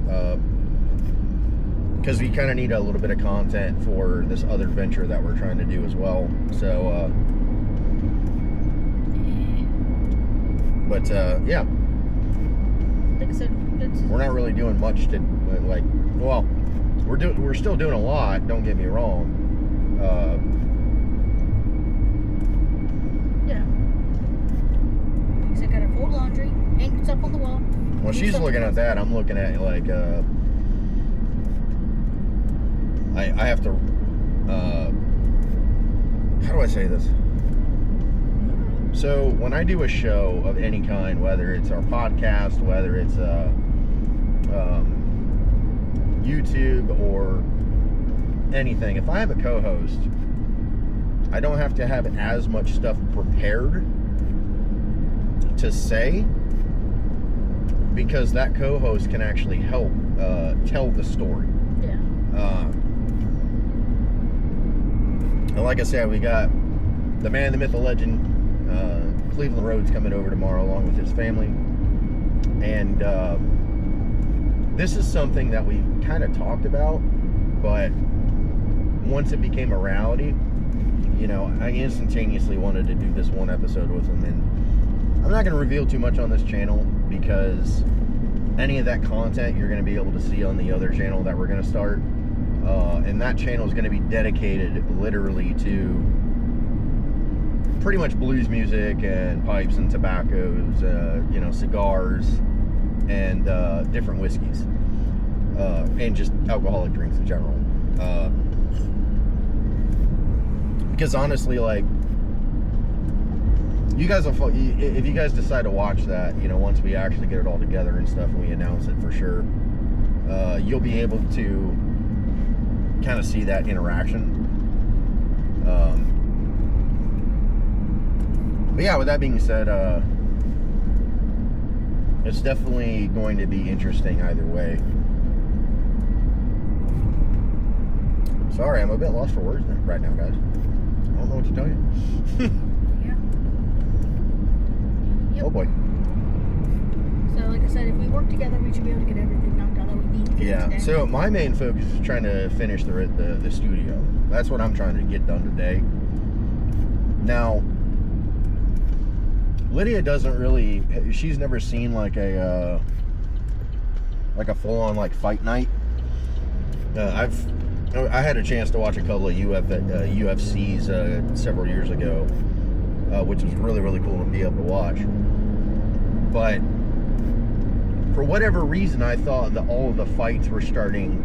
Because we kind of need a little bit of content for this other venture that we're trying to do as well. So, yeah. Like I said, We're not really doing much to, like, well, we're still doing a lot, don't get me wrong. yeah. Because I gotta fold laundry, hang stuff on the wall. Well, she's looking at that. I'm looking at, like, I have to, how do I say this? So when I do a show of any kind, whether it's our podcast, whether it's YouTube or anything, if I have a co-host, I don't have to have as much stuff prepared to say, because that co-host can actually help tell the story. Yeah. And like I said, we got the man, the myth, the legend, Cleveland Rhodes coming over tomorrow along with his family. And this is something that we kind of talked about, but once it became a reality, you know, I instantaneously wanted to do this one episode with him. And I'm not going to reveal too much on this channel, because any of that content you're going to be able to see on the other channel that we're going to start. And that channel is going to be dedicated literally to pretty much blues music and pipes and tobaccos, you know, cigars and different whiskeys, and just alcoholic drinks in general. Because honestly, like, you guys will, if you guys decide to watch that, you know, once we actually get it all together and stuff and we announce it for sure, you'll be able to kind of see that interaction. But yeah, with that being said, it's definitely going to be interesting either way. Sorry, I'm a bit lost for words right now, guys. I don't know what to tell you. Yeah. Yep. Oh boy. So, like I said, if we work together, we should be able to get everything knocked out that we need to get today. So my main focus is trying to finish the studio. That's what I'm trying to get done today. Now, Lydia doesn't really. She's never seen like a full-on like fight night. I had a chance to watch a couple of UFCs several years ago, which was really, really cool to be able to watch. But for whatever reason, I thought that all of the fights were starting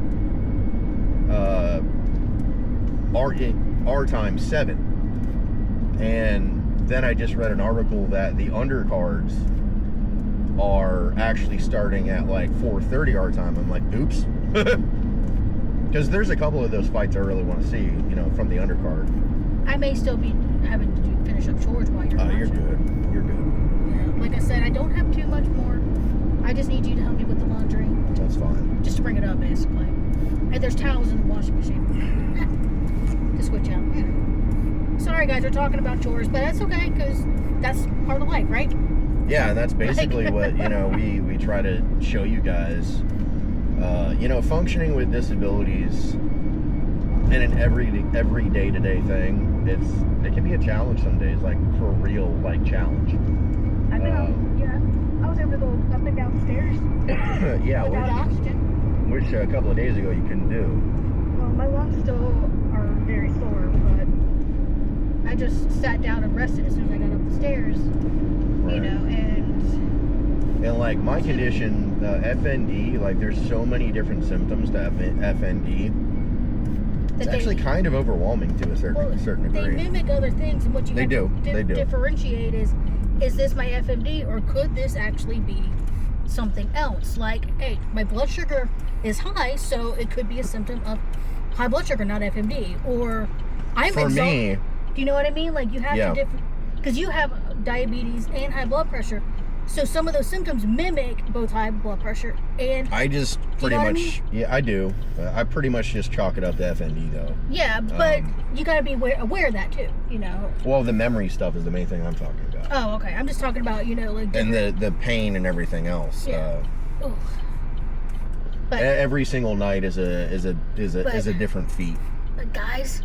our time 7, and then I just read an article that the undercards are actually starting at like 4:30 our time. I'm like, oops. Because there's a couple of those fights I really want to see, you know, from the undercard. I may still be having to finish up chores while you're watching. You're good. You're good. Yeah, like I said, I don't have too much more. I just need you to help me with the laundry. That's fine. Just to bring it up, basically. And there's towels in the washing machine. To switch out. Sorry, guys, we're talking about chores, but that's okay, because that's part of life, right? Yeah, and that's basically what, you know, we try to show you guys. You know, functioning with disabilities in an every day-to-day thing, it can be a challenge some days, like for a real like challenge. I was able to go up and down stairs Yeah, without oxygen. which a couple of days ago you couldn't do. Well, my lungs still are very sore, but I just sat down and rested as soon as I got up the stairs, Right. you know, And like my condition, FND, like there's so many different symptoms to FND. It's actually kind of overwhelming to a certain they degree. mimic other things, and what you They have do. to They do. differentiate is this my FMD, or could this actually be something else? Like, hey, my blood sugar is high, so it could be a symptom of high blood sugar, not FMD. Or I'm For me, do you know what I mean? Like, you have Yeah. to different, because you have diabetes and high blood pressure. So some of those symptoms mimic both high blood pressure and I just pretty know what I much, I do. I pretty much just chalk it up to FND though. yeah, but you got to be aware of that too, you know. Well, the memory stuff is the main thing I'm talking about. Oh, okay. I'm just talking about, you know, like And the pain and everything else. Yeah. Ooh. But Every single night is a different feat. But guys,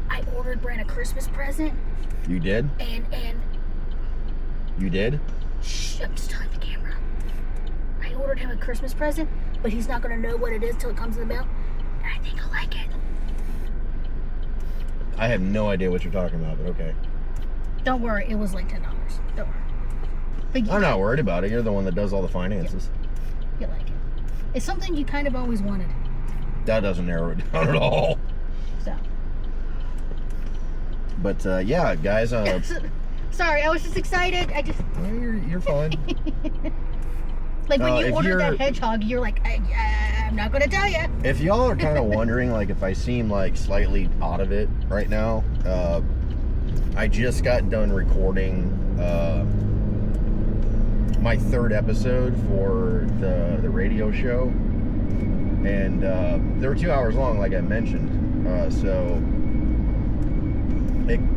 I ordered Brent a Christmas present, You did? and You did? shh, I'm just telling the camera. I ordered him a Christmas present, but he's not gonna know what it is till it comes in the mail, and I think he'll like it. I have no idea what you're talking about, but okay. Don't worry, it was like $10. Don't worry. But I'm not worried about it. You're the one that does all the finances. You like it. It's something you kind of always wanted. That doesn't narrow it down at all. So But yeah, guys, Sorry, I was just excited. I just Well, you're fine. like when you if ordered you're- that hedgehog, you're like, I'm not gonna tell you. If y'all are kind of wondering, like, if I seem like slightly out of it right now, I just got done recording my third episode for the radio show, and they were 2 hours long, like I mentioned. So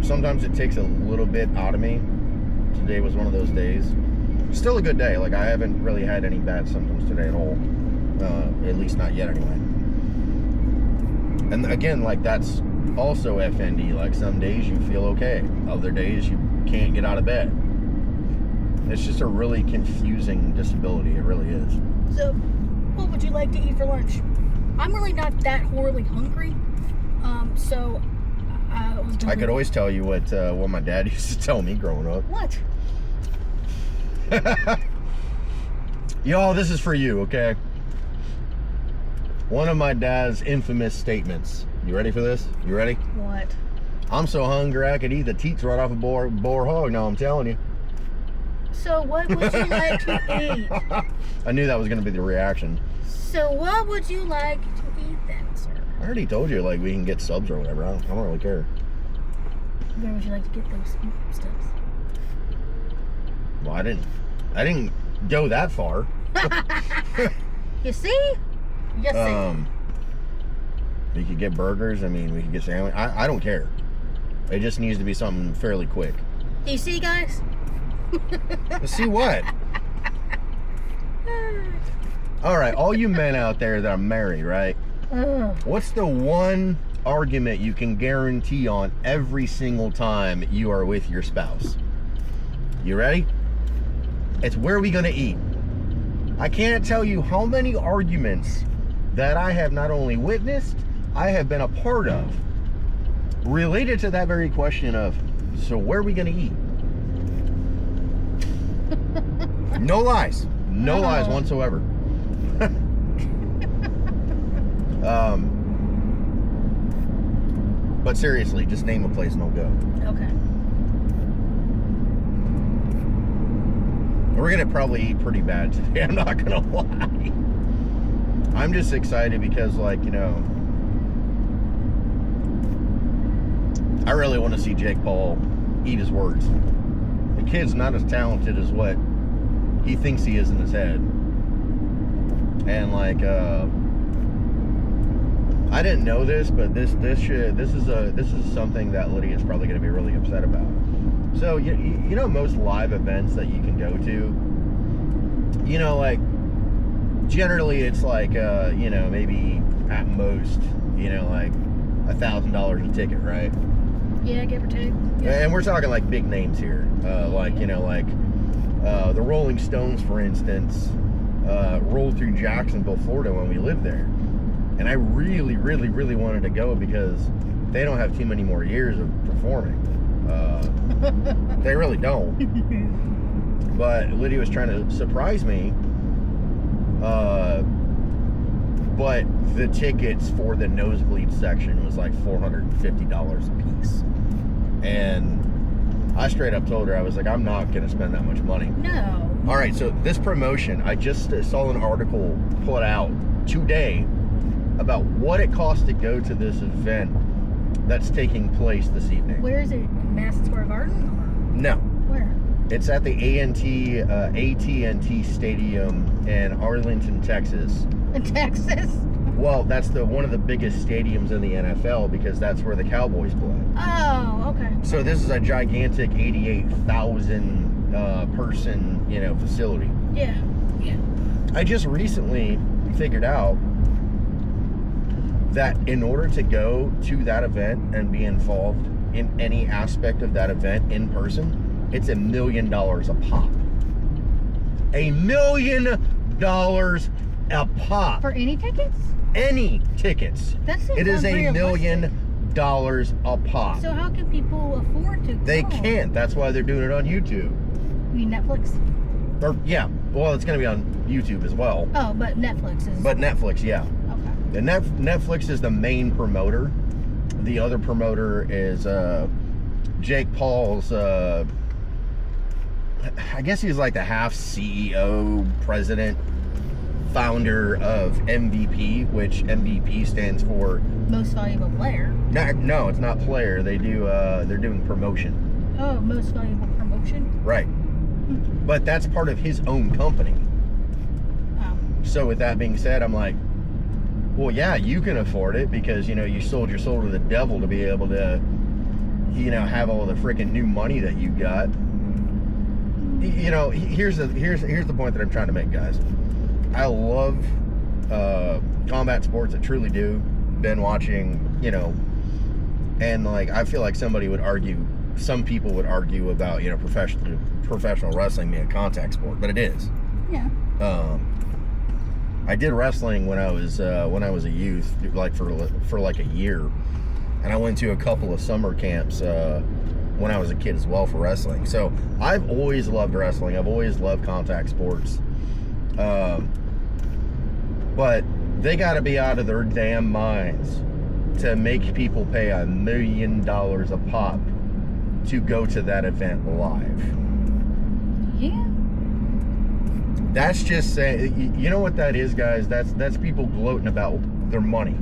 sometimes it takes a little bit out of me. Today was one of those days. Still a good day. Like, I haven't really had any bad symptoms today at all. At least not yet, anyway. And again, like, that's also FND. Like, some days you feel okay. Other days you can't get out of bed. It's just a really confusing disability. It really is. So, what would you like to eat for lunch? I'm really not that horribly hungry. So I was gonna I could always tell you what my dad used to tell me growing up. What? Y'all, this is for you, okay? One of my dad's infamous statements. You ready for this? You ready? What? I'm so hungry I could eat the teats right off a boar hog. No, I'm telling you. So what would you like to eat? I knew that was going to be the reaction. So what would you like to eat then, sir? I already told you, like, we can get subs or whatever. I don't really care. Where would you like to get those steps? Well, I didn't go that far. You see? You see. We could get burgers. I mean, we could get sandwich. I don't care. It just needs to be something fairly quick. You see, guys? See what? All right, all you men out there that are married, right? What's the one argument you can guarantee on every single time you are with your spouse? You ready? It's where are we gonna eat? I can't tell you how many arguments that I have not only witnessed, I have been a part of, related to that very question of, so where are we gonna eat? No lies. No lies whatsoever. But seriously, just name a place and I'll go. Okay. We're gonna probably eat pretty bad today, I'm not gonna lie. I'm just excited because, like, you know, I really want to see Jake Paul eat his words. The kid's not as talented as what he thinks he is in his head. And, like, I didn't know this, but this is something that Lydia's probably going to be really upset about. So you know, most live events that you can go to, you know, like, generally it's like you know, maybe at most, you know, like $1,000 a ticket, right? Yeah, give or take. Yeah. And we're talking like big names here, like, you know, like the Rolling Stones, for instance, rolled through Jacksonville, Florida when we lived there. And I really, really, really wanted to go because they don't have too many more years of performing. They really don't. But Lydia was trying to surprise me. But the tickets for the nosebleed section was like $450 a piece. And I straight up told her, I was like, I'm not going to spend that much money. No. All right, so this promotion, I just saw an article put out today about what it costs to go to this event that's taking place this evening. Where is it? Madison Square Garden? Or No, where? it's at the AT&T Stadium in Arlington, Texas. In Texas? Well, that's one of the biggest stadiums in the NFL because that's where the Cowboys play. Oh, okay. So this is a gigantic 88,000 person, you know, facility. Yeah. Yeah. I just recently figured out that in order to go to that event and be involved in any aspect of that event in person, it's $1 million a pop. $1 million a pop. For any tickets? Any tickets. That seems It is $1 unrealistic. million a pop. So how can people afford to go? They can't. That's why they're doing it on YouTube. You mean Netflix? Or yeah, well, it's going to be on YouTube as well. Oh, but Netflix is... But Netflix, yeah. Okay. The Netflix is the main promoter. The other promoter is Jake Paul's I guess he's like the half CEO, president, founder of MVP, which MVP stands for Most valuable player. no, it's not player. They do they're doing promotion. Oh, most valuable promotion. Right. But that's part of his own company. Oh. So with that being said, I'm like, well, yeah, you can afford it because, you know, you sold your soul to the devil to be able to, you know, have all the freaking new money that you got. You know, here's the point that I'm trying to make, guys. I love combat sports. I truly do. Been watching, you know, and like I feel like some people would argue about, you know, professional wrestling being a contact sport, but it is. Yeah. I did wrestling when I was a youth, like for like a year, and I went to a couple of summer camps when I was a kid as well for wrestling. So I've always loved wrestling. I've always loved contact sports. But they got to be out of their damn minds to make people pay $1 million a pop to go to that event live. Yeah. That's just saying, you know what that is, guys? That's people gloating about their money.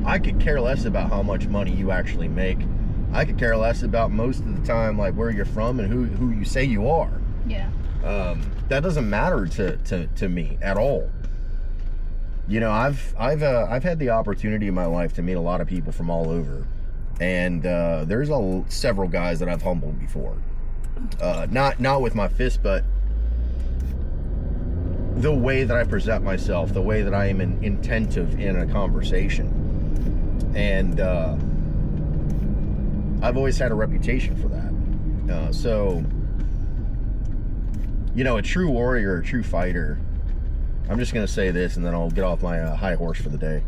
I could care less about how much money you actually make. I could care less about most of the time, like where you're from and who you say you are. Yeah. That doesn't matter to me at all. You know, I've had the opportunity in my life to meet a lot of people from all over, and there's several guys that I've humbled before. Not with my fist, but the way that I present myself, the way that I am intentive in a conversation, and I've always had a reputation for that. So, you know, a true warrior, a true fighter. I'm just going to say this and then I'll get off my high horse for the day.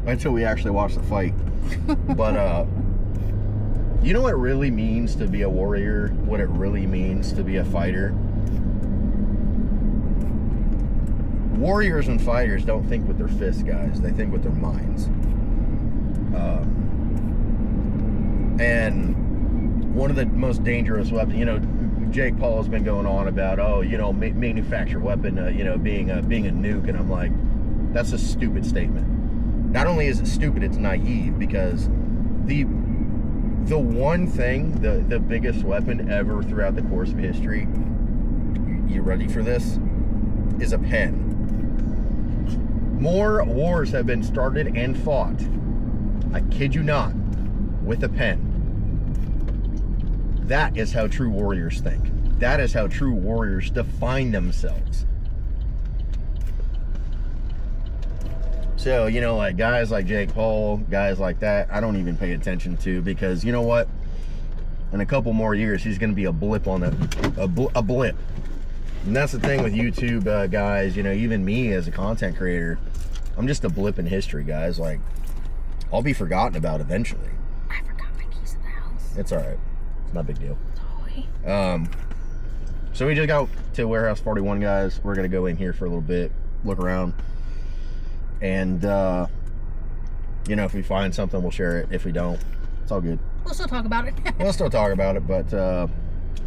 Until we actually watch the fight. But, you know what it really means to be a warrior? What it really means to be a fighter? Warriors and fighters don't think with their fists, guys. They think with their minds. And one of the most dangerous weapons, you know, Jake Paul has been going on about, oh, you know, manufacture weapon, you know, being a nuke, and I'm like, that's a stupid statement. Not only is it stupid, it's naive, because the one thing, the biggest weapon ever throughout the course of history, you ready for this, is a pen. More wars have been started and fought, I kid you not, with a pen. That is how true warriors think. That is how true warriors define themselves. So, you know, like guys like Jake Paul, guys like that, I don't even pay attention to, because you know what? In a couple more years, he's going to be a blip on a blip. And that's the thing with YouTube guys, you know, even me as a content creator, I'm just a blip in history, guys. Like, I'll be forgotten about eventually. I forgot my keys at the house. It's all right. It's not a big deal. Sorry. So we just got to Warehouse 41, guys. We're going to go in here for a little bit, look around. And, you know, if we find something, we'll share it. If we don't, it's all good. We'll still talk about it. We'll still talk about it, but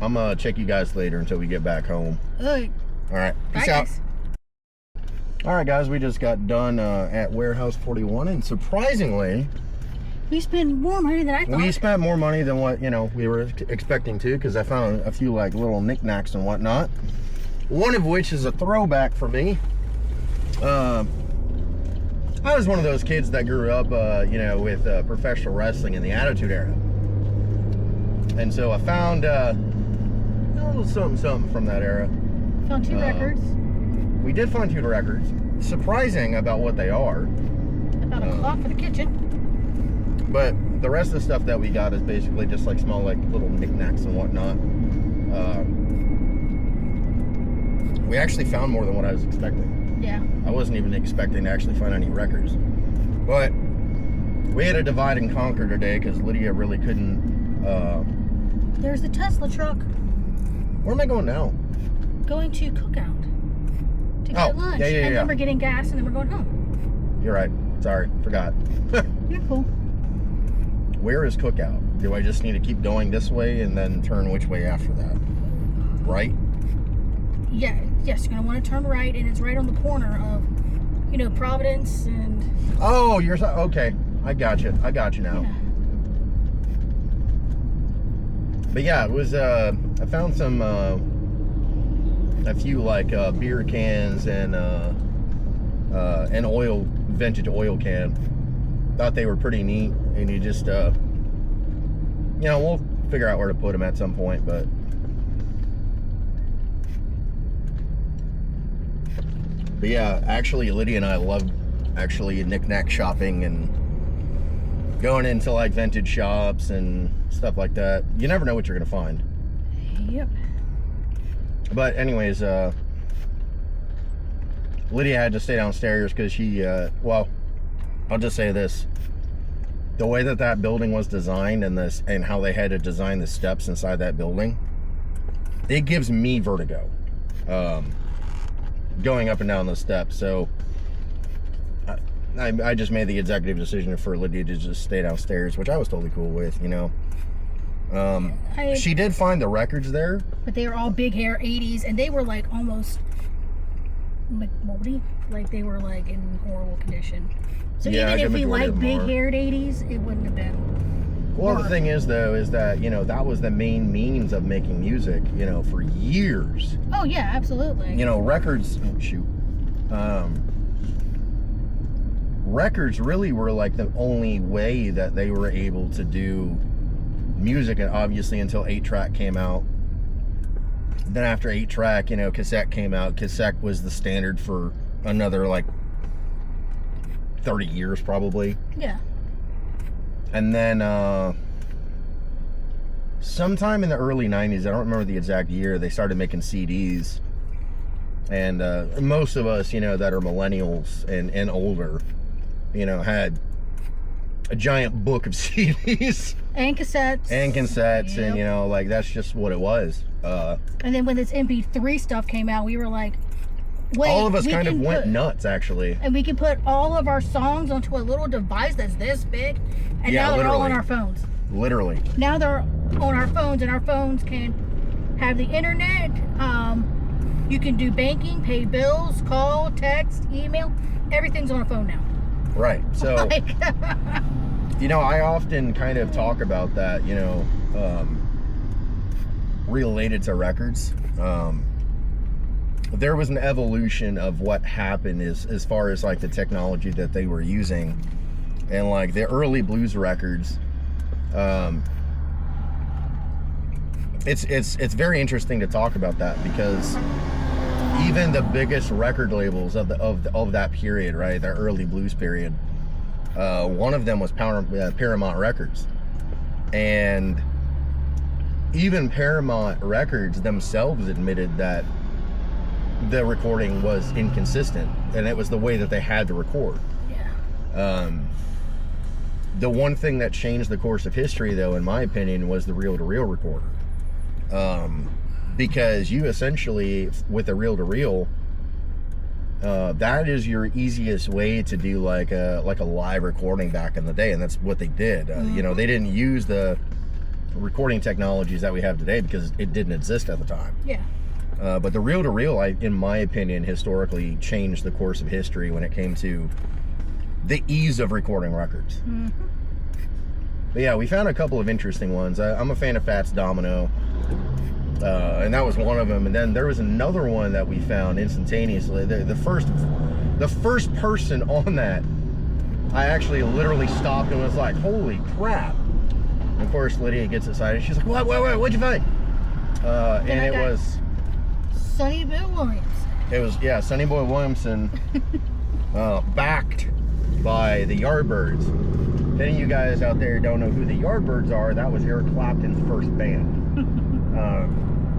I'm going to check you guys later until we get back home. Hey. All right. Peace Bye, out. guys. All right, guys. We just got done at Warehouse 41, and surprisingly, We spent more money than I thought. we spent more money than what, you know, we were expecting to, because I found a few, like, little knickknacks and whatnot. One of which is a throwback for me. I was one of those kids that grew up, you know, with professional wrestling in the Attitude Era. And so I found a little something from that era. Found 2 records. We did find 2 records. Surprising about what they are. I found a clock for the kitchen. But the rest of the stuff that we got is basically just like small, like little knickknacks and whatnot. We actually found more than what I was expecting. Yeah. I wasn't even expecting to actually find any records. But we had to divide and conquer today because Lydia really couldn't. There's the Tesla truck Where am I going now? going to Cookout to get lunch. yeah. And then we're getting gas and then we're going home. You're right. Sorry, forgot. You're cool. Where is Cookout? Do I just need to keep going this way and then turn which way after that? right? Yeah, yes, you're gonna want to turn right, and it's right on the corner of, Providence and. Oh, okay. I got you now. Yeah. But yeah, it was. I found some, a few like beer cans and an vintage oil can. Thought they were pretty neat, and you just, we'll figure out where to put them at some point, but. But yeah, actually, Lydia and I love knick-knack shopping and going into like vintage shops and stuff like that. You never know what you're gonna find. Yep. But anyways, Lydia had to stay downstairs because she, I'll just say this. The way that building was designed and how they had to design the steps inside that building, it gives me vertigo. Going up and down those steps. So I just made the executive decision for Lydia to just stay downstairs, which I was totally cool with, she did find the records there, but they were all big hair 80s, and they were like almost like moldy, like they were like in horrible condition. So yeah, even if we like big haired 80s, it wouldn't have been. Well, the thing is though, is that that was the main means of making music, for years. Oh yeah, absolutely. Records. Oh, shoot. Records really were like the only way that they were able to do music, and obviously until 8-track came out. Then after 8-track, cassette came out. Cassette was the standard for another like 30 years probably. Yeah. And then sometime in the early 90s, I don't remember the exact year, they started making CDs. And most of us, that are millennials and older, had a giant book of CDs. And cassettes. Yep. And, like, that's just what it was. And then when this MP3 stuff came out, we were like, wait. All of us kind of went nuts, actually. And we can put all of our songs onto a little device that's this big. And Yeah, now they're all literally. on our phones. Literally. Now they're on our phones, and our phones can have the internet. You can do banking, pay bills, call, text, email. Everything's on a phone now. Right. So, Like, I often kind of talk about that, related to records. There was an evolution of what happened as far as like the technology that they were using, and like the early blues records. It's very interesting to talk about that, because even the biggest record labels of that period, right, the early blues period, one of them was Paramount Records, and even Paramount Records themselves admitted that the recording was inconsistent, and it was the way that they had to record. yeah. The one thing that changed the course of history, though, in my opinion, was the reel-to-reel recorder. Because you essentially, with a reel-to-reel, that is your easiest way to do like a live recording back in the day, and that's what they did. They didn't use the recording technologies that we have today because it didn't exist at the time. Yeah. But the reel-to-reel, in my opinion, historically changed the course of history when it came to the ease of recording records. Mm-hmm. But yeah, we found a couple of interesting ones. I'm a fan of Fats Domino, and that was one of them. And then there was another one that we found instantaneously. The first person on that, I actually literally stopped and was like, "Holy crap!" And of course, Lydia gets excited. She's like, "What? What'd you find?" And it was Sonny Bill Williams. It was, yeah, Sonny Boy Williamson, backed by the Yardbirds. If any of you guys out there don't know who the Yardbirds are, that was Eric Clapton's first band.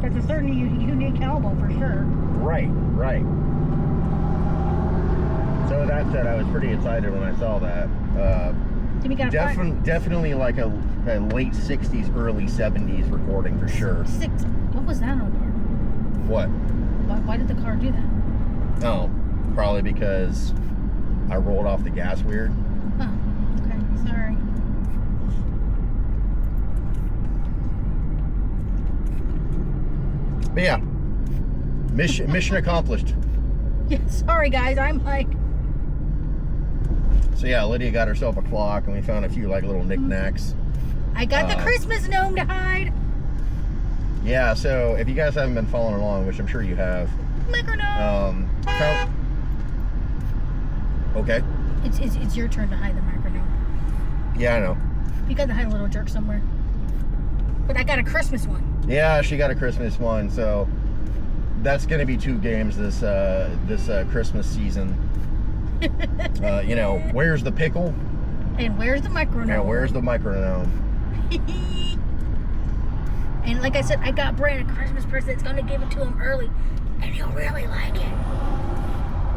That's a certain unique album for sure. Right. So that said, I was pretty excited when I saw that. Definitely like a late 60s, early 70s recording for sure. What was that on the car? What? Why did the car do that? Oh, probably because I rolled off the gas weird. Oh, okay. Sorry. But yeah, mission accomplished. Yeah, sorry guys, I'm like, So yeah, Lydia got herself a clock, and we found a few like little knickknacks. I got the Christmas gnome to hide. Yeah, so if you guys haven't been following along, which I'm sure you have, Micro gnome. Okay. It's your turn to hide the micro gnome. Yeah, I know. You got to hide a little jerk somewhere. But I got a Christmas one. Yeah, she got a Christmas one, so that's gonna be 2 games this Christmas season. You know, where's the pickle? And where's the micro gnome? And where's the micro gnome? And like I said, I got Brand a Christmas present. It's gonna give it to him early, and he'll really like it.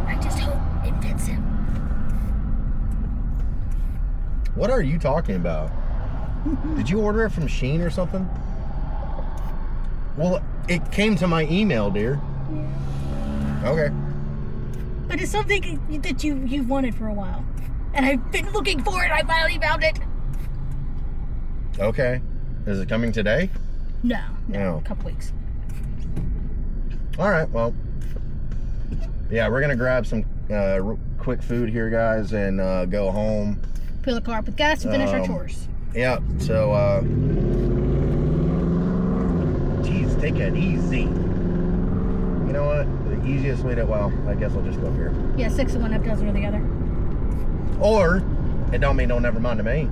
I just hope it fits him. What are you talking about? Did you order it from Shein or something? Well, it came to my email, dear. Okay. But it's something that you've wanted for a while, and I've been looking for it. I finally found it. Okay. Is it coming today? No, No. a couple weeks. All right. Well, yeah, we're gonna grab some quick food here, guys, and go home. Fill the car up with gas and finish our chores. Yeah. So, geez, take it easy. You know what? The easiest way to, well, I guess I'll just go up here. Yeah, 6 of one, half dozen of the other. Or it don't mean no never mind to me.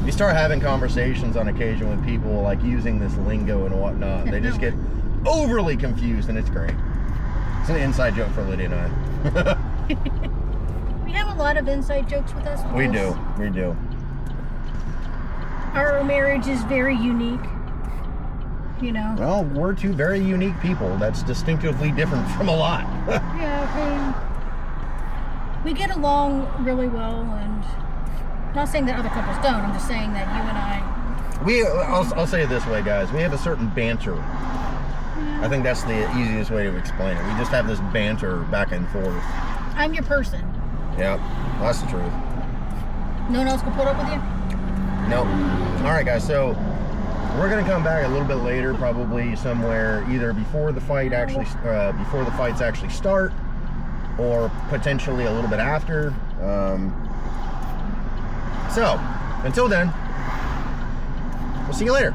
You start having conversations on occasion with people like using this lingo and whatnot. They just get overly confused, and it's great. It's an inside joke for Lydia and I. We have a lot of inside jokes with us. We do. We do. Our marriage is very unique. You know. Well, we're 2 very unique people. That's distinctively different from a lot. Yeah, I mean, we get along really well, and not saying that other couples don't. I'm just saying that you and I. I'll say it this way, guys. We have a certain banter. I think that's the easiest way to explain it. We just have this banter back and forth. I'm your person. Yeah, that's the truth. No one else can put up with you? Nope. All right, guys. So we're gonna come back a little bit later, probably somewhere either before the fight before the fights actually start, or potentially a little bit after. So until then, we'll see you later.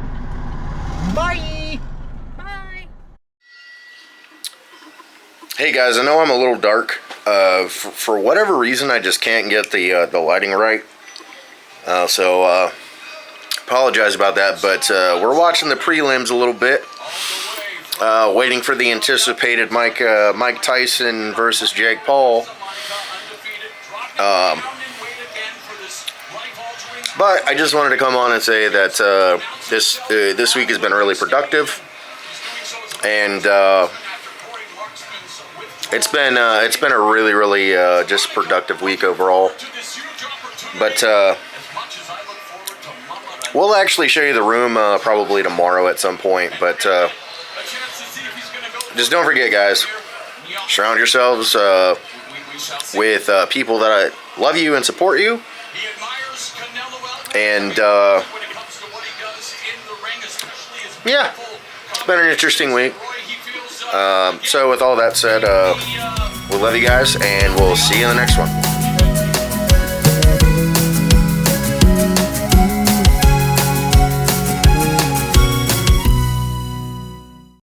Bye. Bye. Hey guys, I know I'm a little dark. For whatever reason, I just can't get the lighting right. So apologize about that. But we're watching the prelims a little bit, waiting for the anticipated Mike Tyson versus Jake Paul. But I just wanted to come on and say that this week has been really productive, and it's been a really just productive week overall. But we'll actually show you the room probably tomorrow at some point. But just don't forget, guys, surround yourselves with people that love you and support you. And yeah, it's been an interesting week. So with all that said, we love you guys, and we'll see you in the next one.